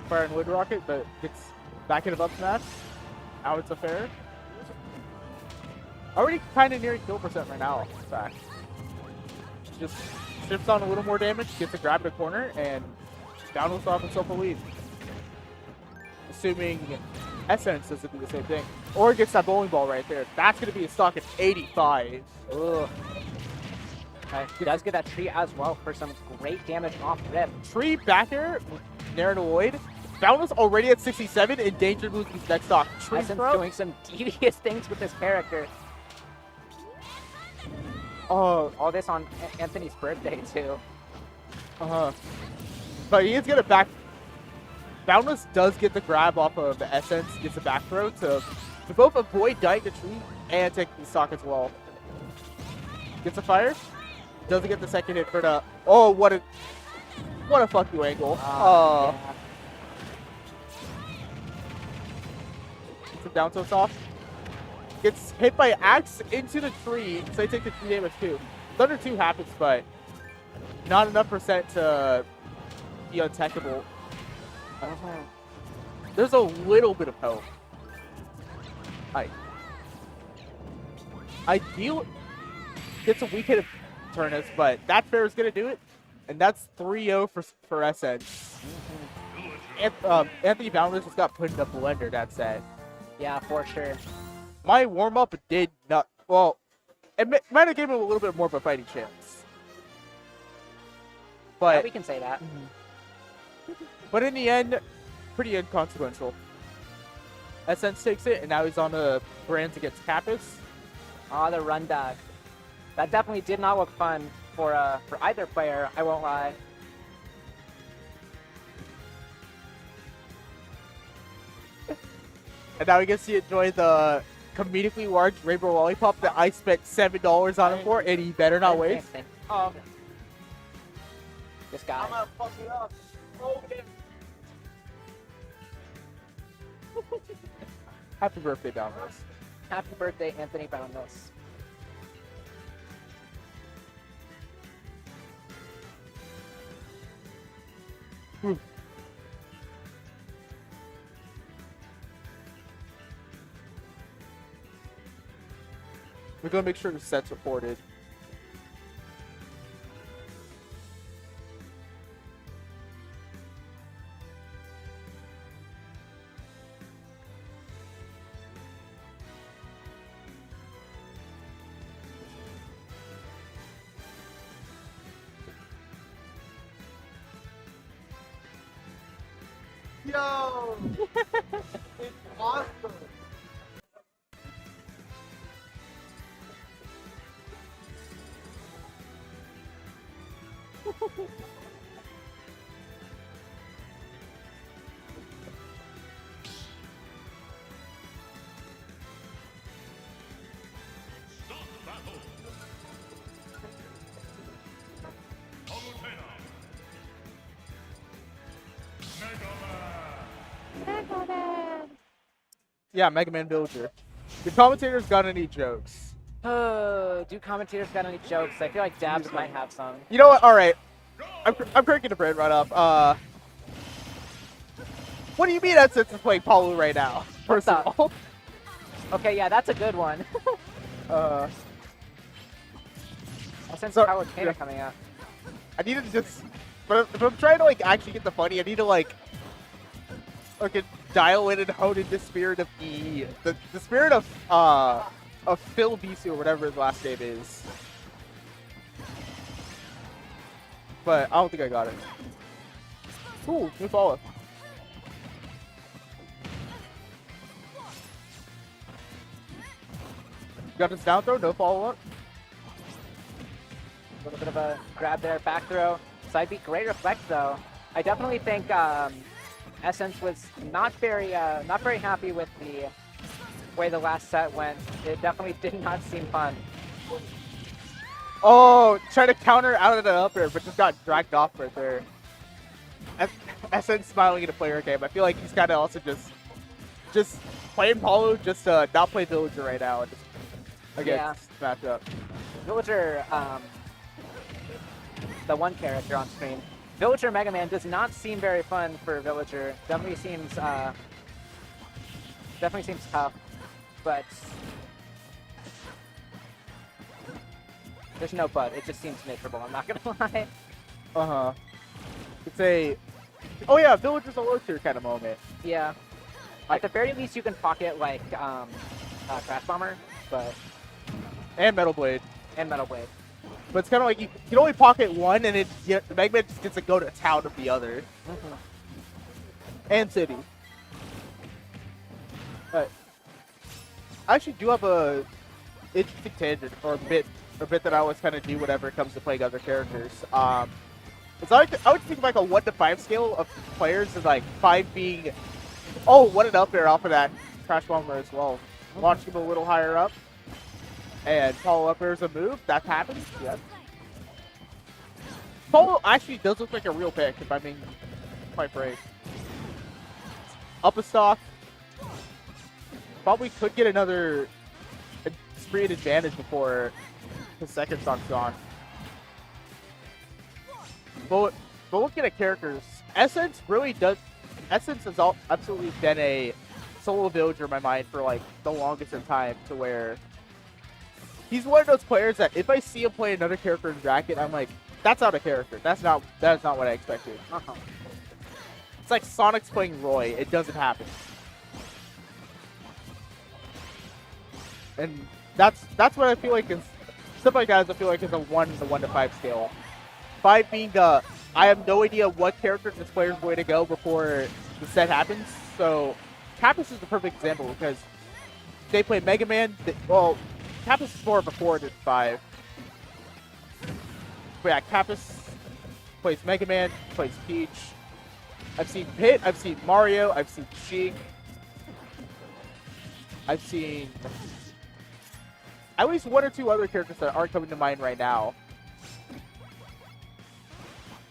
Fire and Wood Rocket, but gets back in a up smash. Now it's a fair. Already kind of nearing kill percent right now, in fact. Just shifts on a little more damage, gets a grab in the corner, and Boundless off himself a lead. Assuming Essence doesn't do the same thing. Or gets that bowling ball right there. That's going to be a stock at 85. Ugh. Okay, he does get that tree as well for some great damage off rip. Tree back air, Nair and Avoid. Boundless already at 67, in danger of losing his next stock. Tree Essence throw. doing some devious things with this character. Oh, All this on Anthony's birthday, too. But he is going to back. Boundless does get the grab off of the Essence, gets a back throw to both avoid dying the tree and take the stock as well. Gets a fire. Doesn't get the second hit for the. Oh, what a fuck you angle. Yeah. Gets a down tilts off. Gets hit by axe into the tree, so they take the 3 damage too. Thunder 2 happens, but not enough percent to be untechable. There's a little bit of hope. Ideal gets a weak hit of Turnus, but that fair is gonna do it, and that's 3-0 for Essence. Anthony Boundless just got put in the blender that set. Yeah, for sure. My warm-up did not. Well, it might have given him a little bit more of a fighting chance, but Yeah, we can say that. But in the end, pretty inconsequential. Essence takes it, and now he's on the brands against Kappas. Oh, the run dog. That definitely did not look fun for either player, I won't lie. And now he gets to enjoy the comedically large Rainbow Lollipop that I spent $7 on him for, and he better not waste. This guy. I'm gonna fuck it up. Oh, yeah. Happy birthday, Boundless. Happy birthday, Anthony Boundless. We're gonna make sure the set's reported. Yo! It's awesome! Start battle. Palutena. Mega Man. Yeah, Mega Man Villager. The commentators got any jokes? Do commentators got any jokes? I feel like Dabs might have some. You know what? All right. I'm cranking the brain right up. What do you mean Essence is playing Palu right now? What's First of up? all. Okay, yeah, that's a good one. Since So- Power Kano yeah. coming out. I need to just, but if I'm trying to like actually get the funny, I need to like dial in and hone in the spirit of the spirit of Phil Bisu or whatever his last name is. But I don't think I got it. Ooh, new follow. Got his down throw, no follow up. A little bit of a grab there, back throw. Side beat, great reflect though. I definitely think Essence was not very happy with the way the last set went. It definitely did not seem fun. Oh, try to counter out of the up air, but just got dragged off right there. Essence smiling at a player game. I feel like he's kind of also just playing Paulo, just not play Villager right now and just against matchup. Villager, the one character on screen. Villager Mega Man does not seem very fun for Villager. Definitely seems tough, but there's no but. It just seems miserable. I'm not gonna lie. It's a oh yeah, Villager's a low tier kind of moment. Yeah. At the very least, you can pocket like Crash Bomber, but And Metal Blade. and Metal Blade. But it's kind of like you can only pocket one, and the Mega Man just gets to go to town of the other. And City. But I actually do have a interesting tangent or a bit that I always kind of do whenever it comes to playing other characters. It's I would think of like a 1 to 5 scale of players, and like 5 being one and up there off of that Crash Bomber as well. Launch him a little higher up. And follow up airs a move. That happens. Yes. Polo actually does look like a real pick, if I'm being quite frank. Up a stock. Probably could get another spree advantage before his second stock's gone. But looking at characters, Essence has absolutely been a solo villager in my mind for like the longest of time, to where he's one of those players that if I see him play another character in bracket, I'm like, that's out of character. That is not what I expected. It's like Sonic's playing Roy. It doesn't happen. And that's what I feel like is stuff like that. I feel like is a 1 to 5 scale. 5 being I have no idea what character this player is going to go before the set happens. So Kappas is the perfect example because they play Mega Man. Kappas is more of a 4 than 5. But yeah, Kappas plays Mega Man, plays Peach. I've seen Pit, I've seen Mario, I've seen Sheik. I've seen at least 1 or 2 other characters that aren't coming to mind right now.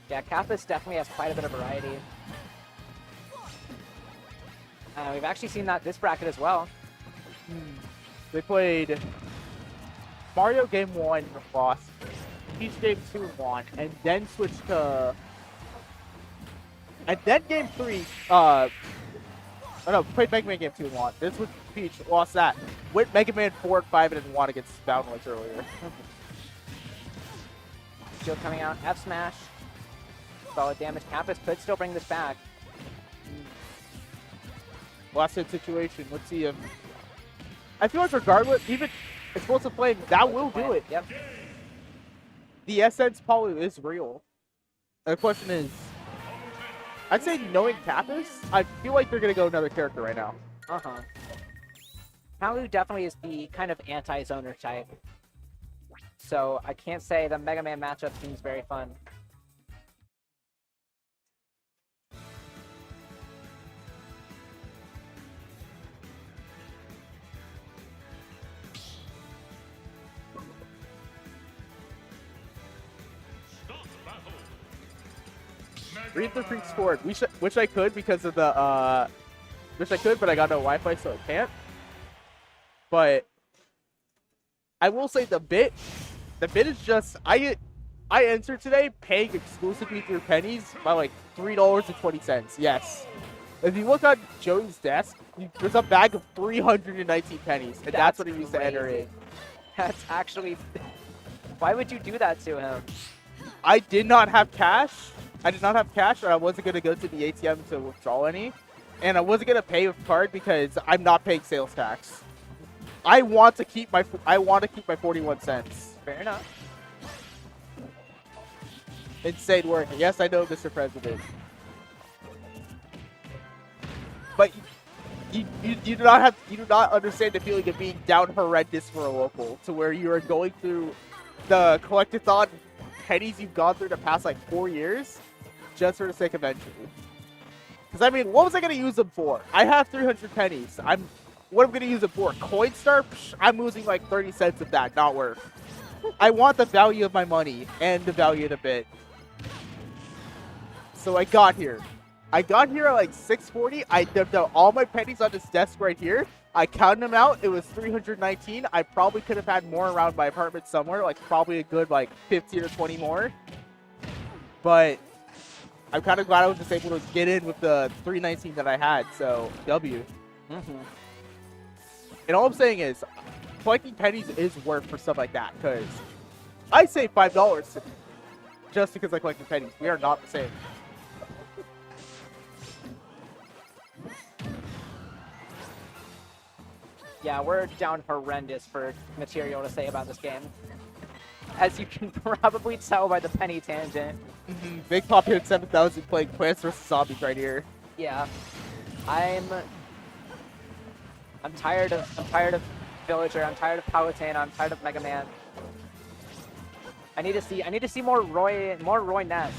Yeah, Kappas definitely has quite a bit of variety. We've actually seen that this bracket as well. They played Mario Game 1, lost. Peach Game 2, won. And then switched to... And then Game 3, played Mega Man Game 2 and won. Then switched to Peach, lost that. Went Mega Man 4 and 5 and then won against Boundless earlier. Shield coming out, F smash. Solid damage. Kappas could still bring this back. Last hit situation. Let's see him. I feel like regardless, even explosive flame, that will do it. Yep. The Essence Palu is real. And the question is, I'd say knowing Kappas, I feel like they're gonna go another character right now. Palu definitely is the kind of anti-zoner type. So I can't say the Mega Man matchup seems very fun. Read the freak scored. Wish I could because of the wish I could, but I got no Wi-Fi, so I can't. But I will say the bit is just I entered today paying exclusively through pennies by like $3.20. Yes. If you look on Joey's desk, there's a bag of 319 pennies, and that's what he used to enter in. That's actually... Why would you do that to him? I did not have cash. Or I wasn't going to go to the ATM to withdraw any. And I wasn't going to pay with card because I'm not paying sales tax. I want to keep my 41 cents. Fair enough. Insane work. Yes, I know, Mr. President. But you do not understand the feeling of being down horrendous for a local, to where you are going through the collectathon pennies you've gone through the past like 4 years just for the sake of entry. Because I mean, what was I gonna use them for? I have 300 pennies. What am I gonna use it for? Coinstar? Psh, I'm losing like 30 cents of that. Not worth. I want the value of my money and the value of the bit. So I got here. At like 6:40. I dumped out all my pennies on this desk right here. I counted them out. It was 319. I probably could have had more around my apartment somewhere, like probably a good like 15 or 20 more. But I'm kind of glad I was just able to get in with the 319 that I had. So W. And all I'm saying is, collecting pennies is worth for stuff like that. Because I save $5 just because I collect pennies. We are not the same. Yeah, we're down horrendous for material to say about this game. As you can probably tell by the penny tangent. Big Pop here at 7,000 playing Plants vs. Zombies right here. Yeah. I'm tired of Villager, I'm tired of Palutena, I'm tired of Mega Man. I need to see more Roy Ness.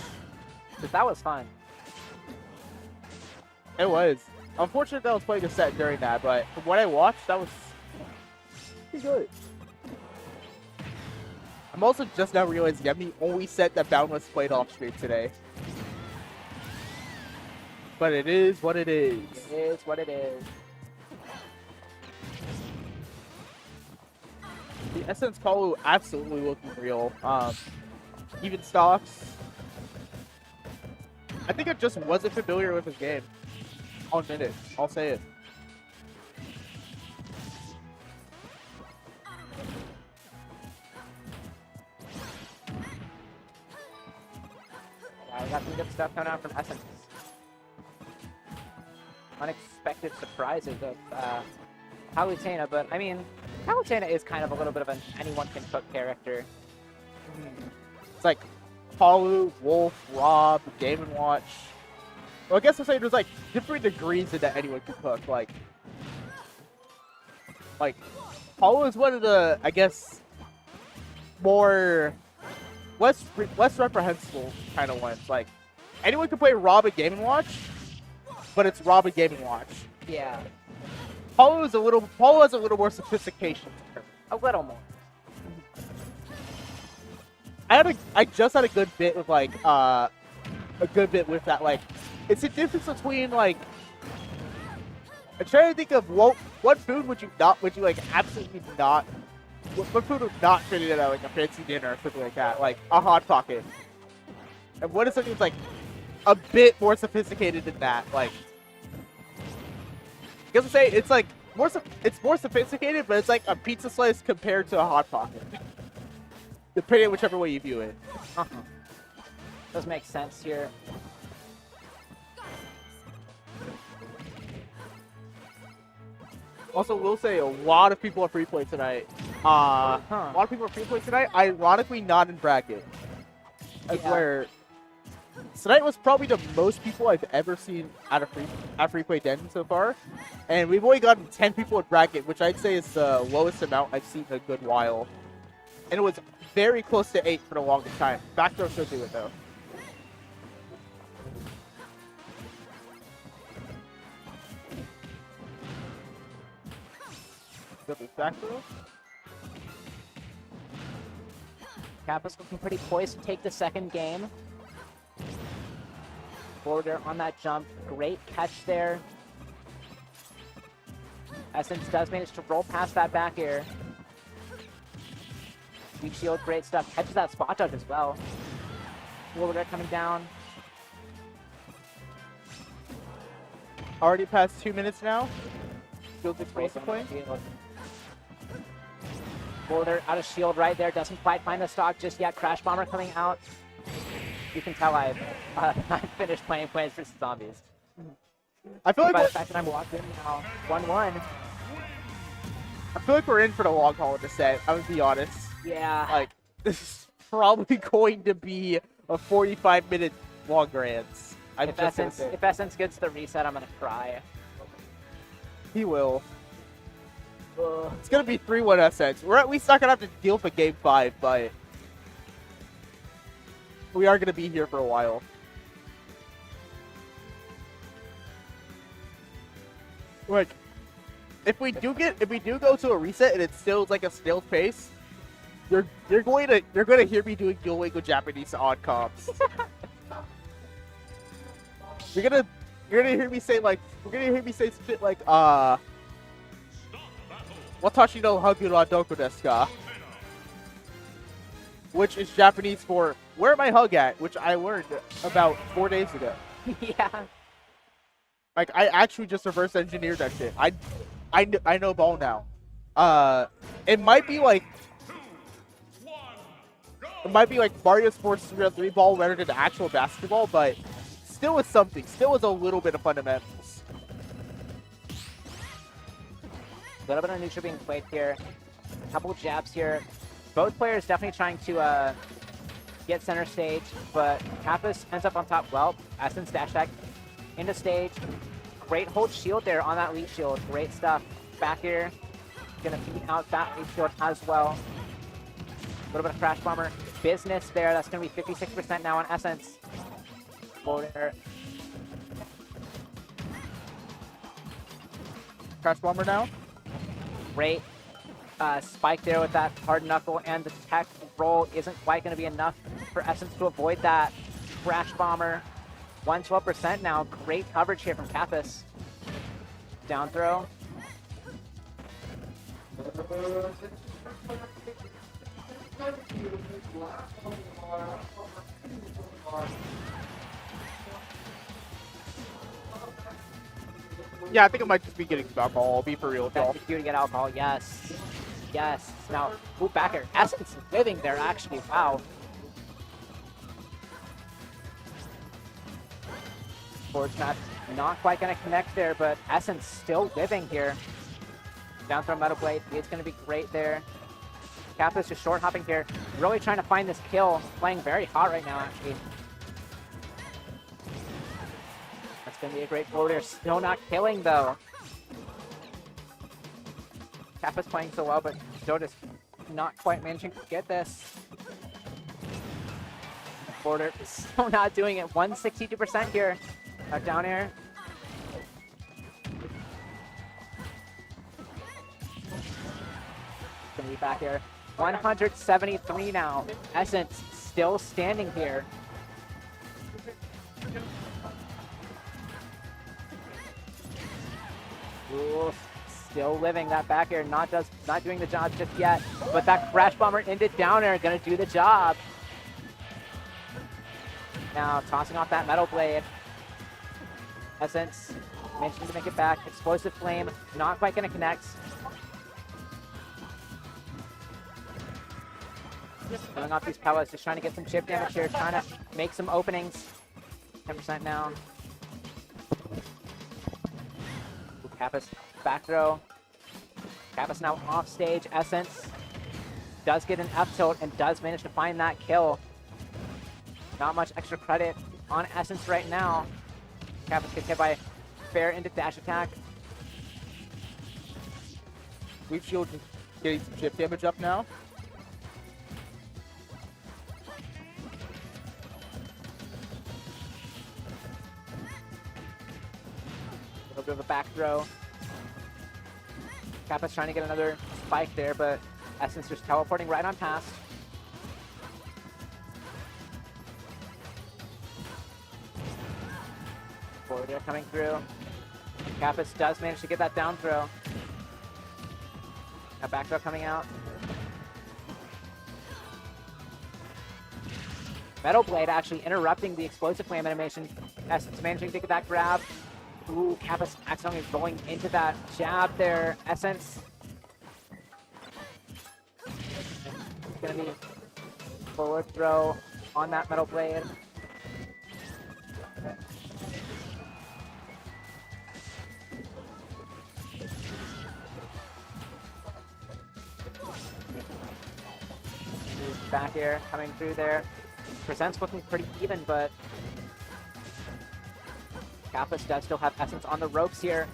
Because that was fun. It was. Unfortunate that I was playing a set during that, but from what I watched, that was pretty good. I'm also just now realizing I'm the only set that Boundless played off stream today. But it is what it is. It is what it is. The Essence Kalu absolutely looking real. Even stocks. I think I just wasn't familiar with his game. I'll admit it. I'll say it. Yeah, we got some good stuff coming out from Essence. Unexpected surprises of Palutena, but I mean, Palutena is kind of a little bit of an anyone-can-cook character. It's like Palu, Wolf, Rob, Game & Watch. Well, I guess I'll say there's like different degrees that anyone can cook. Like Palu is one of the, I guess, more less reprehensible kind of ones. Like anyone can play Rob at Game & Watch, but it's Rob at Game & Watch. Yeah. Palu has a little more sophistication to her. A little more. I just had a good bit with like that. Like, it's the difference between like, I'm trying to think of what food would you like absolutely not. What food would not fit in at like a fancy dinner or something like that, like a Hot Pocket. And what is something that's like a bit more sophisticated than that? Like, I guess I'd say it's like it's more sophisticated, but it's like a pizza slice compared to a Hot Pocket. Depending on whichever way you view it. Does make sense here. Also, we'll say a lot of people are free play tonight. A lot of people are free play tonight. Ironically, not in bracket. Yeah. Where tonight was probably the most people I've ever seen at free play Denton so far, and we've only gotten 10 people at bracket, which I'd say is the lowest amount I've seen in a good while. And it was very close to 8 for the longest time. Back throw should do it though. Back throw. Kappa's looking pretty poised to take the second game. Border on that jump. Great catch there. Essence does manage to roll past that back air. Weak shield, great stuff. Catches that spot dodge as well. Border coming down. Already past 2 minutes now. Shields explosive play. Border out of shield right there. Doesn't quite find the stock just yet. Crash Bomber coming out. You can tell I've finished playing Plants vs. Zombies. I feel like By the fact that I'm locked in now. 1-1. I feel like we're in for the long haul of the set. I'm gonna be honest. Yeah. Like, this is probably going to be a 45-minute long grants. If Essence gets the reset, I'm gonna cry. He will. It's gonna be 3-1 Essence. We're at least not gonna have to deal with Game 5, but we are gonna be here for a while. Like, if we do go to a reset and it's still like a snail's pace, you're gonna hear me doing Duolingo Japanese on comps. You're gonna hear me say shit like Watashi no hagu wa doko desu ka? Which is Japanese for where my hug at, which I learned about 4 days ago. Yeah. Like, I actually just reverse engineered that shit. I know ball now. It might be like Mario Sports 3 ball rather than actual basketball, but still is something. Still is a little bit of fundamentals. A little bit of neutral being played here. A couple jabs here. Both players definitely trying to get center stage, but Kappas ends up on top. Well, Essence dash attack into stage. Great hold shield there on that lead shield. Great stuff. Back here. Gonna beat out that lead shield as well. A little bit of Crash Bomber. Business there. That's gonna be 56% now on Essence. Border. Crash Bomber now. Great spike there with that hard knuckle, and the tech roll isn't quite going to be enough for Essence to avoid that. Crash Bomber, 112% now. Great coverage here from Kappas. Down throw. Yeah, I think it might just be getting some alcohol. I'll be for real with y'all. You to get alcohol, yes. Yes. Now, ooh, back here. Essence living there, actually. Wow. Forward smash, not quite going to connect there, but Essence still living here. Down throw Metal Blade. It's going to be great there. Kappas just short hopping here. Really trying to find this kill. Playing very hot right now, actually. That's going to be a great forward air. Still not killing, though. Kappa's playing so well, but still just not quite managing to get this. Forward air is still not doing it. 162% here. Down air. Gonna be back here. 173 now. Essence still standing here. Ooh, still living that back air. Not doing the job just yet. But that Crash Bomber into down air gonna do the job. Now tossing off that Metal Blade. Essence managing to make it back. Explosive Flame, not quite gonna connect. Going off these pellets, just trying to get some chip damage here, trying to make some openings. 10% now. Kappas back throw. Kappas now off stage. Essence does get an F tilt and does manage to find that kill. Not much extra credit on Essence right now. Kappas gets hit by fair into dash attack. Weave Shield getting some chip damage up now. A little bit of a back throw. Kappa's trying to get another spike there, but Essence just teleporting right on past. Forward air coming through. Kappas does manage to get that down throw. Now back throw coming out. Metal Blade actually interrupting the explosive flame animation. Essence managing to get that grab. Ooh, Kappas accidentally going into that jab there. Essence. It's gonna be forward throw on that Metal Blade. Back air coming through there. Percent's looking pretty even, but Kappas does still have Essence on the ropes here.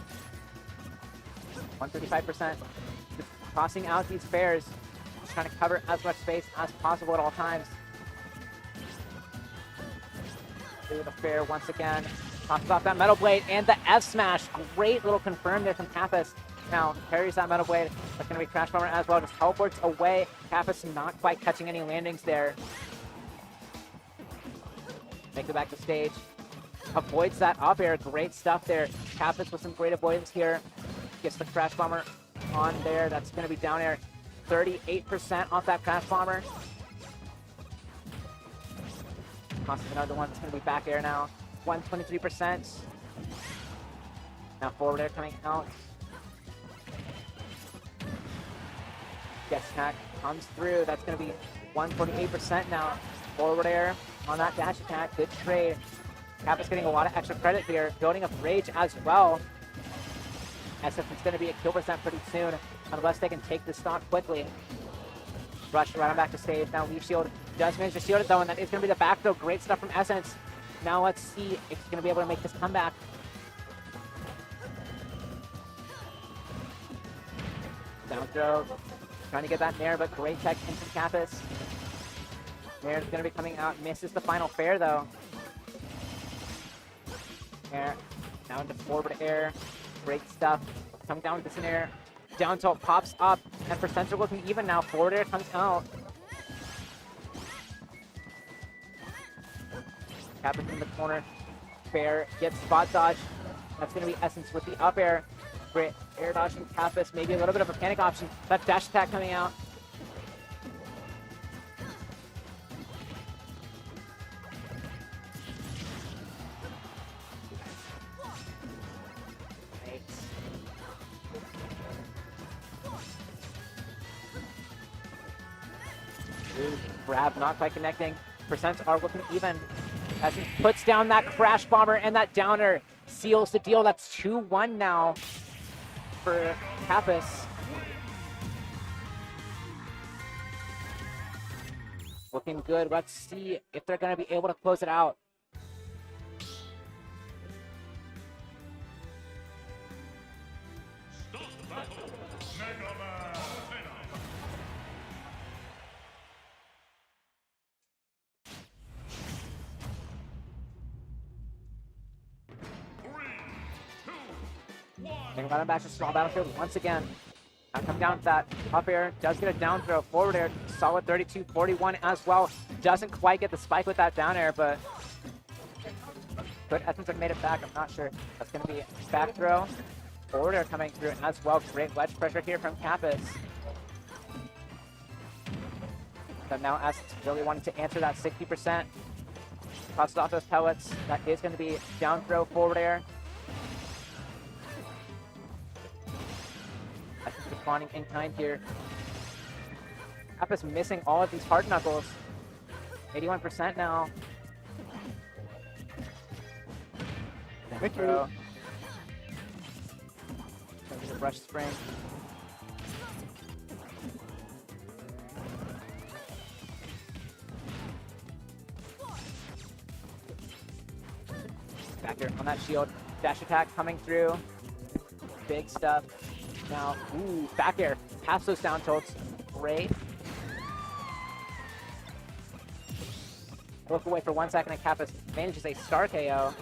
135%. Just tossing out these fares. Just trying to cover as much space as possible at all times. Through the fair once again. Tosses off that Metal Blade and the F smash. Great little confirm there from Kappas. Now parries that Metal Blade. That's going to be Crash Bomber as well. Just teleports away. Kappas not quite catching any landings there. Make it back to stage. Avoids that up air. Great stuff there. Kappas with some great avoidance here. Gets the Crash Bomber on there. That's going to be down air. 38% off that Crash Bomber. Tosses another one. It's going to be back air now. 123%. Now forward air coming out. Guest attack comes through. That's going to be 148% now. Forward air on that dash attack. Good trade. Kappas getting a lot of extra credit here. Building up rage as well. As if it's going to be a kill percent pretty soon, unless they can take this stock quickly. Rush right on back to stage. Now Leaf Shield does manage to shield it though, and that is going to be the back throw. Great stuff from Essence. Now let's see if he's going to be able to make this comeback. Down throw. Trying to get that Nair, but great tech into Kappas. Nair's going to be coming out. Misses the final fair though. Air. Now into forward air. Great stuff. Coming down with this air. Down tilt pops up. And percents are looking even now. Forward air comes out. Kappas in the corner. Fair gets spot dodge. That's going to be Essence with the up air. Great air dodge from Kappas. Maybe a little bit of a panic option. That dash attack coming out. Grab not quite connecting. Percents are looking even. As he puts down that Crash Bomber and that downer seals the deal. That's 2-1 now for Kappas. Looking good. Let's see if they're going to be able to close it out. Start the battle. Mega Man. They're running back to small battlefield once again. Now come down with that up air. Does get a down throw. Forward air. Solid 32-41 as well. Doesn't quite get the spike with that down air, but could Essence have made it back? I'm not sure. That's going to be back throw. Forward air coming through as well. Great wedge pressure here from Kappas. But now Essence really wanting to answer that 60%. Tosses off those pellets. That is going to be down throw, forward air. Essence responding in kind here. Kappas missing all of these hard knuckles. 81% now. Thank you. Going to brush spring. Back here on that shield. Dash attack coming through. Big stuff. Now, ooh, back air. Pass those down tilts. Great. Look away for 1 second and Kappas manages a star KO.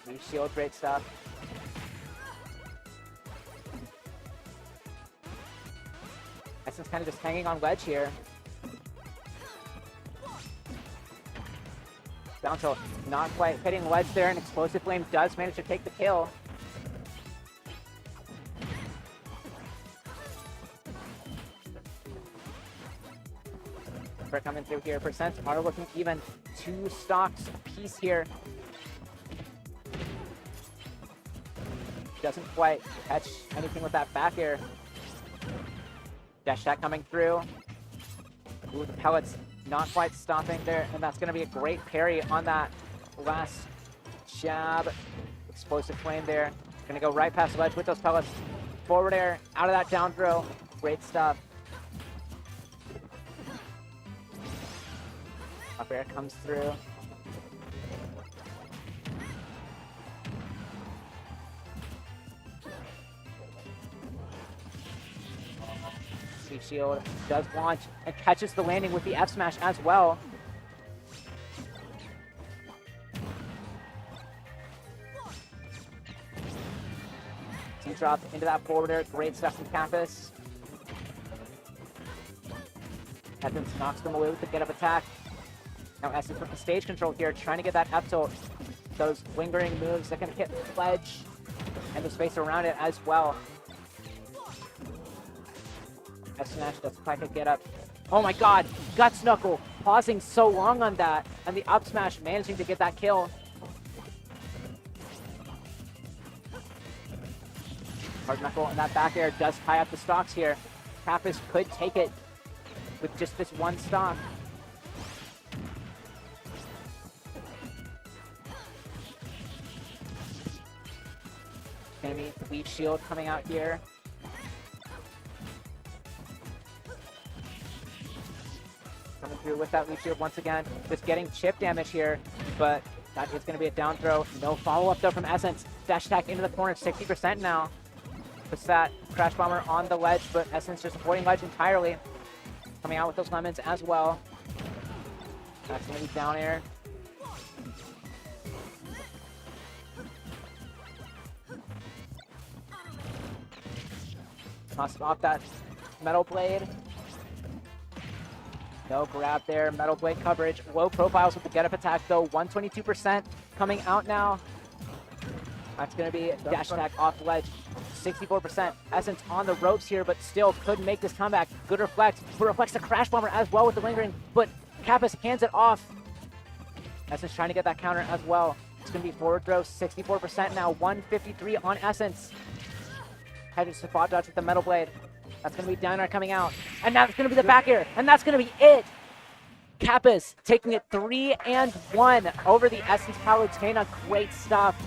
New shield, great stuff. Essence kind of just hanging on ledge here. Down tilt, not quite hitting ledge there, and Explosive Flame does manage to take the kill. For coming through here, percents are looking even. 2 stocks apiece here. Doesn't quite catch anything with that back air. Dash attack coming through. Ooh, the pellets not quite stopping there, and that's going to be a great parry on that last jab. Explosive Flame there. Going to go right past ledge with those pellets. Forward air, out of that down throw. Great stuff. Up air comes through. Sweet Shield does launch and catches the landing with the F smash as well. T-drop into that forward air. Great stuff from Campus. Essence knocks them away with the get up attack. Now Essence with the stage control here, trying to get that F tilt. Those lingering moves that can hit ledge and the space around it as well. F smash doesn't quite get up. Oh my god, Guts Knuckle pausing so long on that, and the up smash managing to get that kill. Hard Knuckle and that back air does tie up the stocks here. Kappas could take it with just this one stock. Gonna be Leaf Shield coming out here. Coming through with that Leaf Shield once again. Just getting chip damage here, but that is gonna be a down throw. No follow-up though from Essence. Dash attack into the corner, 60% now. Puts that Crash Bomber on the ledge, but Essence just avoiding ledge entirely. Coming out with those lemons as well. That's gonna be down air. Tossed off that Metal Blade. No grab there. Metal Blade coverage. Low profiles with the get up attack though. 122% coming out now. That's going to be dash attack off the ledge. 64%. Essence on the ropes here, but still could make this comeback. Good reflect. But reflects the Crash Bomber as well with the lingering, but Kappas hands it off. Essence trying to get that counter as well. It's going to be forward throw. 64% now. 153 on Essence. Headed to spot dodge with the Metal Blade. That's going to be down air coming out. And now it's going to be the back air. And that's going to be it. Kappas taking it 3-1 over the Essence Palutena. Great stuff.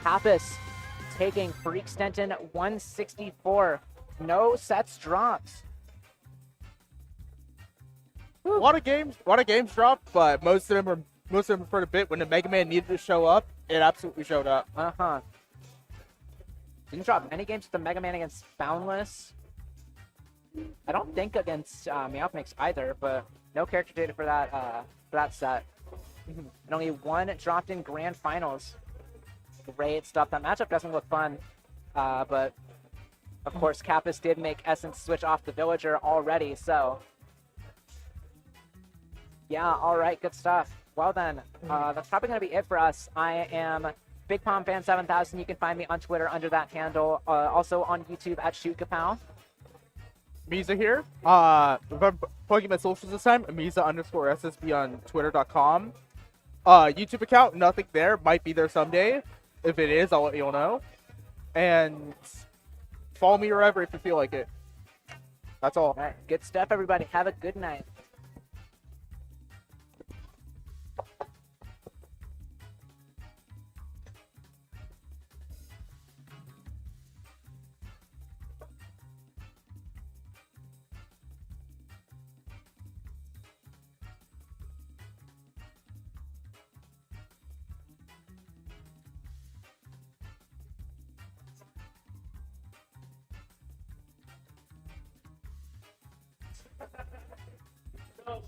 Kappas taking Freaks Denton 164. No sets dropped. A lot of games dropped, but most of them for the bit when the Mega Man needed to show up, it absolutely showed up. Didn't drop any games with the Mega Man against Boundless. I don't think against Meowth either, but no character data for that set. And only one dropped in Grand Finals. Great stuff. That matchup doesn't look fun, but of course Kappas did make Essence switch off the Villager already, so yeah, all right, good stuff. Well then, that's probably going to be it for us. I am Big Pom Fan 7000. You can find me on Twitter under that handle. Also on YouTube at Shoot Kapow. Misa here. Plugging my socials this time. Misa_SSB on Twitter.com. YouTube account, nothing there. Might be there someday. If it is, I'll let you all know. And follow me wherever if you feel like it. That's all. All right, good stuff, everybody. Have a good night. No.